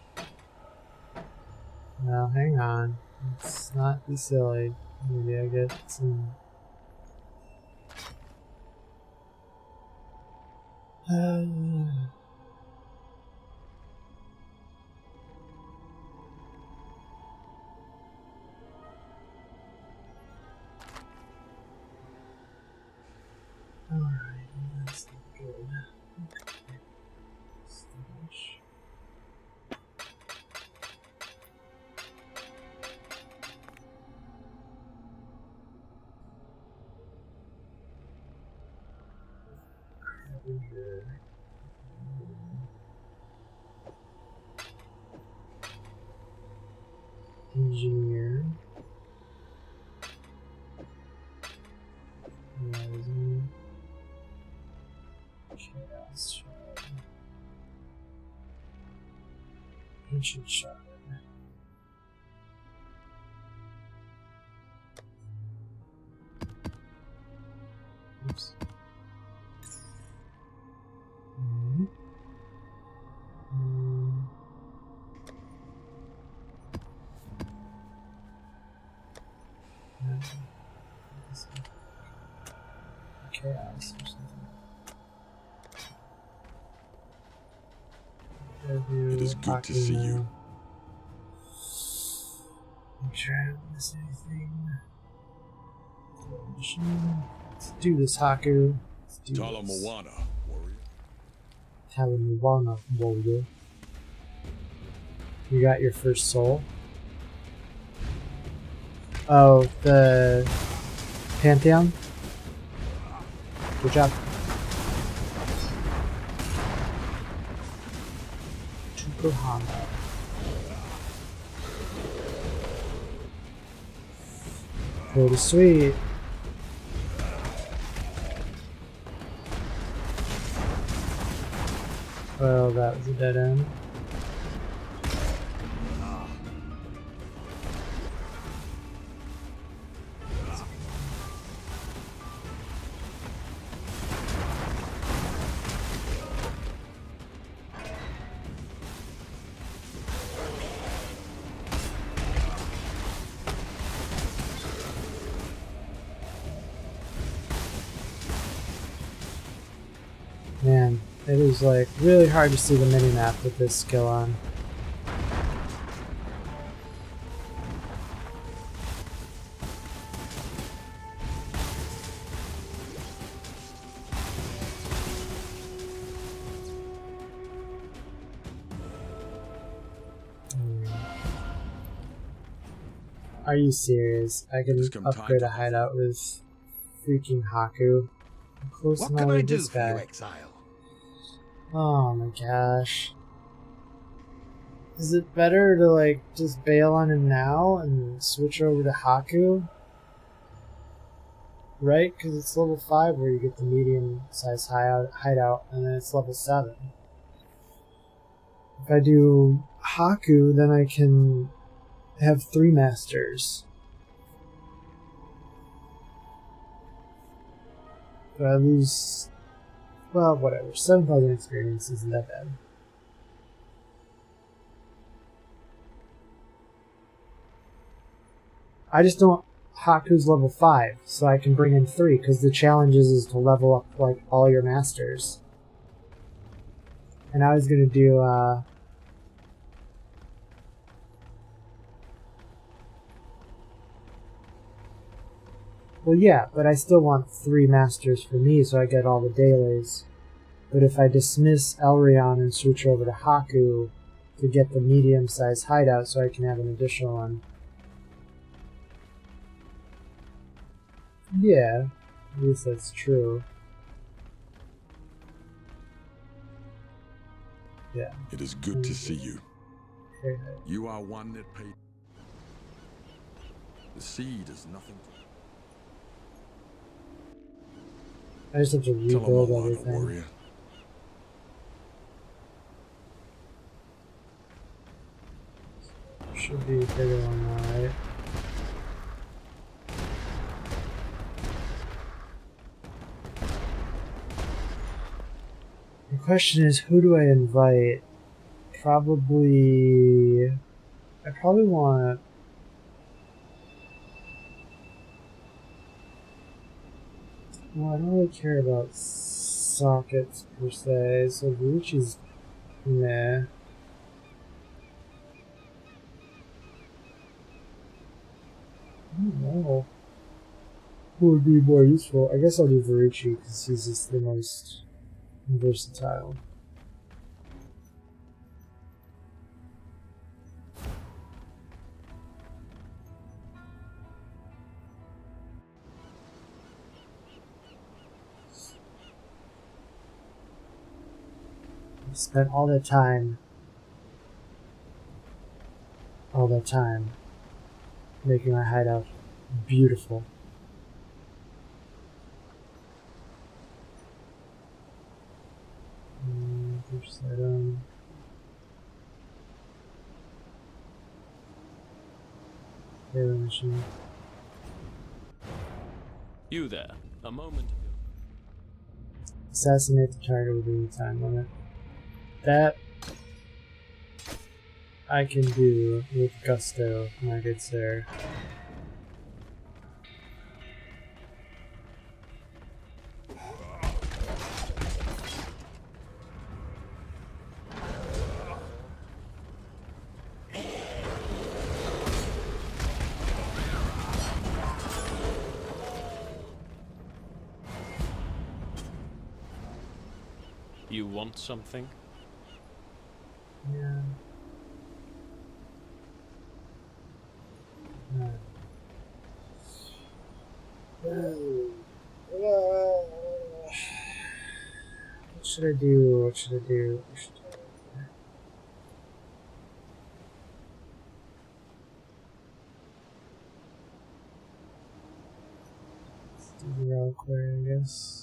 Speaker 1: Well, hang on. Let's not be silly. Maybe I get some. Alright, that's not good. Okay. Slash. Harbinger. Engineer. Rising. Chaos Shard. Ancient Shard.
Speaker 2: It is good to see you.
Speaker 1: Make sure I don't miss anything. Let's do this, Haku. Let's do
Speaker 2: Talamoana, warrior.
Speaker 1: Talamoana, warrior. You got your first soul. Oh, the Pantheon. Good job. Tukohana. Pretty sweet. Well, that was a dead end. Man, it is like really hard to see the minimap with this skill on. Are you serious? I can upgrade a hideout with freaking Haku. I'm close
Speaker 10: What
Speaker 1: enough
Speaker 10: can I
Speaker 1: with
Speaker 10: do
Speaker 1: this
Speaker 10: for
Speaker 1: guy.
Speaker 10: you, exile?
Speaker 1: Oh my gosh. Is it better to like just bail on him now and switch over to Haku? Right? Because it's level 5 where you get the medium size hideout and then it's level 7. If I do Haku, then I can have 3 masters. But I lose, well, whatever. 7,000 experience isn't that bad. I just don't. Haku's level 5, so I can bring in 3, because the challenge is to level up like all your masters. And I was gonna do well, yeah, but I still want 3 masters for me, so I get all the dailies. But if I dismiss Elrion and switch over to Haku to get the medium-sized hideout, so I can have an additional one. Yeah, at least that's true. Yeah.
Speaker 2: It is good to see you.
Speaker 1: Okay.
Speaker 2: You are one that paid. The seed is nothing.
Speaker 1: I just have to rebuild everything.
Speaker 2: Warrior.
Speaker 1: Should be a bigger one now, right? The question is, who do I invite? Probably... I probably want... Well, I don't really care about sockets per se, so Ruchi's... Nah. I don't know. Who would be more useful? I guess I'll do Varucci because he's just the most versatile. I spent all that time making my hideout beautiful. Push that on. Halo machine.
Speaker 5: You there. A moment ago.
Speaker 1: Assassinate the target within the time limit. That I can do with gusto when I get there.
Speaker 5: You want something?
Speaker 1: Yeah. What should I do? What should I do? Let's do the reliquary, I guess.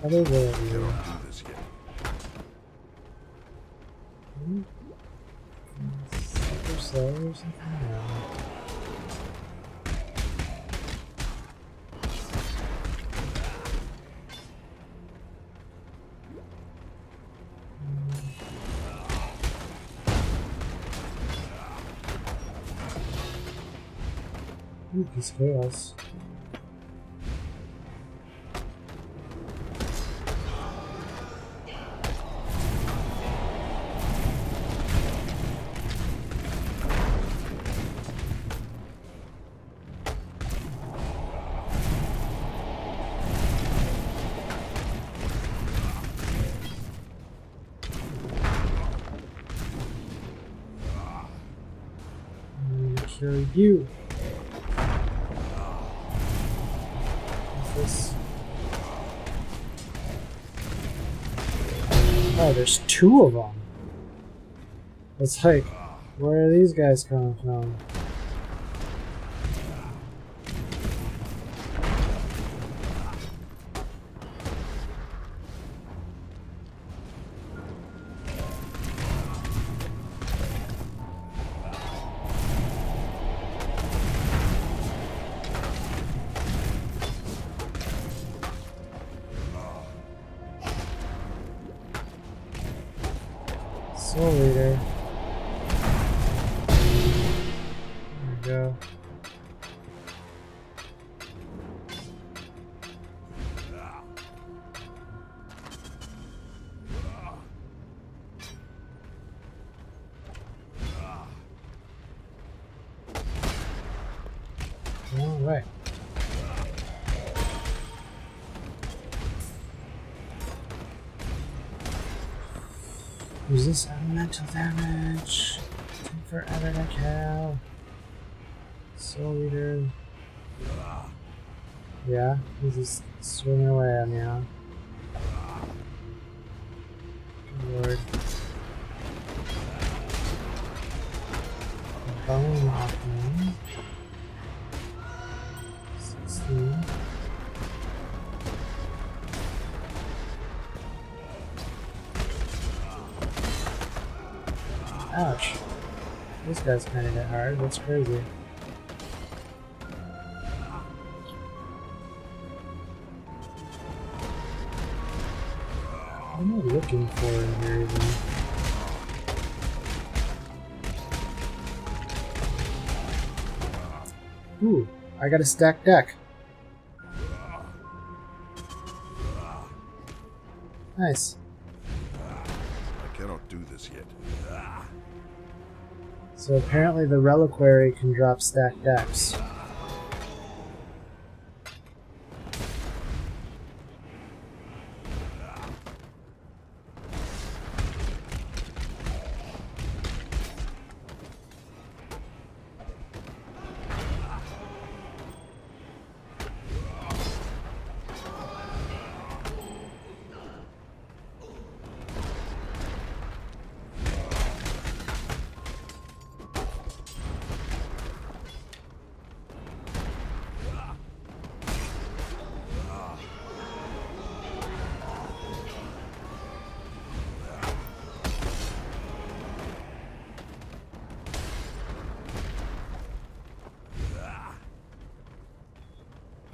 Speaker 1: Other way.
Speaker 2: Cannot do this yet.
Speaker 1: Super slow or something? No. Ooh, this chaos. Kill you. What's this? Oh, there's two of them. It's like, where are these guys coming from? Soul Leader. There we go. All right. Resist elemental damage. Take forever to kill. Soul Leader. Yeah, he's just swinging away at me, huh? Good lord. Bone Offering. 16. Ouch. This guy's kind of hit hard. That's crazy. What am I looking for in here even? Ooh, I got a stacked deck. Nice.
Speaker 2: I cannot do this yet.
Speaker 1: So apparently the reliquary can drop stacked decks.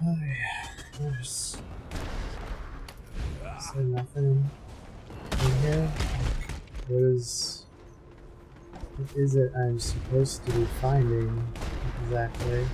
Speaker 1: Oh yeah, there's nothing in here. What is it I'm supposed to be finding exactly?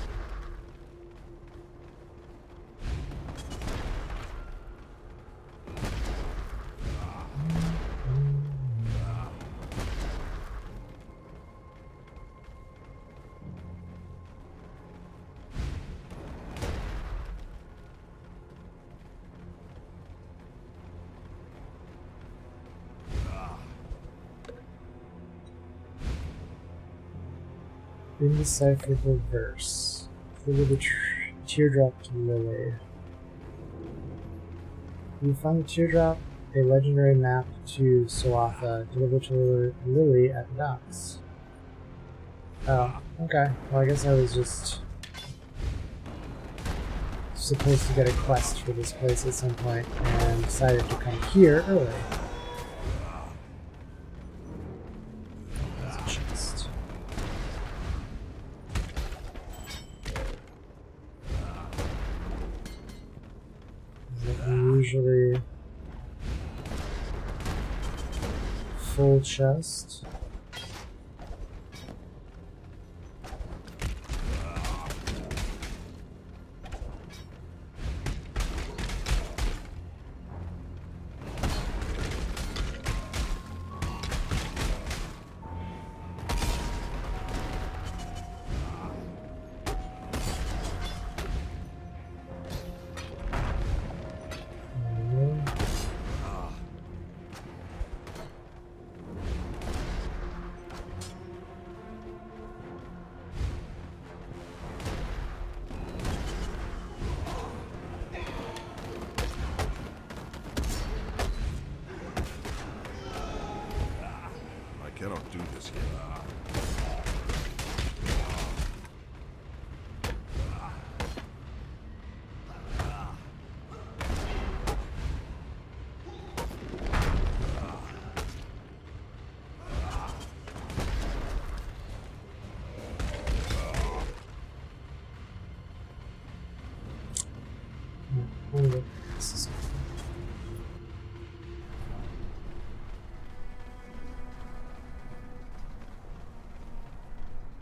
Speaker 1: Indecipherable verse. Deliver the teardrop to Lily. You find the teardrop, a legendary map to Soatha. Deliver to Lily at the docks. Oh, okay. Well, I guess I was just supposed to get a quest for this place at some point and decided to come here early. There's a chest. Usually full chest.
Speaker 2: Cannot do this yet.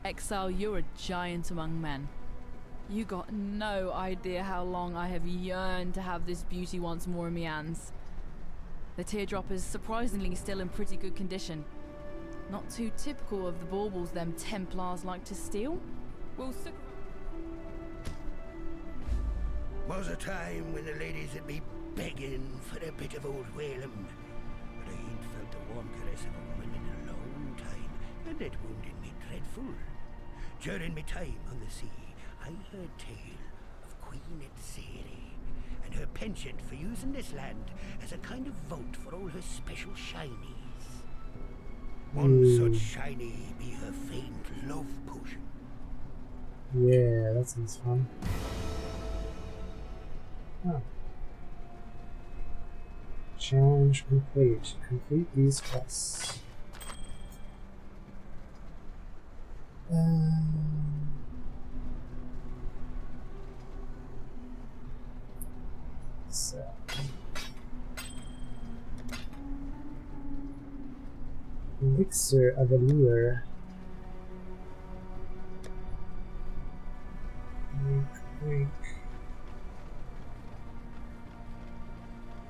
Speaker 9: Exile, you're a giant among men. You got no idea how long I have yearned to have this beauty once more in my hands. The teardrop is surprisingly still in pretty good condition. Not too typical of the baubles them Templars like to steal. We'll stick
Speaker 10: Was a time when the ladies would be begging for a bit of old Whalem. But I ain't felt the warm caress of a woman in a long time, and it wounded me dreadful. During my time on the sea, I heard tale of Queen Edzeri and her penchant for using this land as a kind of vote for all her special shinies. One such shiny be her famed love potion.
Speaker 1: Yeah, that sounds fun. Oh. Challenge complete. Complete these quests. So. Elixir of Allure. Wink.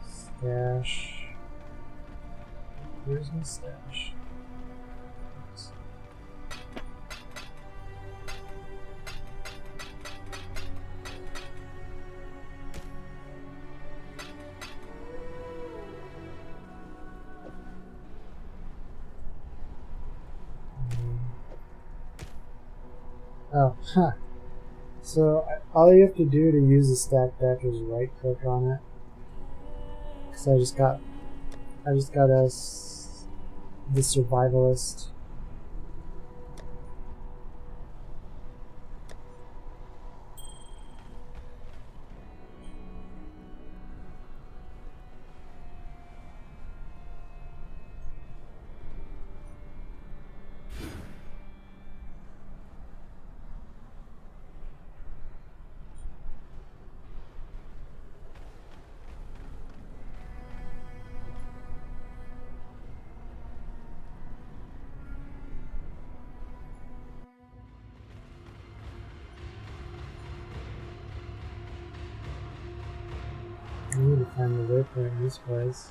Speaker 1: Stash. Where's my stash? Oh, huh. So all you have to do to use the stack deck is right click on it. So I just got us the survivalist. I need to find the waypoint in this place.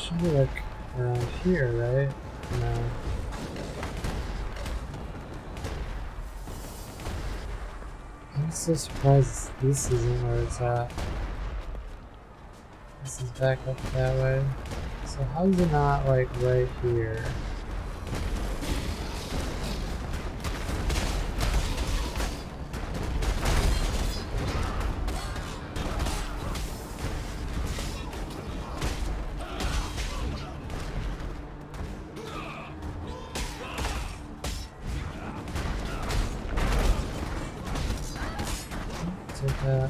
Speaker 1: Should be like around here, right? No. I'm so surprised this isn't where it's at. This is back up that way. So how is it not like right here? Take that.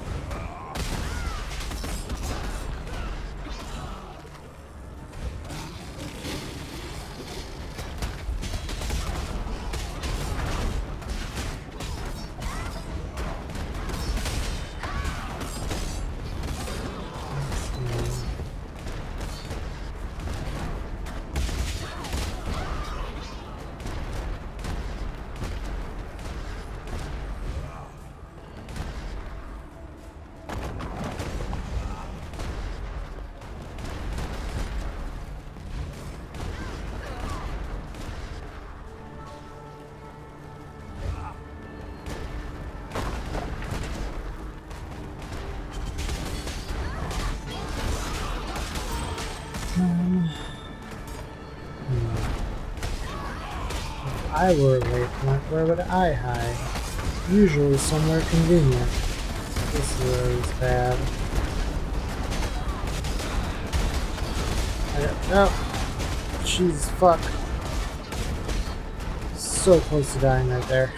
Speaker 1: If I were a waypoint, where would I hide? Usually somewhere convenient. This was bad. Oh, Jesus, fuck. So close to dying right there.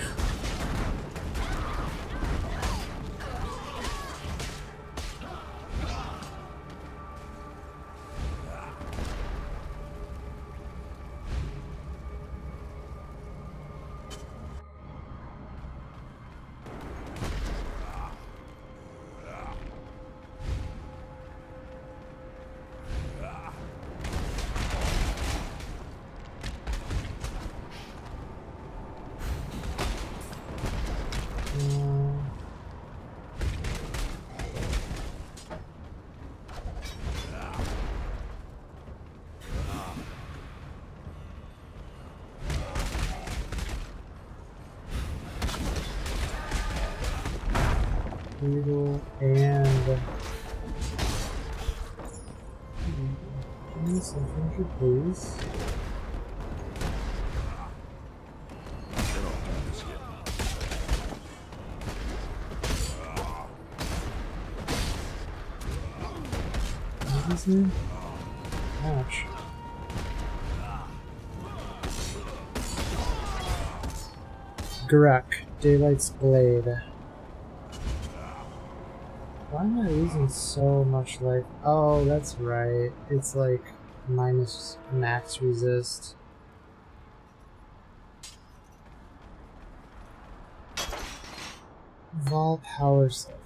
Speaker 1: Beetle and give me something, please. What is his name? Ouch. Grek, Daylight's Blade. Why am I losing so much life? Oh, that's right. It's like minus max resist. Vol power siphon.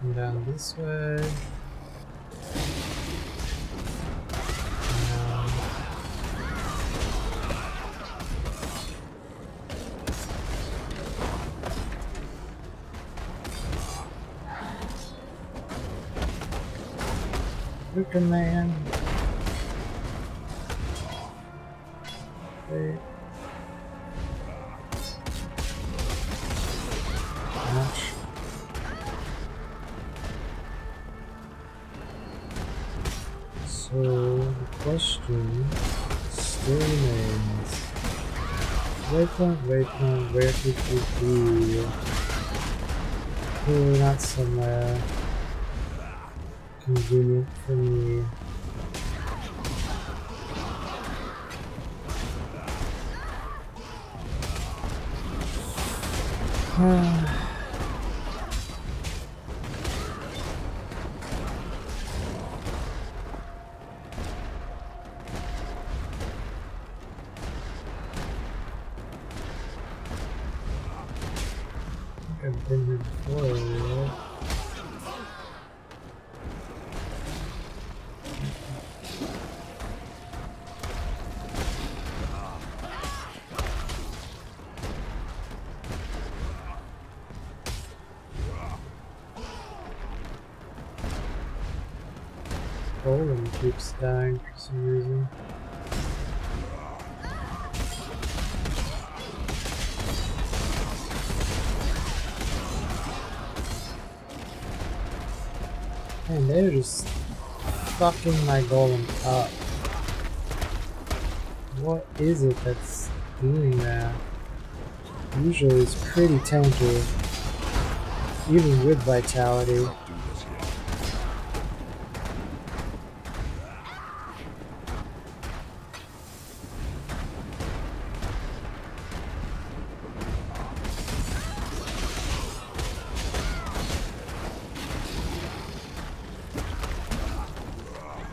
Speaker 1: Come down this way. Wicker Man. Wait. Ouch. So the question still remains. Waypoint, where could you be? Clearly not somewhere convenient for me. been here before, right? Golem keeps dying for some reason. Man, they're just fucking my golem up. What is it that's doing that? Usually it's pretty tanky, even with vitality.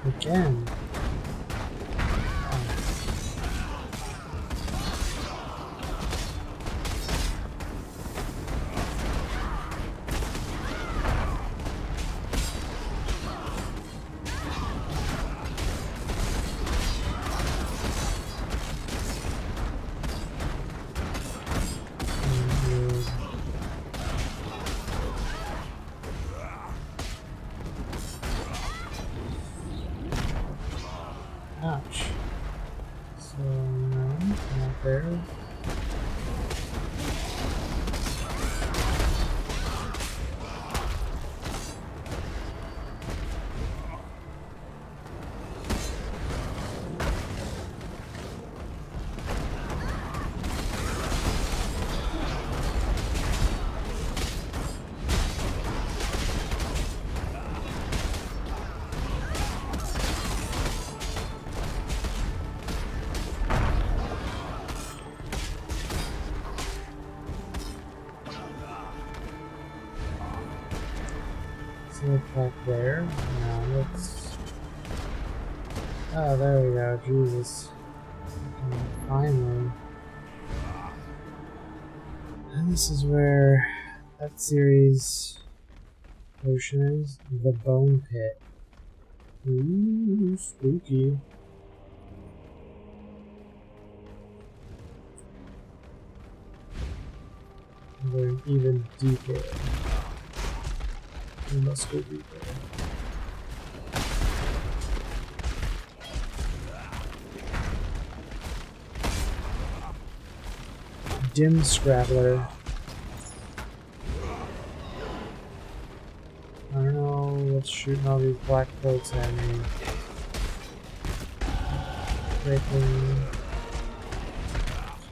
Speaker 1: Again. Ouch. So, no, not there. Look back there. No, let's. Oh, there we go. Jesus. Finally. And this is where that series potion is. The Bone Pit. Ooh, spooky. I'm going even deeper. We must go deeper. Dim Scrabbler. I don't know what's shooting all these black bolts at me. Freaking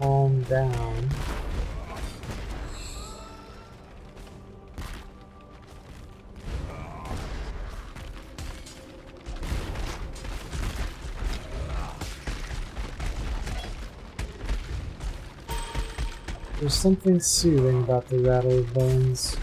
Speaker 1: calm down. There's something soothing about the rattle of bones.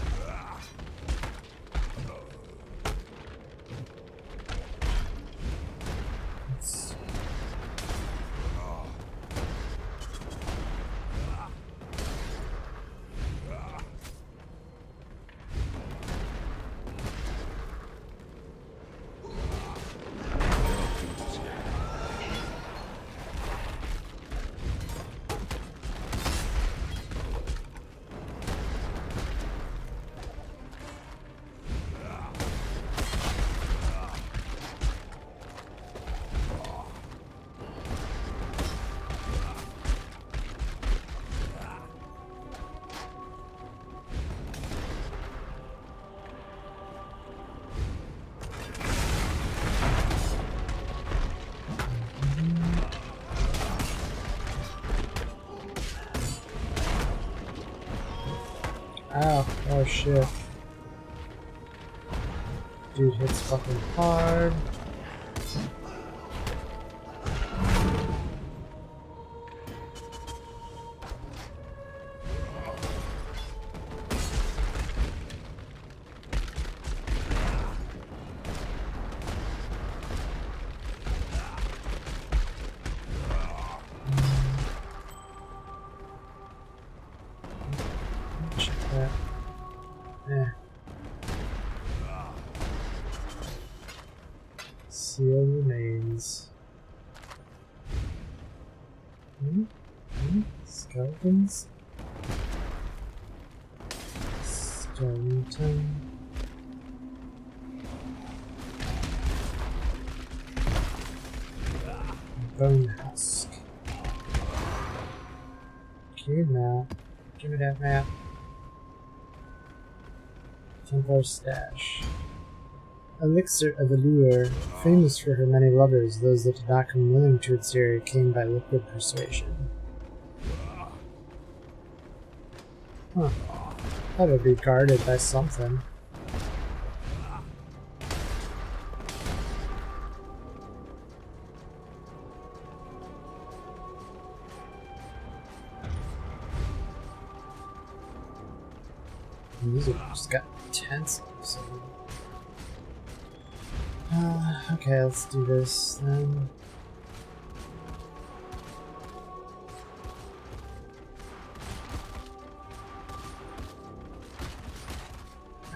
Speaker 1: Ow, oh shit. Dude hits fucking hard. Check that. seal remains. Skeletons? Skeleton. Bone husk. Okay, now. Give me that map. Templar stash. Elixir of Allure, famous for her many lovers, those that did not come willing to its area came by liquid persuasion. Huh. Thought it would be guarded by something. These have just got tense. So. Okay, let's do this then.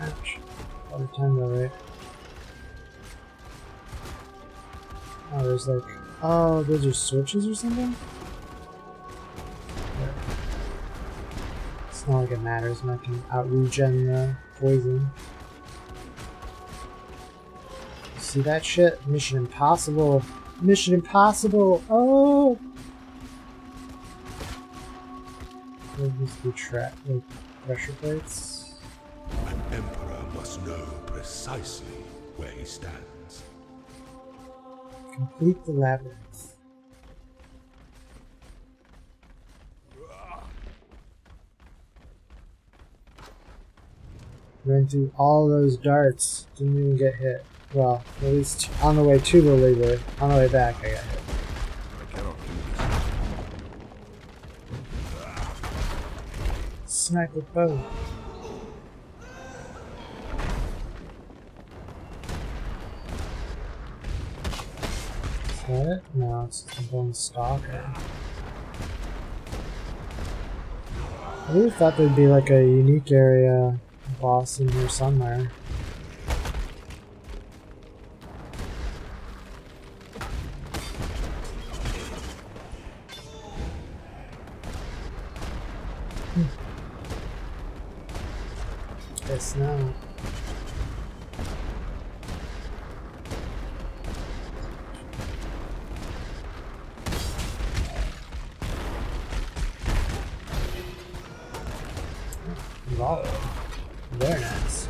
Speaker 1: Ouch. Other time though, right? Oh, there's like... Oh, those are switches or something? Yeah. It's not like it matters when I can out-regen the poison. See that shit? Mission Impossible! Mission Impossible! Oh! Would this be like pressure plates?
Speaker 2: An emperor must know precisely where he stands.
Speaker 1: Complete the labyrinth. Ran through all those darts. Didn't even get hit. Well, at least on the way to the labor. On the way back, I got hit.
Speaker 4: I cannot do this.
Speaker 1: Sniper bow. Is that it? No, it's the bone stalker. I really thought there'd be like a unique area boss in here somewhere. Guess not. Wow. Very nice.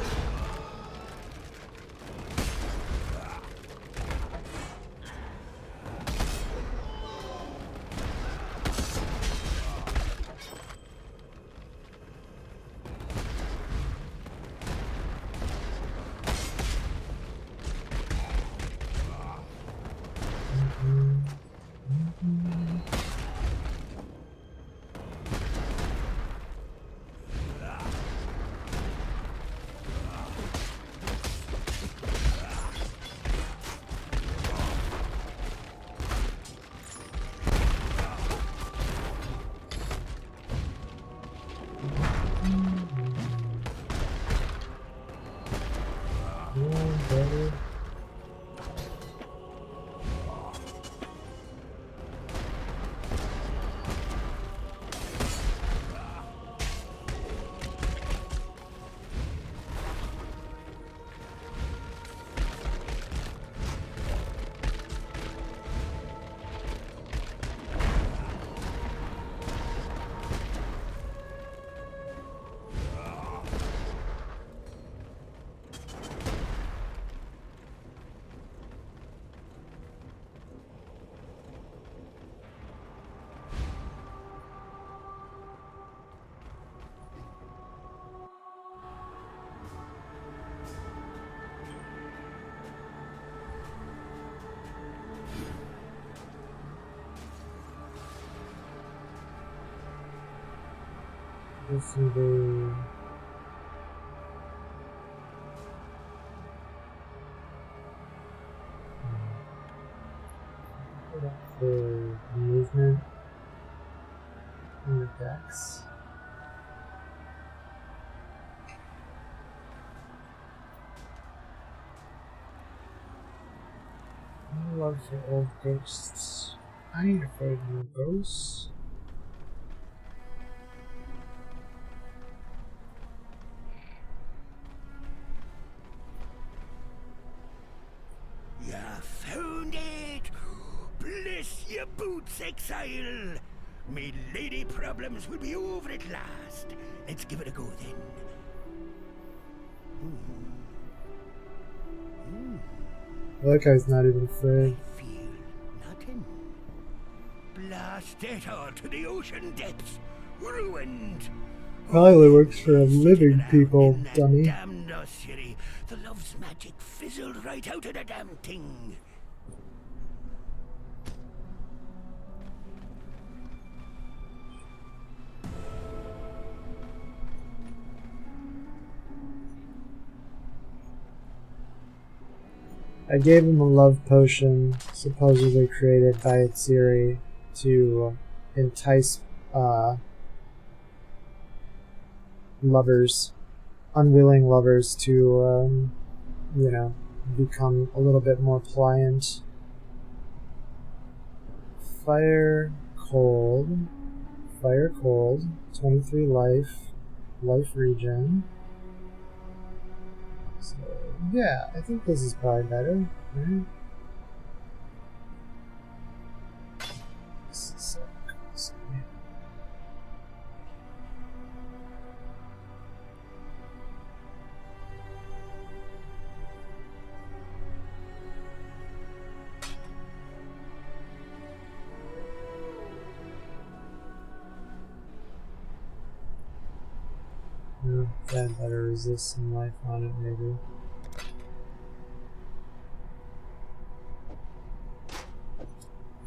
Speaker 1: Let's see the... for movement in the decks. love for old ghosts. I ain't afraid of no ghosts.
Speaker 10: You found it! Bless your boots, Exile! Me lady problems will be over at last. Let's give it a go then.
Speaker 1: That guy's not even afraid.
Speaker 10: I feel nothing. Blast it all to the ocean depths. Ruined.
Speaker 1: Probably works for living people, dummy.
Speaker 10: Damned us, Siri. The love's magic fizzled right out of the damn thing.
Speaker 1: I gave him a love potion, supposedly created by Itsiri, to entice lovers, unwilling lovers, to, you know, become a little bit more pliant. Fire cold, 23 life regen. So, yeah, I think this is probably better, right? This is so cozy. No, that better resist some life on it, maybe.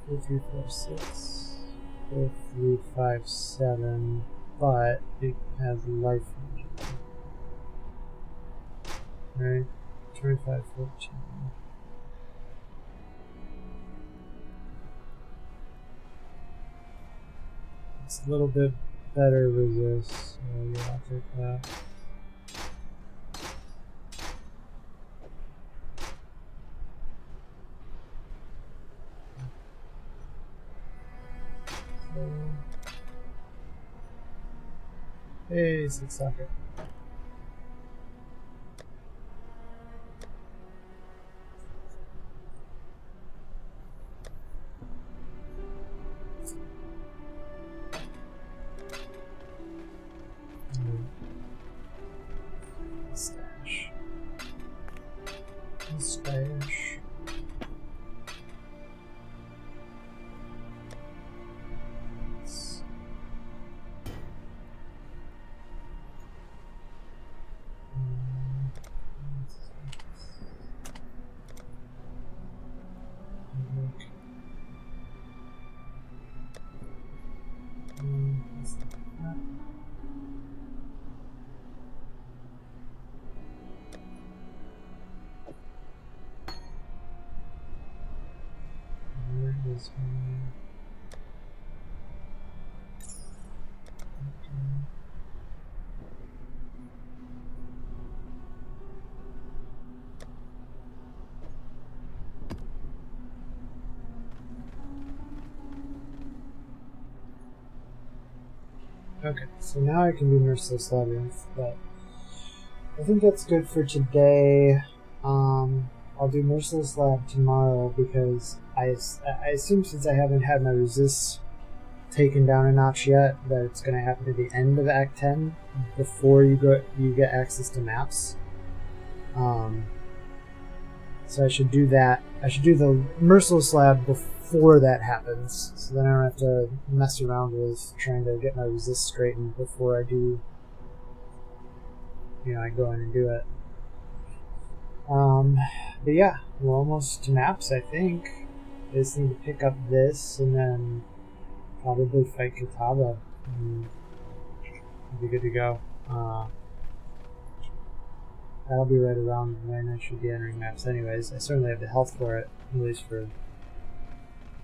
Speaker 1: Four, 3, 4, 6, 4, 3, 5, 7, but it has life. Right? 25, 14. It's a little bit better resist, so yeah, I'll take that. Hey, 6 socket. Stash. Stash. Okay, so now I can do Merciless Labyrinth, but I think that's good for today. I'll do Merciless Lab tomorrow because I assume since I haven't had my resists taken down a notch yet, that it's going to happen at the end of Act 10 before you get access to maps. So I should do that. I should do the Merciless Lab before that happens, so then I don't have to mess around with trying to get my resist straightened before I do, I go in and do it. But yeah, we're almost to maps, I think. I just need to pick up this and then probably fight Kitaba. We'll be good to go. That'll be right around when I should be entering maps anyways. I certainly have the health for it, at least for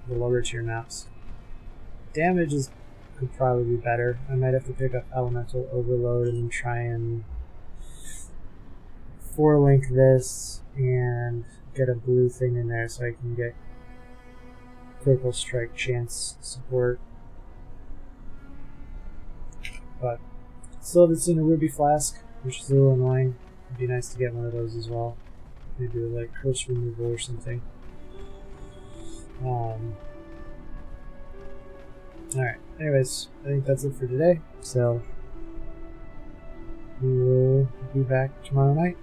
Speaker 1: the lower tier maps. Damage could probably be better. I might have to pick up Elemental Overload and try and 4-link this and get a blue thing in there so I can get critical strike chance support. But still haven't seen a ruby flask, which is a little annoying. It'd be nice to get one of those as well. Maybe like curse removal or something. Alright, anyways, I think that's it for today. So we will be back tomorrow night.